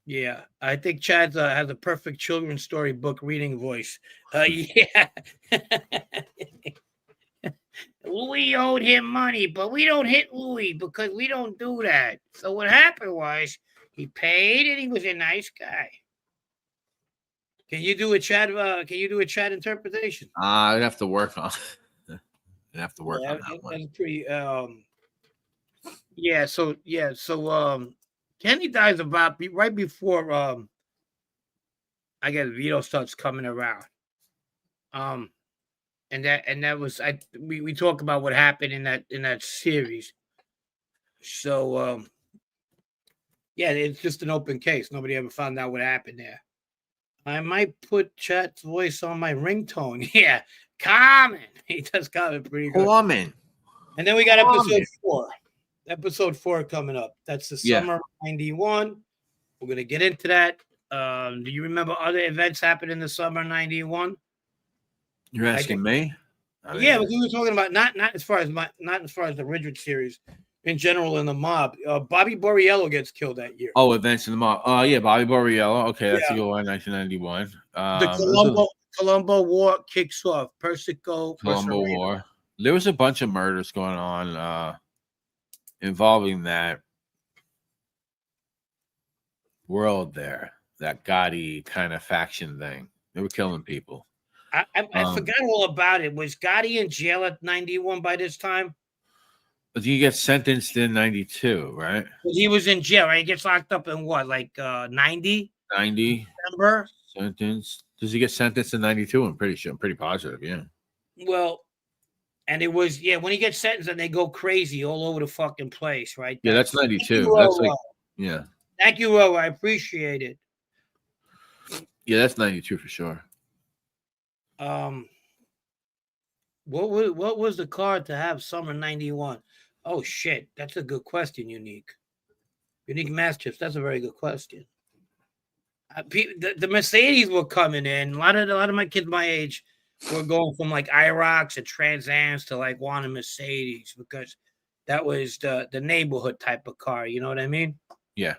Yeah, I think Chad has a perfect children's story book reading voice. Yeah. Louis owed him money, but we don't hit Louis because we don't do that. So what happened was he paid and he was a nice guy. Can you do a Chad? Can you do a Chad interpretation? I'd have to work on. I'd have to work on that one. That's pretty. Yeah. So Kenny dies about right before I guess Vito starts coming around. And that was we talk about what happened in that series. So yeah, it's just an open case. Nobody ever found out what happened there. I might put Chat's voice on my ringtone. Yeah, Common. He does Common pretty good. Common. And then we got episode 4. Episode 4 coming up. That's the summer of 91. We're gonna get into that. Do you remember other events happened in the summer of 91? You're asking me? Yeah, but we were talking about not as far as the Ridgewood series, in general in the mob. Bobby Borriello gets killed that year. Oh, events in the mob. Yeah, Bobby Borriello. Okay, that's a good one. 1991. The Colombo War kicks off. Persico. Colombo War. There was a bunch of murders going on involving that world there, that Gotti kind of faction thing. They were killing people. I forgot all about it. Was Gotti in jail at 91 by this time? But he gets sentenced in 92, right? He was in jail, right? He gets locked up in what, like 90? 90. December? Sentenced. Does he get sentenced in 92? I'm pretty sure. I'm pretty positive, yeah. Well, and it was, when he gets sentenced and they go crazy all over the fucking place, right? Yeah, that's 92. That's like, yeah. Thank you, Ro. I appreciate it. Yeah, that's 92 for sure. What was the card to have summer 91? Oh shit, that's a good question. Unique Mass Chips. That's a very good question. The Mercedes were coming in. A lot of my kids my age were going from like IROCs and Trans Ams to like wanting Mercedes because that was the neighborhood type of car. You know what I mean? Yeah.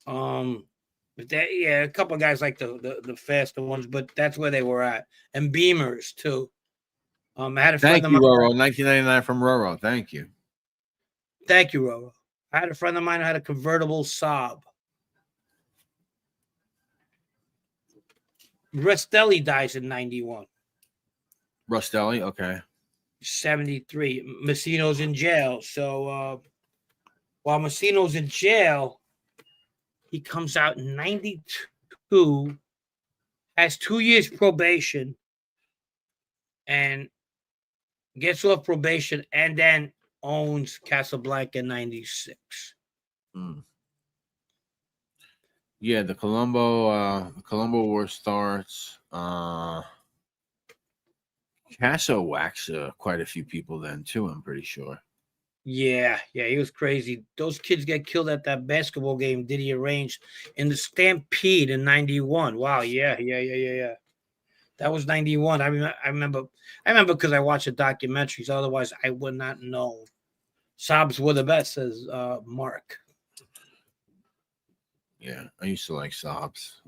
But a couple of guys like the faster ones, but that's where they were at. And Beamers too. I had a friend Thank you, Roro. 1999 from Roro. Thank you. Thank you, Roro. I had a friend of mine who had a convertible Saab. Restelli dies in 91. Rustelli, okay. 73. Messino's in jail. So while Messino's in jail, he comes out in 92, has 2 years probation, and gets off probation, and then owns Casablanca in 96. Mm. Yeah, the Colombo War starts. Casso waxed quite a few people then too, I'm pretty sure. Yeah, he was crazy. Those kids get killed at that basketball game Diddy arranged in the Stampede in 91. Wow, yeah. That was 91. I remember because I watched the documentaries. Otherwise, I would not know. Sobs were the best, says Mark. Yeah, I used to like Sobs.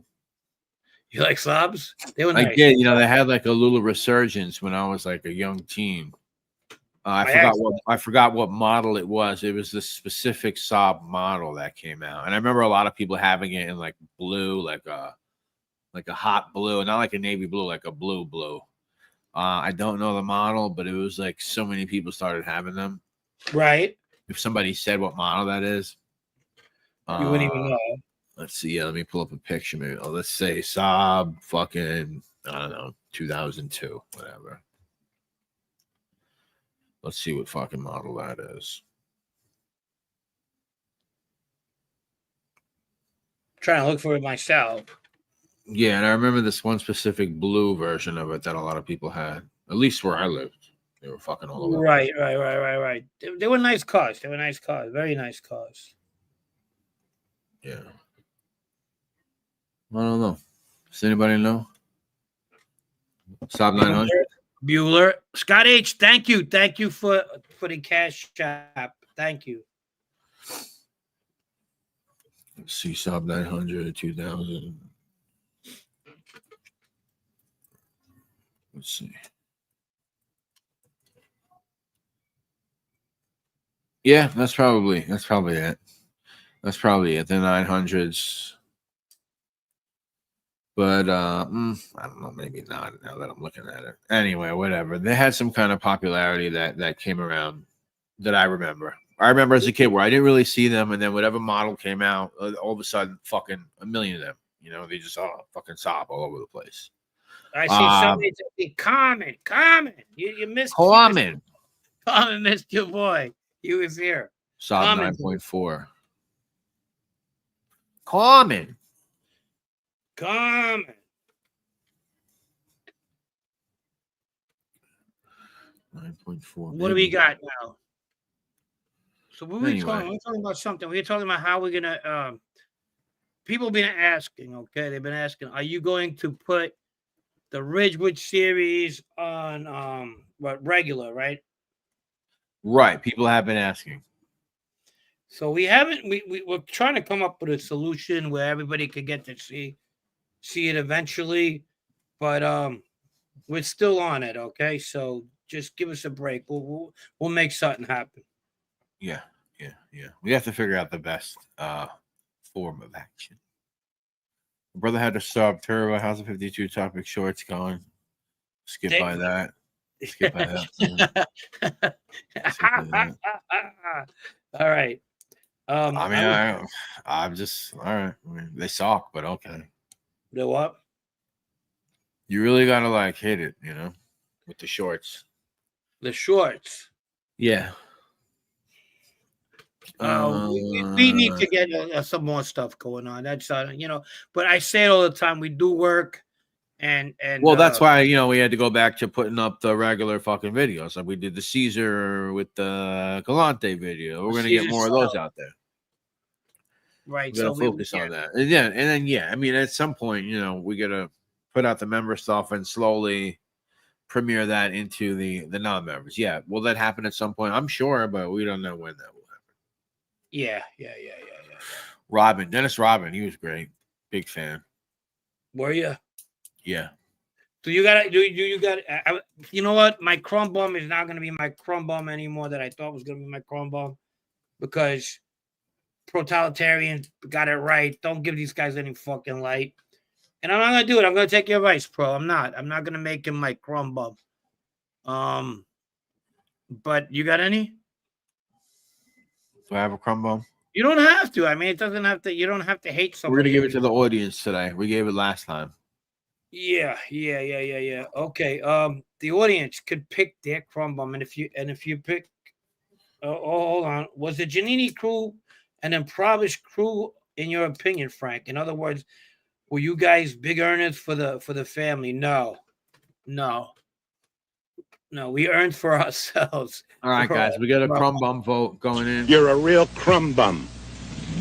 You like Sobs? They were I nice. did. They had like a little resurgence when I was like a young teen. I forgot what model it was. It was the specific Saab model that came out, and I remember a lot of people having it in like blue, like a hot blue, not like a navy blue, like a blue. I don't know the model, but it was like so many people started having them. Right. If somebody said what model that is, you wouldn't even know. Let's see. Let me pull up a picture. Maybe let's say Saab fucking, I don't know, 2002, whatever. Let's see what fucking model that is. I'm trying to look for it myself. Yeah, and I remember this one specific blue version of it that a lot of people had. At least where I lived, they were fucking all over. Right. They were nice cars. Very nice cars. Yeah. I don't know. Does anybody know? Saab 900. Bueller. Scott H, thank you. Thank you for the cash app. Thank you. Let's see, Saab 900, 2000. Let's see. Yeah, that's probably it. That's probably it. The 900s. But I don't know, maybe not now that I'm looking at it. Anyway, whatever. They had some kind of popularity that came around that I remember. I remember as a kid where I didn't really see them, and then whatever model came out, all of a sudden, fucking a million of them. They just fucking Saab all over the place. I see somebody say, Carmen. You missed Carmen missed your boy. He was here. Saab 9.4. Carmen. 9.4. What do we got now? So what we're talking about something. We're talking about how we're gonna people have been asking, okay? They've been asking, are you going to put the Ridgewood series on regular, right? Right. People have been asking. So we haven't we're trying to come up with a solution where everybody could get to see it eventually, but we're still on it, okay? So just give us a break. We'll make something happen. Yeah. We have to figure out the best form of action. My brother had to stop Turbo House of 52 topic shorts going. Skip by that. All right. I'm just all right. They suck, but okay. The what? You really gotta like hit it, with the shorts. The shorts. Yeah. We need to get some more stuff going on. That's but I say it all the time. We do work, and well, that's why we had to go back to putting up the regular fucking videos. Like we did the Caesar with the Galante video. We're gonna get more of those out there. Right. We gotta focus on that. And then I mean, at some point, we gotta put out the member stuff and slowly premiere that into the non-members. Yeah, will that happen at some point? I'm sure, but we don't know when that will happen. Yeah. Dennis Robin, he was great. Big fan. Were you? Yeah. So you got you know what? My Chrome bomb is not going to be my Chrome bomb anymore that I thought was going to be my Chrome bomb, because totalitarian got it right. Don't give these guys any fucking light. And I'm not gonna do it. I'm gonna take your advice, Pro. I'm not gonna make him my crumb bum. But you got any? Do I have a crumb bum? You don't have to. I mean, it doesn't have to. You don't have to hate We're somebody. gonna give it to the audience today. We gave it last time. Yeah. Okay. The audience could pick their crumb bum, and if you pick, hold on, was the Giannini crew an impoverished crew in your opinion, Frank? In other words, were you guys big earners for the family? No. We earned for ourselves. All right, guys, we got a crumb bum vote going in. You're a real crumb bum.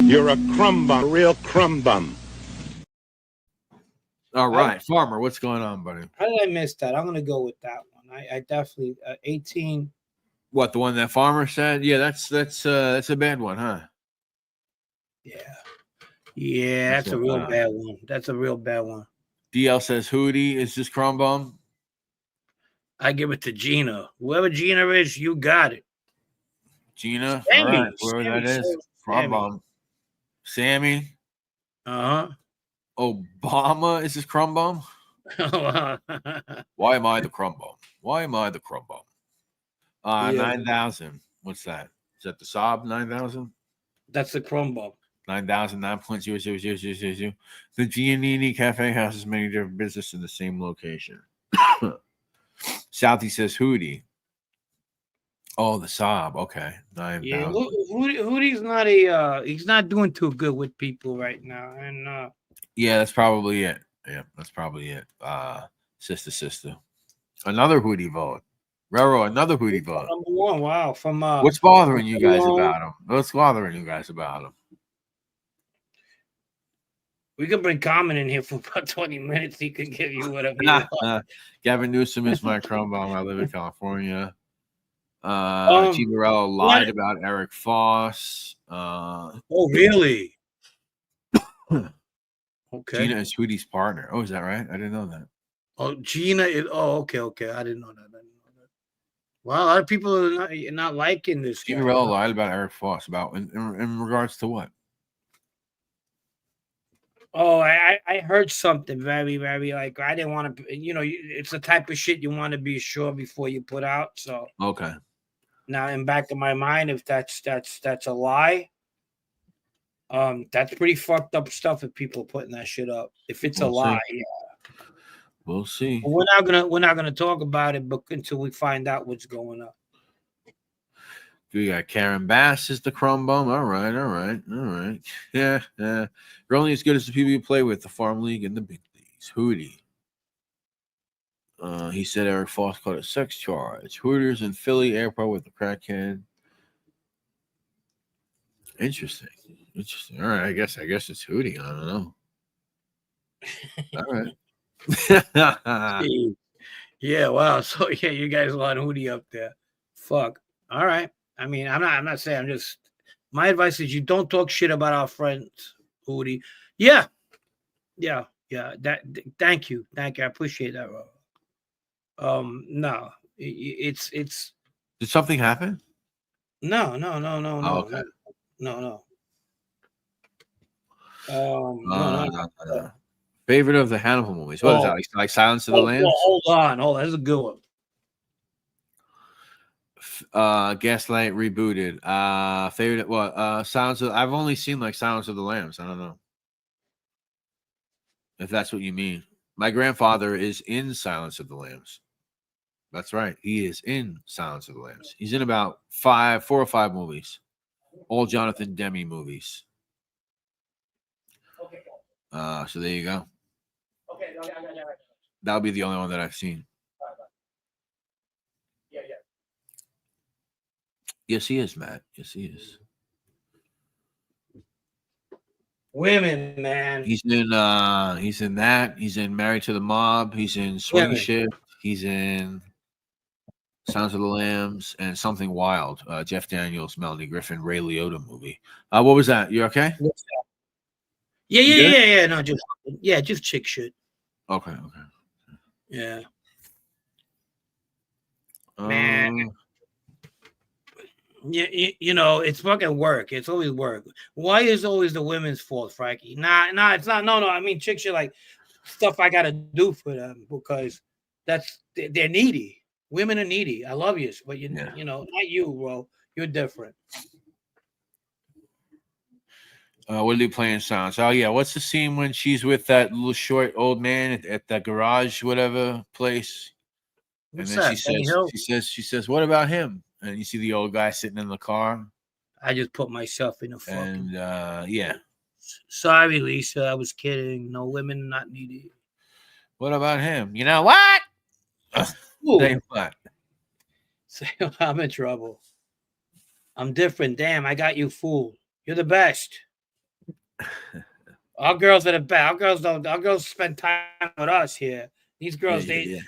You're a crumb bum, a real crumb bum. All right, Farmer, what's going on, buddy? How did I miss that? I'm gonna go with that one. I definitely 18. What, the one that Farmer said? Yeah, that's a bad one, huh? Yeah, that's a real bad one. That's a real bad one. DL says Hootie is this crumb bum. I give it to Gina. Whoever Gina is, you got it. Gina, Sammy, all right, whoever that is, crumb bum. Sammy. Obama is this crumb bum. Why am I the crumb bum? 9,000. What's that? Is that the Saab 9,000? That's the crumb bum. 9,000, 9.00000. The Giannini Cafe House has many different businesses in the same location. Southie says Hootie. Oh, the Saab. Okay. 9,000. Yeah, Hootie's not he's not doing too good with people right now. And yeah, that's probably it. Yeah, that's probably it. Sister. Another Hootie vote. Rero, another Hootie vote. Number one. Wow. From what's bothering you guys about him? We could bring Common in here for about 20 minutes. He could give you whatever you want. Gavin Newsom is my crumb bum. I live in California. G. Morello lied about Eric Foss. Oh, really? Okay. Gina is Hootie's partner. Oh, is that right? I didn't know that. Oh, Gina is. Oh, okay. I didn't know that. Wow, a lot of people are not liking this. G. Morello lied about Eric Foss. About in regards to what? Oh, I heard something very, very like I didn't want to. It's the type of shit you want to be sure before you put out. So okay. Now, in back of my mind, if that's a lie, that's pretty fucked up stuff. If people are putting that shit up, if it's a lie, yeah. We'll see. But we're not gonna talk about it, but until we find out what's going on. We got Karen Bass is the crumb bum. All right. Yeah. You're only as good as the people you play with, the farm league and the big leagues. Hootie. He said Eric Foss caught a sex charge. Hooters in Philly airport with the crackhead. Interesting. All right, I guess it's Hootie. I don't know. All right. Yeah, wow. So yeah, you guys want Hootie up there. Fuck. All right. I mean, I'm not saying, I'm just, my advice is you don't talk shit about our friends, Hootie. Yeah. Thank you. I appreciate that, Rob. No, it's. Did something happen? No. Oh, okay. No. Favorite of the Hannibal movies. What is that? Like Silence of the Lambs? Hold on. That's a good one. Gaslight rebooted. Favorite what? Silence of, I've only seen like Silence of the Lambs. I don't know if that's what you mean. My grandfather is in Silence of the Lambs. That's right. He is in Silence of the Lambs. He's in about 4 or 5 movies. All Jonathan Demme movies. So there you go. Okay. That'll be the only one that I've seen. Yeah. Yes, he is, Matt. Yes, he is. Women, man. He's in that. He's in Married to the Mob. He's in Swing Shift. He's in Sounds of the Lambs and Something Wild. Jeff Daniels, Melanie Griffin, Ray Liotta movie. What was that? You okay? Yeah. No, just chick shit. Okay. Yeah. Man. You know, it's fucking work. It's always work. Why is always the women's fault, Frankie? Nah, it's not. No. I mean, chicks are like stuff I gotta do for them because they're needy. Women are needy. I love you, but you know, not you, bro. You're different. What are they playing sounds? Oh yeah, what's the scene when she's with that little short old man at that garage, whatever place? What's and then that? she says, what about him? And you see the old guy sitting in the car. I just put myself in a fucking. And yeah. Sorry, Lisa. I was kidding. No women not needed. What about him? You know what? Say what? Say I'm in trouble. I'm different. Damn, I got you fooled. You're the best. Our girls are the best. Our girls spend time with us here. These girls, you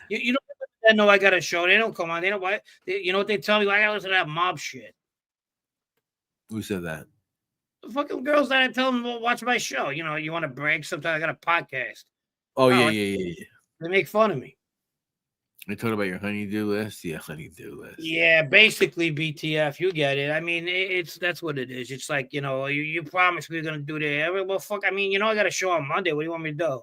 don't know I got a show. They don't come on. They don't why. You know what they tell me? I gotta listen to that mob shit. Who said that? The fucking girls that I tell them, well, watch my show. You know, you want to break? Sometimes I got a podcast. Oh, yeah. They make fun of me. They talk about your honeydew list? Yeah, honeydew list. Yeah, basically BTF. You get it. I mean, that's what it is. It's like, you know, you promised we were going to do that. Well, fuck, I mean, you know, I got a show on Monday. What do you want me to do?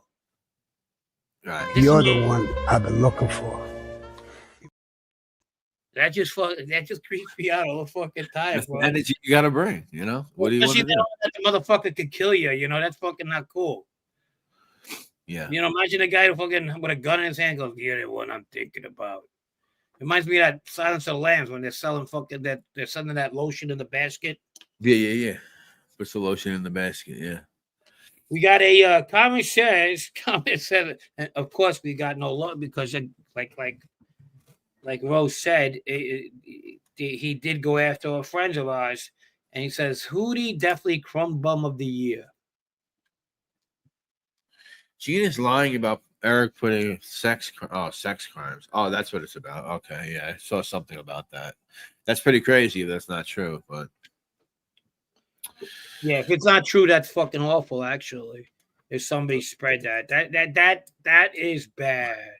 Right. You're the one I've been looking for. That just creeps me out all the fucking time. That's the energy you got to bring, you know? What do you want to do? That the motherfucker could kill you, you know? That's fucking not cool. Yeah. You know, imagine a guy who fucking with a gun in his hand goes, "You're the one I'm thinking about." It reminds me of that Silence of the Lambs when they're selling fucking they're sending that lotion in the basket. Yeah. Puts the lotion in the basket, yeah. We got a comment says, and of course we got no love because like Rose said, he did go after a friend of ours, and he says, Hootie definitely crumb bum of the year. Gina's lying about Eric putting sex crimes. Oh, that's what it's about. Okay, yeah, I saw something about that. That's pretty crazy if that's not true, but yeah, if it's not true, that's fucking awful. Actually, if somebody spread that is bad.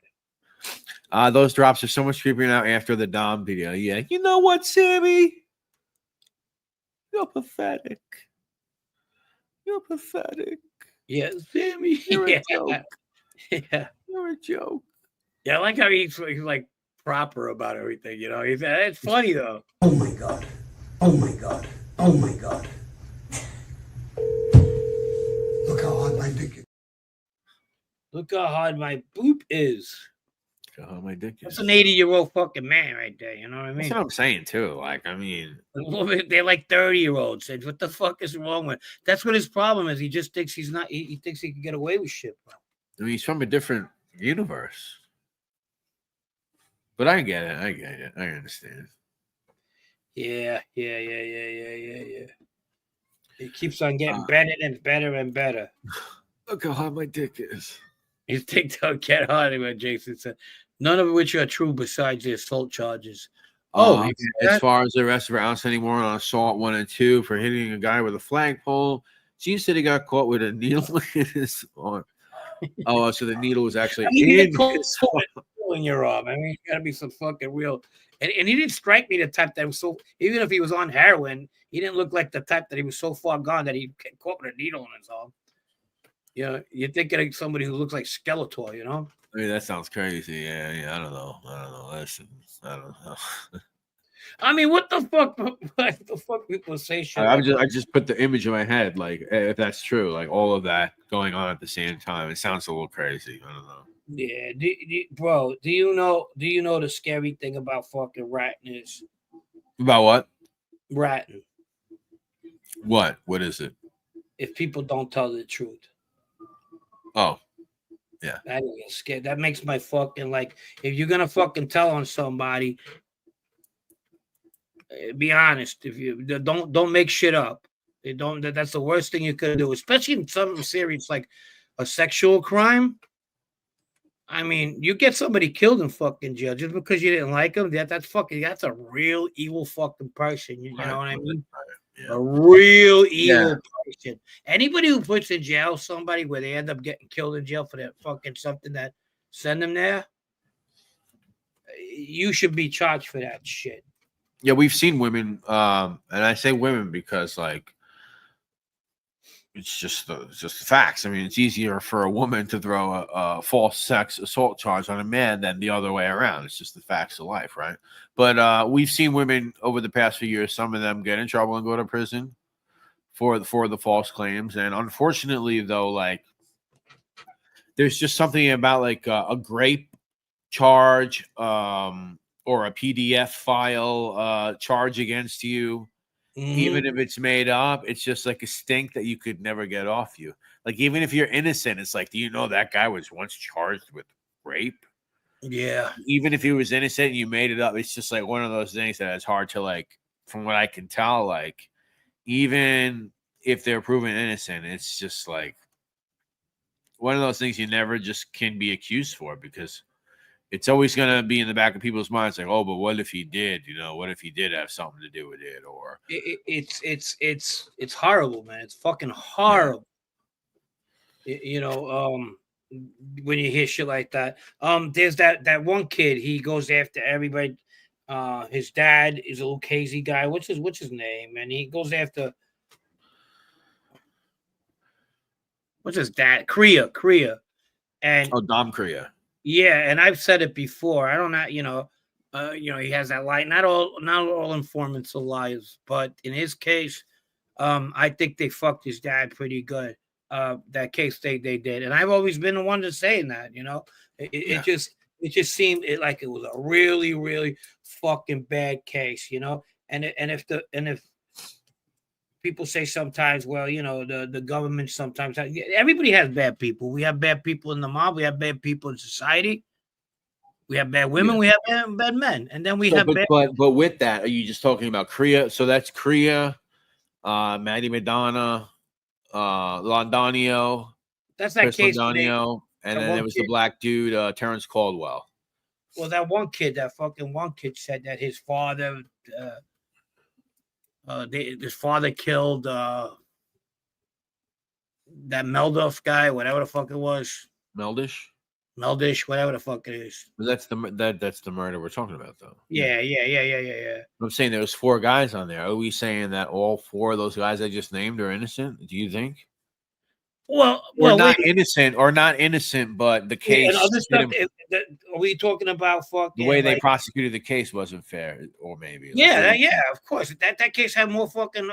Those drops are so much creepier now after the Dom video. Yeah, you know what, Sammy? You're pathetic. Yeah, Sammy. You're a joke. Yeah. You're a joke. Yeah, I like how he's like proper about everything, you know. It's funny though. Oh my God. Oh my God. Oh my God. Look how hard my dick is. Look how hard my boop is. Look how hard my dick is. That's an 80-year-old fucking man right there, you know what I mean? That's what I'm saying too. Like, I mean, they're like 30-year-olds. And what the fuck is wrong with? That's what his problem is. He just thinks he's not. He thinks he can get away with shit, bro. I mean, he's from a different universe. But I get it. I understand. Yeah. It keeps on getting better and better and better. Look how hard my dick is. You think they'll get harder, Jason said. None of which are true besides the assault charges. As far as the arrest for ounce anymore on assault 1 and 2 for hitting a guy with a flagpole. Gene said he got caught with a needle in his arm. Oh, so the needle was actually in your arm. I mean, you gotta be some fucking real. And he didn't strike me the type that was so. Even if he was on heroin, he didn't look like the type that he was so far gone that he caught with a needle in his arm. You know, you're thinking of somebody who looks like Skeletor. You know. I mean, that sounds crazy. Yeah. I don't know. Listen, I don't know. I mean, what the fuck? What the fuck people say shit? I just put the image in my head, like if that's true, like all of that going on at the same time. It sounds a little crazy. I don't know. Yeah, bro. Do you know the scary thing about fucking ratting is? About what? Ratting. What? What is it? If people don't tell the truth. Oh. Yeah. That is scared. That makes my fucking like. If you're gonna fucking tell on somebody, be honest. If you don't make shit up. That's the worst thing you could do, especially in something serious like a sexual crime. I mean, you get somebody killed in fucking jail just because you didn't like them. That's a real evil fucking person. You know what I mean? Yeah. A real evil person. Anybody who puts in jail somebody where they end up getting killed in jail for that fucking something that send them there, you should be charged for that shit. Yeah, we've seen women, and I say women because like it's just the facts. I mean, it's easier for a woman to throw a false sex assault charge on a man than the other way around. It's just the facts of life, right? But we've seen women over the past few years, some of them get in trouble and go to prison for the false claims, and unfortunately, though, like there's just something about like a grape charge or a PDF file charge against you. Even if it's made up, it's just like a stink that you could never get off you. Like, even if you're innocent, it's like, do you know that guy was once charged with rape? Yeah. Even if he was innocent and you made it up, it's just like one of those things that it's hard to, like, from what I can tell, like, even if they're proven innocent, it's just like one of those things you never just can be accused for, because it's always going to be in the back of people's minds, like, oh, but what if he did? You know, what if he did have something to do with it? Or it's horrible, man. It's fucking horrible. You know, when you hear shit like that. There's that one kid. He goes after everybody. His dad is a little crazy guy. What's his name? And he goes after. What's his dad? Korea. And Dom Korea. Yeah, and I've said it before. I don't know, you know, he has that lie. Not all informants are liars, but in his case, I think they fucked his dad pretty good. That case they did, and I've always been the one to say that. You know, it just seemed like it was a really, really fucking bad case. You know, and if people say sometimes, well, you know, the government sometimes, everybody has bad people. We have bad people in the mob. We have bad people in society. We have bad women. We have bad men. And then we have bad. But with that, are you just talking about Korea? So that's Korea, Maddie Madonna, Londonio. That's that Chris case. Londonio, and then there was the black dude, Terrence Caldwell. Well, that fucking one kid said that his father, his father killed that Meldoff guy, whatever the fuck it was. Meldish, whatever the fuck it is. But that's the murder we're talking about, though. Yeah. I'm saying there was 4 guys on there. Are we saying that all 4 of those guys I just named are innocent? Do you think? Well, not innocent, but the case. And other stuff. Are we talking about fucking the way they prosecuted the case wasn't fair, or maybe? Of course. That case had more fucking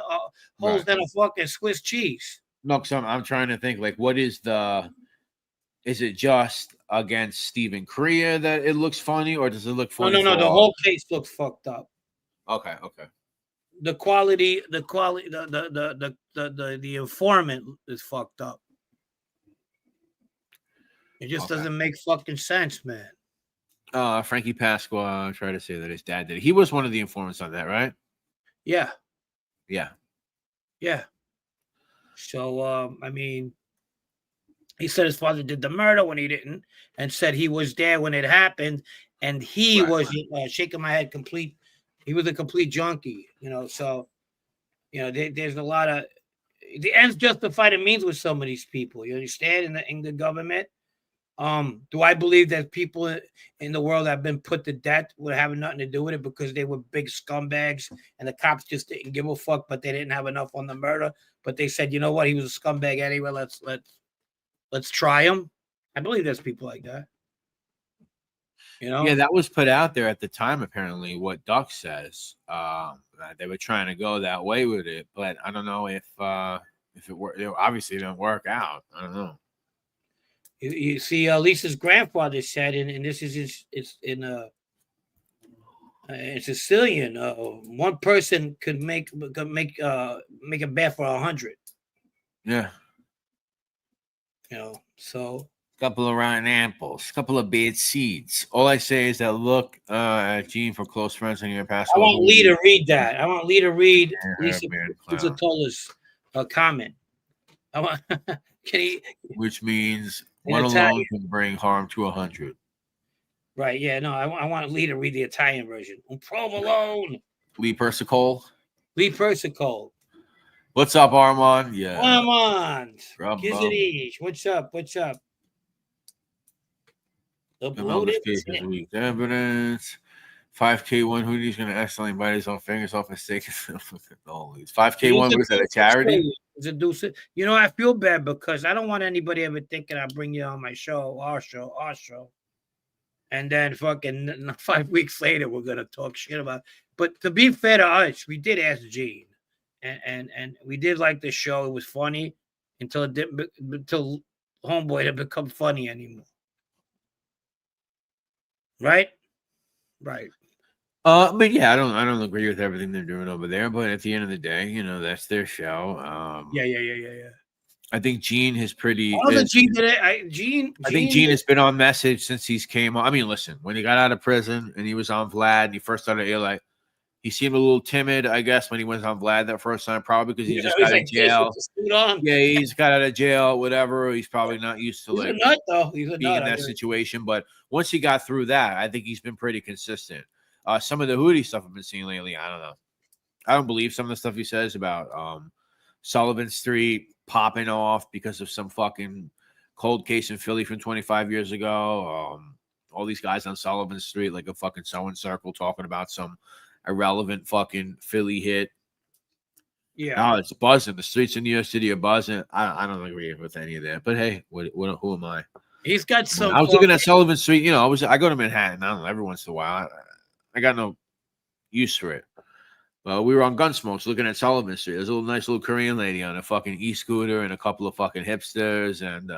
holes than a fucking Swiss cheese. No, because I'm trying to think, like, what is the? Is it just against Stephen Korea that it looks funny, or does it look funny? No. The whole case looks fucked up. Okay. The quality, the informant is fucked up. It just doesn't make fucking sense, man. Frankie Pasqua tried to say that his dad did it. He was one of the informants on that, right? Yeah. Yeah. So, I mean, he said his father did the murder when he didn't, and said he was there when it happened, and he was shaking my head complete. He was a complete junkie, you know. So, you know, there's a lot of the ends justify the means with some of these people. You understand? In the government. Do I believe that people in the world that have been put to death would have nothing to do with it because they were big scumbags and the cops just didn't give a fuck, but they didn't have enough on the murder, but they said, you know what, he was a scumbag anyway. Let's try him. I believe there's people like that. You know? Yeah, that was put out there at the time. Apparently, what Duck says, they were trying to go that way with it, but I don't know if it worked. Obviously, it didn't work out. I don't know. You see, Lisa's grandfather said, and this is it's in Sicilian. One person could make a bet for 100. Yeah, you know. So couple of rotten apples, couple of bad seeds. All I say is that look at Gene for close friends on your past. I want Lee to read that. I want Lee to read Lisa Tola's comment. I want can he? Which means one alone can bring harm to 100. Right. Yeah. No. I want Lee to read the Italian version. Un provolone. Lee Persicola. Lee Persicola. What's up, Armand? Yeah. Armand. What's up? Uploaded evidence. 5K one hoodie's gonna accidentally bite his own fingers off mistake. 5K one was that a charity? You know, I feel bad because I don't want anybody ever thinking I bring you on my show, our show. And then fucking 5 weeks later, we're gonna talk shit about. But to be fair to us, we did ask Gene, and we did like the show. It was funny until Homeboy didn't become funny anymore. Right. But yeah, I don't agree with everything they're doing over there. But at the end of the day, you know, that's their show. Yeah. I think Gene has pretty. Gene did it. I think Gene has been on message since he's came on. I mean, listen, when he got out of prison and he was on Vlad, and he first started like he seemed a little timid, I guess, when he went on Vlad that first time, probably because he just got out of jail. Yeah, he's got out of jail, whatever. He's probably not used to a nut, though. He's a being nut, in that situation. But once he got through that, I think he's been pretty consistent. Some of the hoodie stuff I've been seeing lately, I don't know. I don't believe some of the stuff he says about Sullivan Street popping off because of some fucking cold case in Philly from 25 years ago. All these guys on Sullivan Street, like a fucking sewing circle, talking about some irrelevant fucking Philly hit. Yeah. No, it's buzzing. The streets in New York City are buzzing. I don't agree with any of that. But hey, who am I? He's got some. I was looking at Sullivan Street. You know, I go to Manhattan. I don't know, every once in a while. I got no use for it. Well, we were on Gunsmoke looking at Sullivan Street. There's a nice little Korean lady on a fucking e-scooter and a couple of fucking hipsters and,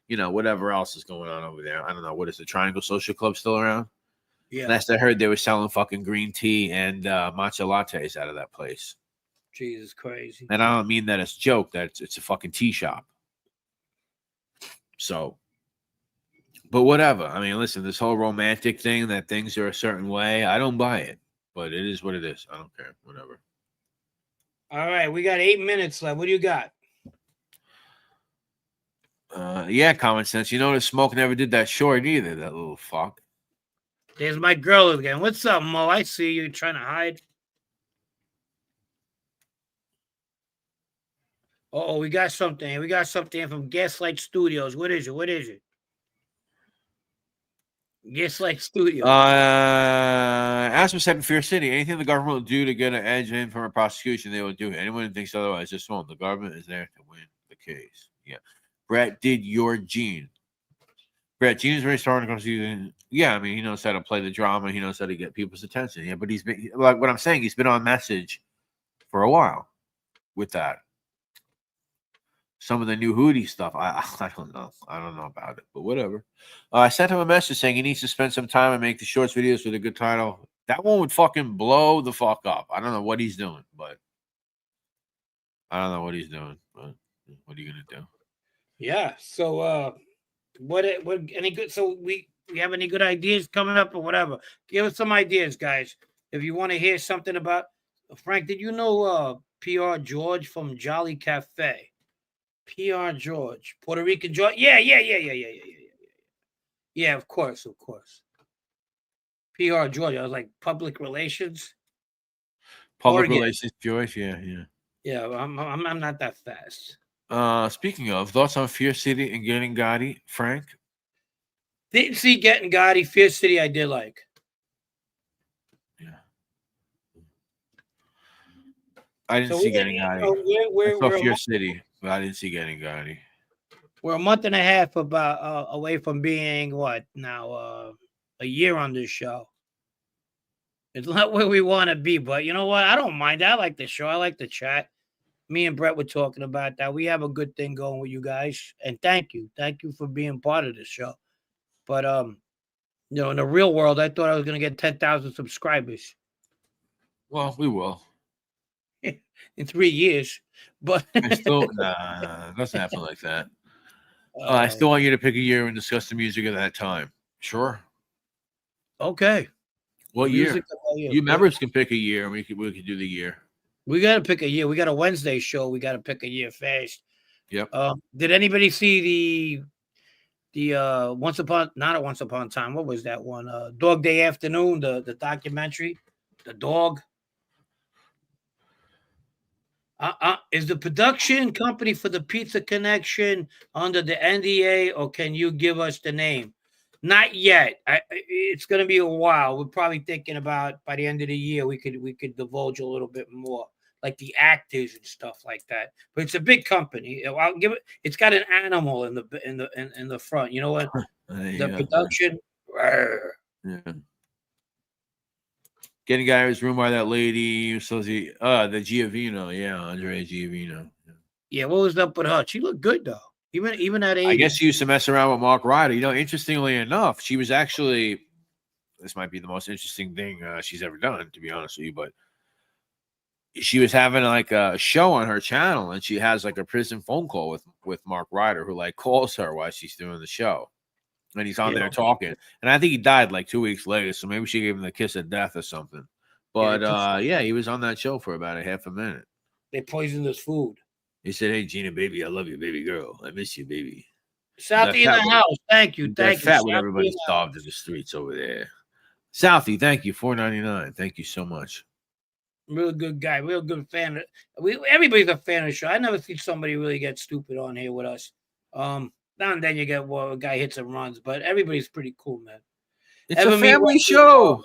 you know, whatever else is going on over there. I don't know. What is the Triangle Social Club still around? Yeah. Last I heard, they were selling fucking green tea and matcha lattes out of that place. Jesus crazy. And I don't mean that as a joke. It's a fucking tea shop. So, but whatever. I mean, listen, this whole romantic thing that things are a certain way, I don't buy it. But it is what it is. I don't care. Whatever. All right. We got 8 minutes left. What do you got? Yeah, common sense. You notice Smoke never did that short either, that little fuck. There's my girl again. What's up, Mo? I see you trying to hide. Oh, we got something. We got something from Gaslight Studios. What is it? Gaslight Studios. Aspen said in Fear City, anything the government will do to get an edge in from a prosecution, they will do. Anyone who thinks otherwise just won't. The government is there to win the case. Yeah. Brett did your Gene. Brett, Gene's very strong because yeah, I mean, he knows how to play the drama. He knows how to get people's attention. Yeah, but he's been, like what I'm saying, he's been on message for a while with that. Some of the new hoodie stuff, I don't know. I don't know about it, but whatever. I sent him a message saying he needs to spend some time and make the shorts videos with a good title. That one would fucking blow the fuck up. I don't know what he's doing, but what are you gonna do? Yeah. So, what any good? So we have any good ideas coming up or whatever? Give us some ideas, guys. If you want to hear something about Frank, did you know PR George from Jolly Cafe? PR George, Puerto Rican George. Yeah. Yeah, of course. PR George. I was like public relations. Public relations, George. Yeah. Yeah, I'm not that fast. Speaking of, thoughts on Fear City and Getting Gotti, Frank? Didn't see Getting Gotti. Fear City, I did like. Yeah. I didn't see Getting Gotti. I saw Fear City. But I didn't see Getting Gotti. We're a month and a half about away from being what now a year on this show. It's not where we want to be, but you know what? I don't mind. I like the show. I like the chat. Me and Brett were talking about that. We have a good thing going with you guys, and thank you for being part of the show. But you know, in the real world, I thought I was going to get 10,000 subscribers. Well, we will. In 3 years, but I still doesn't happen like that. I still want you to pick a year and discuss the music of that time. Sure. Okay. What year? You members can pick a year, and we could do the year. We got to pick a year. We got a Wednesday show. We got to pick a year fast. Yep. Did anybody see the Once Upon a Time? What was that one? Dog Day Afternoon, the documentary, The Dog. Is the production company for the Pizza Connection under the NDA, or can you give us the name? Not yet. It's going to be a while. We're probably thinking about by the end of the year we could divulge a little bit more, like the actors and stuff like that. But it's a big company. I'll give it. It's got an animal in the front. You know what? The production. Yeah. Getting guy was ruined by that lady. So the Giovino. Yeah, Andrea Giovino. Yeah, what was up with her? She looked good though. Even at 80. I guess she used to mess around with Mark Ryder. Interestingly enough, she was actually, this might be the most interesting thing she's ever done, to be honest with you, but she was having like a show on her channel, and she has like a prison phone call with Mark Ryder, who like calls her while she's doing the show. And he's on there talking. And I think he died like 2 weeks later, so maybe she gave him the kiss of death or something. But he was on that show for about a half a minute. They poisoned his food. He said, "Hey, Gina, baby, I love you, baby girl. I miss you, baby." Southie in the house. Thank you. Thank you. Fat with everybody starved in the streets over there. Southie, thank you. $4.99. Thank you so much. Real good guy. Real good fan. Everybody's a fan of the show. I never see somebody really get stupid on here with us. Now and then you get a guy hits and runs, but everybody's pretty cool, man. It's a family show.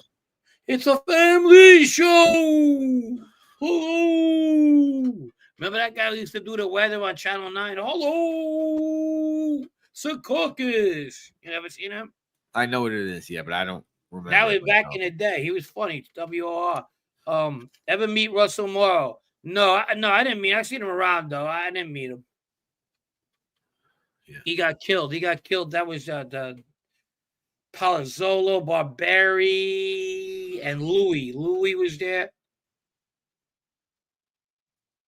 It's a family show. Hello. Remember that guy who used to do the weather on Channel 9? Hello, Secaucus. You ever seen him? I know what it is, yeah, but I don't remember. That was back in the day. He was funny. WOR. Ever meet Russell Morrow? No, I didn't meet. I seen him around though. I didn't meet him. Yeah. He got killed. That was the Palazzolo, Barberi, and Louis. Louis was there.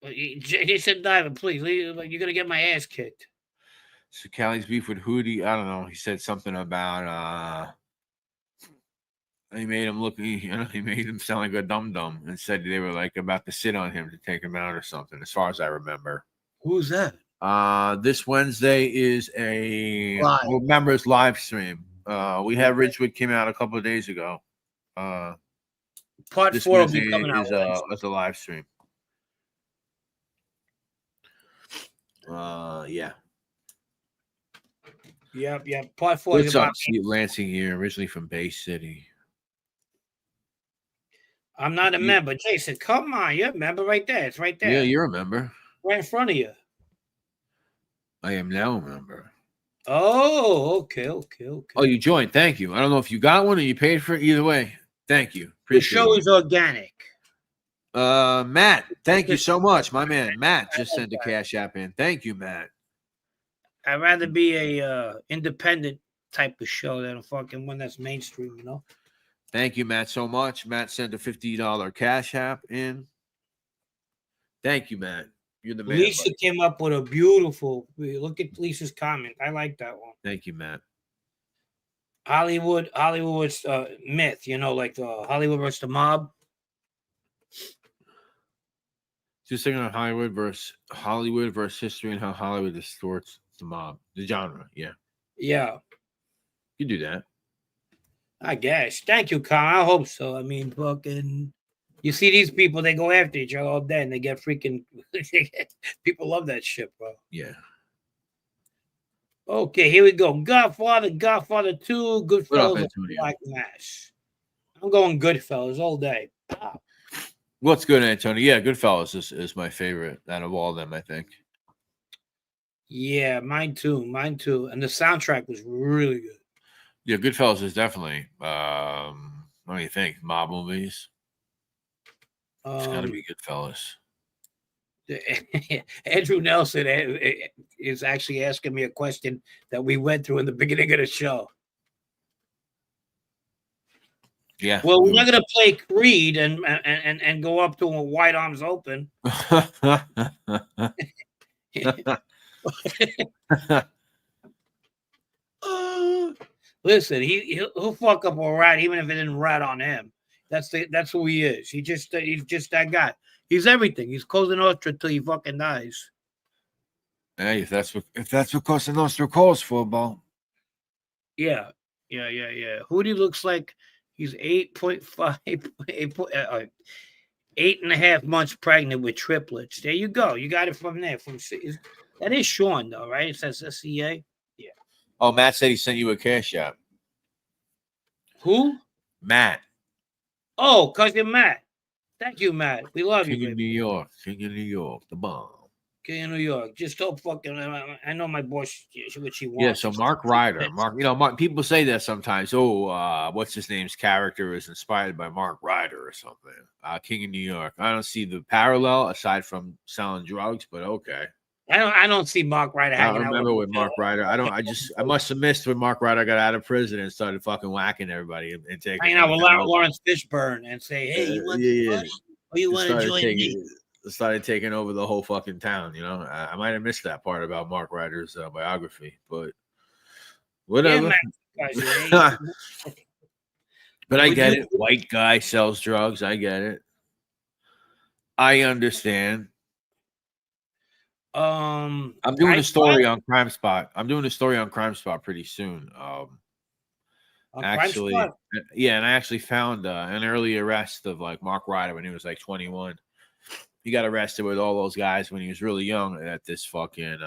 Jason Diamond, please. You're gonna get my ass kicked. So Callie's beef with Hootie. I don't know. He said something about he made him look. He made him sound like a dum-dum, and said they were like about to sit on him to take him out or something. As far as I remember. Who's that? This Wednesday is a members live stream. We had Ridgewood came out a couple of days ago. Part 4 will be coming out as a live stream. Yeah. Yep. Part 4 What's is up, about Steve Lansing here, originally from Bay City. I'm not a member. Jason, come on. You're a member right there. It's right there. Yeah, you're a member. Right in front of you. I am now a member. Oh, okay. Oh, you joined. Thank you. I don't know if you got one or you paid for it. Either way, thank you. Appreciate the show is organic. Matt, thank you so much, my man. Matt just sent a Cash App in. Thank you, Matt. I'd rather be a independent type of show than a fucking one that's mainstream, you know. Thank you, Matt, so much. Matt sent a $50 Cash App in. Thank you, Matt. You're the man. Lisa came up with a beautiful. Look at Lisa's comment. I like that one. Thank you, Matt. Hollywood's myth, you know, like the Hollywood versus the mob. Just thinking on Hollywood versus history and how Hollywood distorts the mob, the genre. Yeah. You do that. I guess. Thank you, Kyle. I hope so. I mean, fucking, you see these people, they go after each other all day and they get freaking, people love that shit, bro. Yeah. Okay, here we go. Godfather 2, Goodfellas, Black Mass. I'm going Goodfellas all day. Wow. What's good, Antonio? Yeah, Goodfellas is my favorite out of all of them, I think. Yeah, mine too. And the soundtrack was really good. Yeah, Goodfellas is definitely, what do you think? Mob movies? It's got to be Goodfellas. Andrew Nelson is actually asking me a question that we went through in the beginning of the show. Yeah. Well, we're not going to play Creed and go up to him with wide arms open. Listen, he'll fuck up a rat even if it didn't rat on him. That's who he is. He's just that guy. He's everything. He's Cosa Nostra till he fucking dies. Hey, if that's what Cosa Nostra calls for, Bo. Yeah. Hootie looks like he's 8.5 months pregnant with triplets. There you go. You got it from there. That is Sean, though, right? It says SCA. Yeah. Oh, Matt said he sent you a Cash App. Who? Matt. Oh, cousin Matt. Thank you, Matt. We love King you, of baby. New York. King of New York. The bomb. King of New York. Just don't fucking. I know my boss. What she Yeah, wants. so Mark Ryder. Mark, people say that sometimes. Oh, what's his name's character is inspired by Mark Ryder or something. King of New York. I don't see the parallel aside from selling drugs, but okay. I don't see Mark Ryder I hanging out remember with Mark Ryder. I must have missed when Mark Ryder got out of prison and started fucking whacking everybody and taking. Hanging out with Lawrence Fishburne and say, "Hey, you want some money? Or you want to join me?" Started taking over the whole fucking town. You know, I might have missed that part about Mark Ryder's biography, but whatever. Yeah, but I get it. White guy sells drugs. I get it. I understand. I'm doing a story on Crime Spot. I'm doing a story on Crime Spot pretty soon. Actually, yeah, and I actually found an early arrest of like Mark Ryder when he was like 21. He got arrested with all those guys when he was really young at this fucking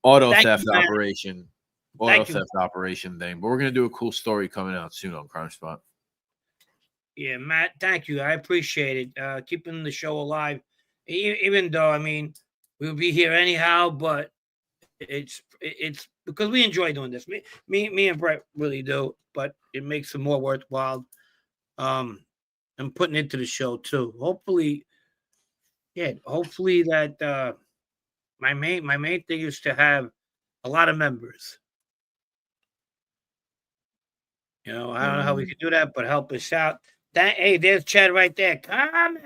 auto theft operation thing. But we're gonna do a cool story coming out soon on Crime Spot. Yeah, Matt, thank you. I appreciate it. Keeping the show alive, even though I mean we'll be here anyhow, but it's because we enjoy doing this. Me and Brett really do, but it makes it more worthwhile. And putting into the show too. Hopefully that my main thing is to have a lot of members. You know, I don't know how we can do that, but help us out. Hey, there's Chad right there. Come on.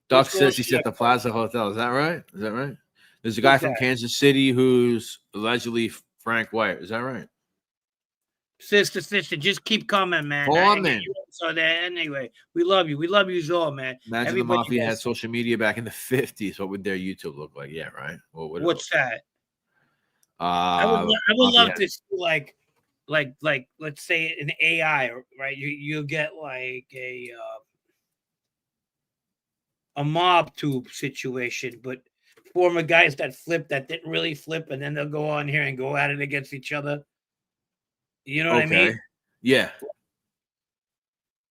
Doc says he's at the Plaza Hotel. Is that right? There's a guy from Kansas City who's allegedly Frank White. Is that right? Sister, just keep coming, man. So that anyway, we love you. We love you all, man. Imagine the mafia had social media back in the 50s. What would their YouTube look like? Yeah, right. What's that? I would love to see like let's say an AI, right? You get like a mob tube situation, but former guys that flip that didn't really flip, and then they'll go on here and go at it against each other. You know what I mean? Yeah.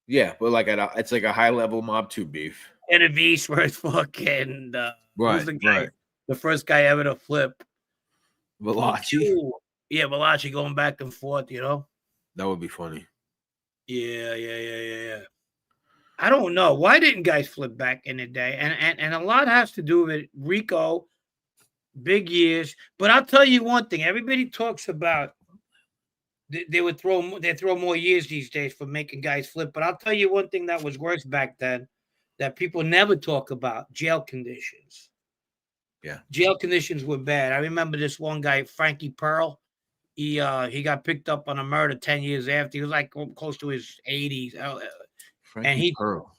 Yeah, but like it's like a high level mob tube beef. And a beast where it's fucking who's the guy? Right. The first guy ever to flip. Valachi. Yeah, Valachi going back and forth, you know? That would be funny. Yeah. I don't know. Why didn't guys flip back in the day? And a lot has to do with Rico, big years. But I'll tell you one thing. Everybody talks about they throw more years these days for making guys flip. But I'll tell you one thing that was worse back then that people never talk about: jail conditions. Yeah. Jail conditions were bad. I remember this one guy, Frankie Pearl. He got picked up on a murder 10 years after. He was like close to his 80s. Frankie Pearl.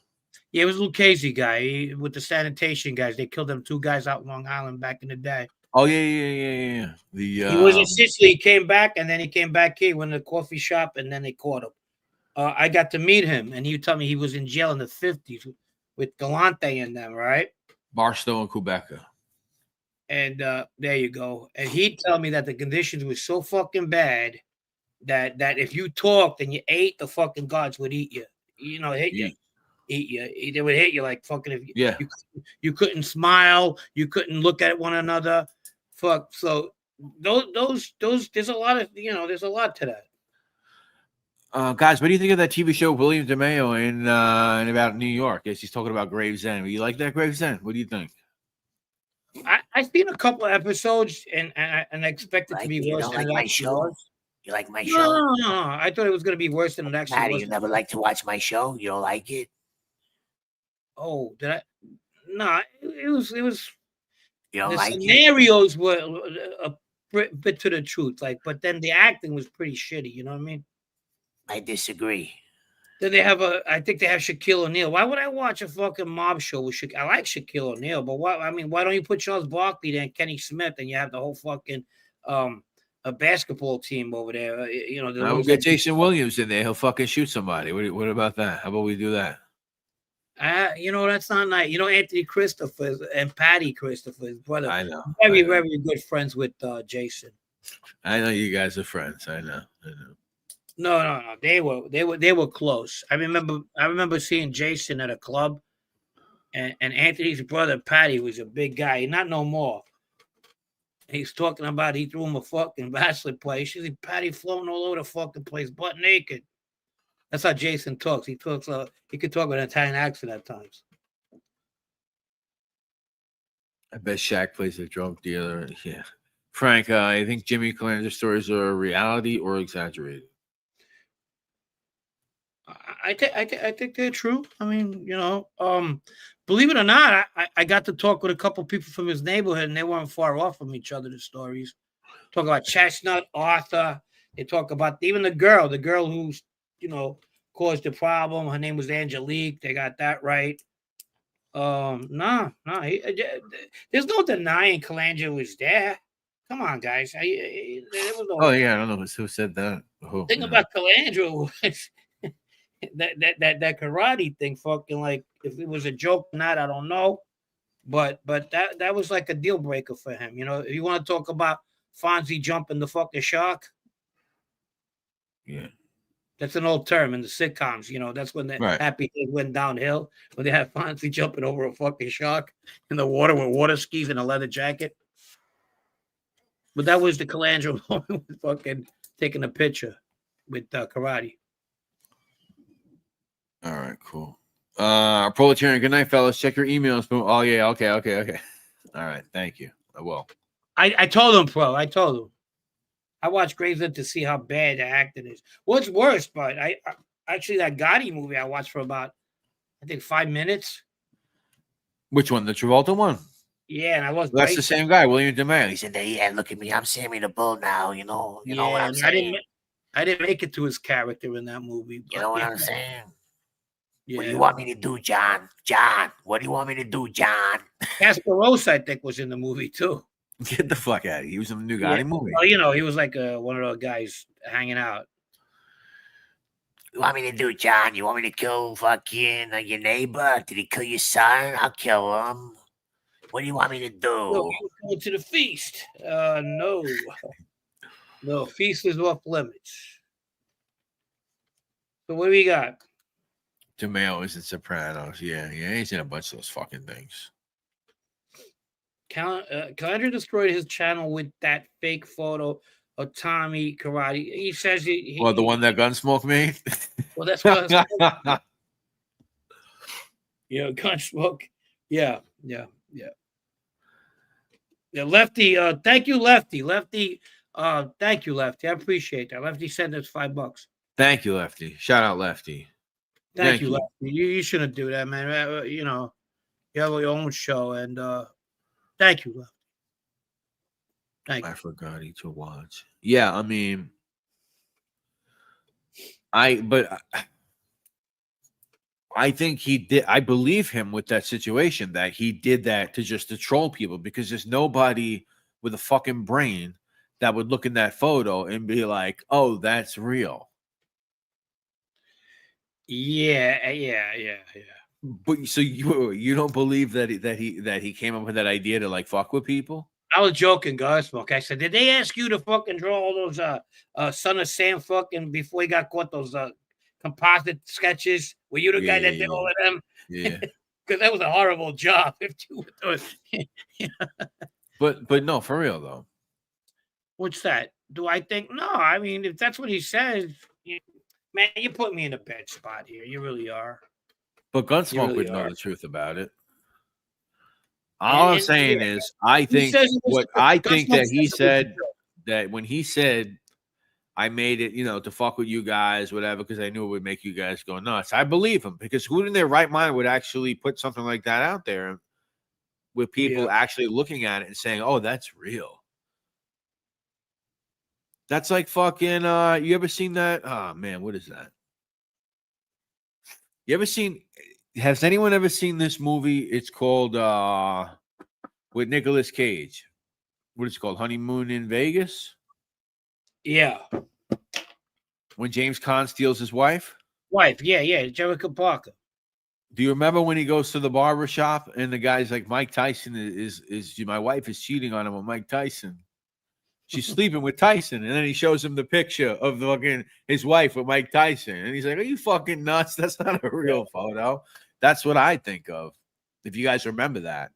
Yeah, it was a Lucchese guy with the sanitation guys. They killed them 2 guys out in Long Island back in the day. Oh, yeah. He was in Sicily. He came back, and then he came back here, went to the coffee shop, and then they caught him. I got to meet him, and he would tell me he was in jail in the 50s with Galante and them, right? Barstow and Quebeca. And there you go. And he'd tell me that the conditions were so fucking bad that if you talked and you ate, the fucking gods would eat you. You know, eat you. They would hit you like fucking. You couldn't smile. You couldn't look at one another. Fuck. So those. There's a lot of There's a lot to that. Guys, what do you think of that TV show William DeMeo in about New York? Yes, he's talking about Gravesend. You like that Gravesend? What do you think? I've seen a couple of episodes and I expect it to be worse than my show. You like my show? No. I thought it was going to be worse than it actually was. You never like to watch my show? You don't like it? Oh, did I? No, it was. You don't like scenarios were a bit to the truth, but then the acting was pretty shitty. You know what I mean? I disagree. Then I think they have Shaquille O'Neal. Why would I watch a fucking mob show with Shaquille? I like Shaquille O'Neal, but why don't you put Charles Barkley there and Kenny Smith and you have the whole fucking a basketball team over there? I'll get Jason Williams in there. He'll fucking shoot somebody. What about that? How about we do that? That's not nice. Anthony Christopher and Patty Christopher, his brother. I know. Very, very good friends with Jason. I know you guys are friends. I know. No. They were close. I remember seeing Jason at a club, and Anthony's brother Patty was a big guy. Not no more. He's talking about he threw him a fucking bachelor place. You see Patty floating all over the fucking place, butt naked. That's how Jason talks. He talks. He could talk with an Italian accent at times. I bet Shaq plays a drunk dealer. Yeah. Frank, I think Jimmy Calandra's stories are reality or exaggerated. I think they're true. I mean, believe it or not, I got to talk with a couple people from his neighborhood, and they weren't far off from each other. The stories talk about Chestnut, Arthur. They talk about even the girl who's caused the problem. Her name was Angelique. They got that right. No, there's no denying Calandra was there. Come on, guys. There was no. Oh yeah, I don't know who said that. The thing about Calandra was that karate thing. Fucking like, if it was a joke or not, I don't know. But that was like a deal breaker for him. If you want to talk about Fonzie jumping the fucking shark. Yeah. That's an old term in the sitcoms. That's when the happy thing went downhill, when they had Fonzie jumping over a fucking shark in the water with water skis and a leather jacket. But that was the Calandra moment with fucking taking a picture with karate. All right, cool. Proletarian, good night, fellas. Check your emails. Boom. Oh, yeah. Okay. All right. Thank you. I will. I told him, Pro. I told him. I watched Graveland to see how bad the acting is. What's worse, but I actually, that Gotti movie I watched for about, I think, 5 minutes. Which one? The Travolta one? Yeah, and I was. That's the same guy, William DeMay. He said, "Yeah, look at me, I'm Sammy the Bull now. You know what I'm saying." I didn't make it to his character in that movie. You know what I'm saying? Yeah. What do you want me to do, John? John, what do you want me to do, John? Casperosa, I think, was in the movie too. Get the fuck out of here. He was in the new Gotti movie. Well, he was like one of those guys hanging out. You want me to do, John? You want me to kill fucking your neighbor? Did he kill your son? I'll kill him. What do you want me to do? No, go to the feast. No. No, feast is off limits. So what do we got? DeMeo is in Sopranos. Yeah, he's in a bunch of those fucking things. Calandra destroyed his channel with that fake photo of Tommy Karate. He says the one that Gunsmoke made? Well, that's what Gunsmoke. Yeah. Lefty, thank you, Lefty. Thank you, Lefty. I appreciate that. Lefty sent us $5. Thank you, Lefty. Shout out, Lefty. Thank you, Lefty. You shouldn't do that, man. You have your own show, and thank you, Lefty. Thank you. I forgot to watch. Yeah, I mean, I think he did. I believe him with that situation, that he did that to troll people, because there's nobody with a fucking brain that would look in that photo and be like, "Oh, that's real." Yeah. But so you don't believe that he came up with that idea to like fuck with people? I was joking, Gunsmoke. I said, did they ask you to fucking draw all those Son of Sam fucking before he got caught, those composite sketches? Were you the guy that did all of them? Yeah. Because that was a horrible job. If you But no, for real though. What's that? Do I think? No, I mean, if that's what he says, man, you put me in a bad spot here. You really are. But Gunsmoke would know the truth about it. All I'm saying is, I think that he said that when he said, I made it, to fuck with you guys, whatever, because I knew it would make you guys go nuts. I believe him, because who in their right mind would actually put something like that out there with people actually looking at it and saying, "Oh, that's real." That's like fucking, you ever seen that? Oh, man, what is that? Has anyone ever seen this movie? It's called, with Nicolas Cage. What is it called? Honeymoon in Vegas? Yeah. When James Caan steals his wife? Yeah, Jerica Parker. Do you remember when he goes to the barber shop and the guy's like, Mike Tyson is my wife is cheating on him with Mike Tyson? she's sleeping with Tyson, and then he shows him the picture of fucking his wife with Mike Tyson, and he's like, "Are you fucking nuts? That's not a real photo." That's what I think of. If you guys remember that,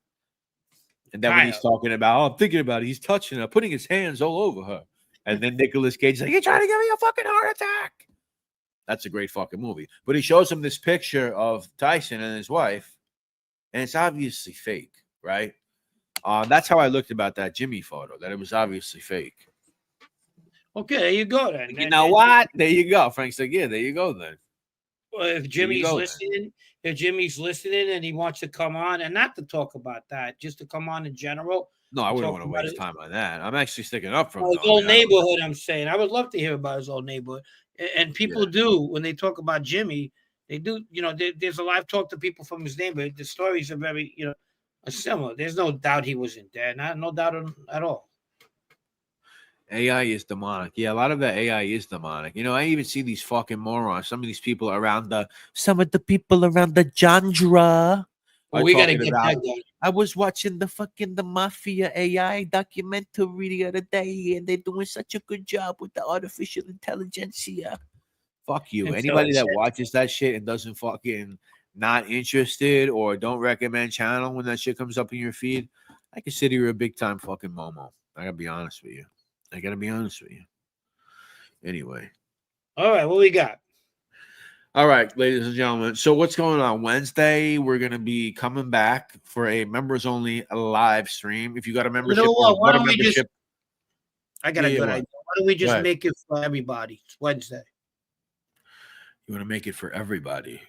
and then when he's talking about, "Oh, I'm thinking about it," he's touching her, putting his hands all over her, and then Nicolas Cage is like, "You're trying to give me a fucking heart attack." That's a great fucking movie. But he shows him this picture of Tyson and his wife, and it's obviously fake, right? That's how I looked about that Jimmy photo, that it was obviously fake. Okay, there you go then. You know what? There you go. Frank's like, yeah, there you go then. Well, if Jimmy's listening, and he wants to come on, and not to talk about that, just to come on in general. No, I wouldn't want to waste time on that. I'm actually sticking up for him. His old neighborhood, I'm saying. I would love to hear about his old neighborhood. And people do, when they talk about Jimmy, they do, there's a live talk to people from his neighborhood. The stories are very, similar. There's no doubt he wasn't there. No doubt at all. AI is demonic. Yeah, a lot of that AI is demonic. I even see these fucking morons. Some of the people around the genre. Well, we got to get that done. I was watching the Mafia AI documentary the other day, and they're doing such a good job with the artificial intelligentsia. Fuck you. Anybody that watches that shit and doesn't fucking not interested or don't recommend channel when that shit comes up in your feed, I consider you a big time fucking Momo. I gotta be honest with you. Anyway. All right, what we got? All right, ladies and gentlemen. So what's going on? Wednesday, we're going to be coming back for a members-only live stream. If you got a membership, why don't we just... I got a good idea. Why don't we just make it for everybody? It's Wednesday. You want to make it for everybody?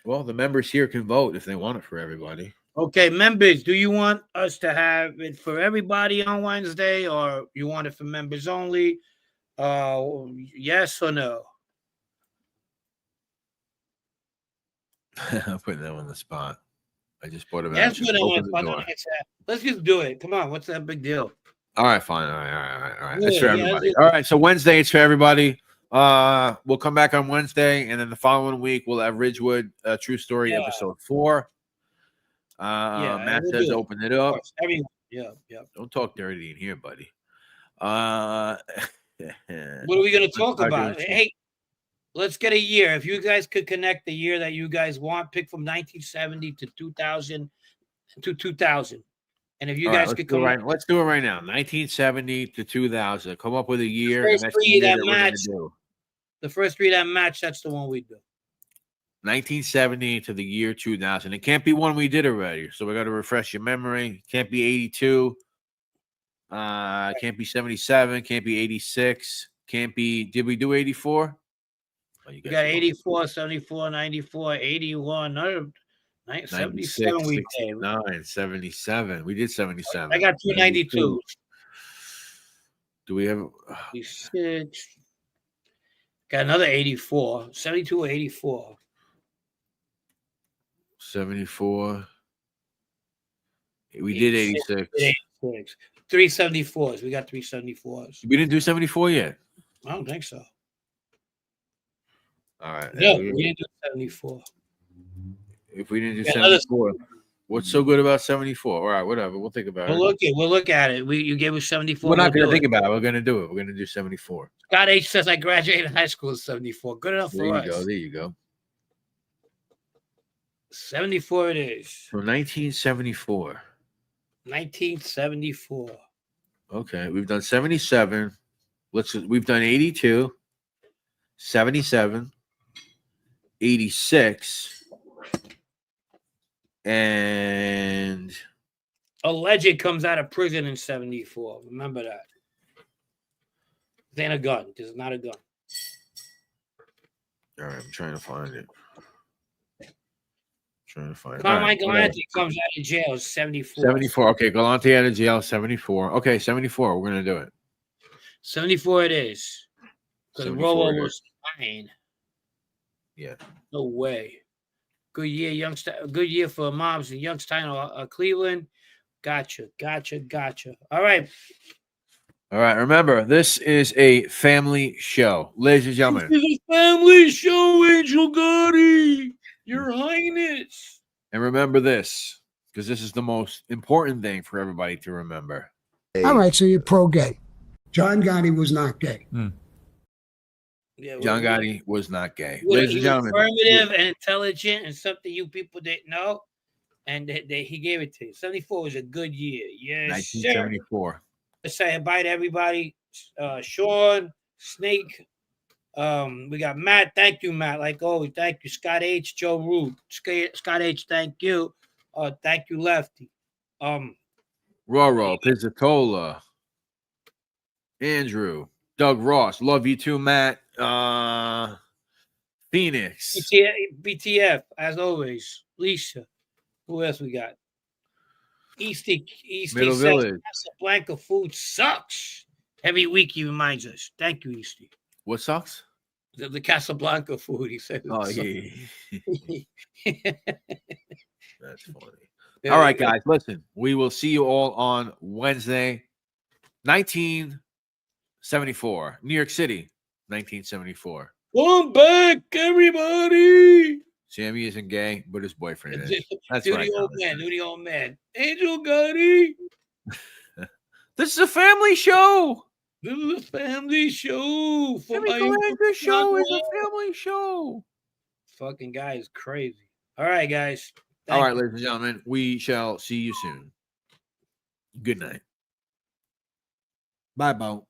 Well, the members here can vote if they want it for everybody. Okay, members, do you want us to have it for everybody on Wednesday, or you want it for members only? Yes or no? I'm putting them on the spot. I just bought them out. Let's just do it. Come on, what's that big deal? All right, fine. All right. That's for everybody. All right, so Wednesday it's for everybody. We'll come back on Wednesday, and then the following week we'll have Ridgewood True Story episode 4. Matt says open it up. Yeah. Don't talk dirty in here, buddy. What are we going to talk about? Hey, let's get a year. If you guys could connect the year that you guys want, pick from 1970 to 2000 And if you guys could come let's do it right now. 1970 to 2000. Come up with a year. The first three that match, that's the one we do. 1970 to the year 2000. It can't be one we did already. So we got to refresh your memory. Can't be 82. Can't be 77. Can't be 86. Can't be. Did we do 84? You got 84, 74, 94, 81, 77. We did. 77. We did 77. I got 292. Do we have 86? Got another 84. 72 or 84. 74. We did 86. 374s. We got 374s. We didn't do 74 yet. I don't think so. All right. No, we didn't do 74. If we didn't do 74, what's so good about 74? All right, whatever. We'll think about it. We'll look at it. You gave us 74. We're not going to think about it. We're going to do it. We're going to do 74. Scott H says I graduated high school in 74. Good enough for us. There you go. 74 it is. From 1974. 1974. Okay, we've done 77. We've done 82, 77, 86, and alleged comes out of prison in 74. Remember that. This ain't a gun. This is not a gun. All right, I'm trying to find it. Carmine Galante comes out of jail 74. 74. Okay, Galante out of jail 74. Okay, 74. We're gonna do it. 74 it is. Because Rolo was fine. Yeah. No way. Good year, youngster. Good year for moms in Youngstown or Cleveland. Gotcha. All right. Remember, this is a family show, ladies and gentlemen. This is a family show, Angel Gotti. Your Highness. And remember this, because this is the most important thing for everybody to remember. All right, so you're pro-gay. John Gotti was not gay. Yeah, John Gotti was not gay. He Ladies and was gentlemen, affirmative and intelligent and something you people didn't know. And he gave it to you. 74 was a good year. Yes, sir. 1974. Let's say bye to everybody. Sean, Snake. We got Matt. Thank you, Matt. Like always, thank you. Scott H, Joe Root. Scott H, thank you. Thank you, Lefty. Roro, Pizzatola, Andrew, Doug Ross. Love you too, Matt. Phoenix. BTF, as always. Lisa. Who else we got? Easty Middle says Village. Casablanca food sucks. Every week he reminds us. Thank you, Easty. What sucks? The Casablanca food, he said. Oh, yeah. That's funny. All right, guys, listen. We will see you all on Wednesday, 1974. New York City, 1974. Come back, everybody. Sammy isn't gay, but his boyfriend is. That's do right. the old man. Do the old man. Angel Gotti. This is a family show. This is a family show. The show is a family show. Fucking guy is crazy. All right, guys. All right, ladies and gentlemen, we shall see you soon. Good night. Bye, Bo.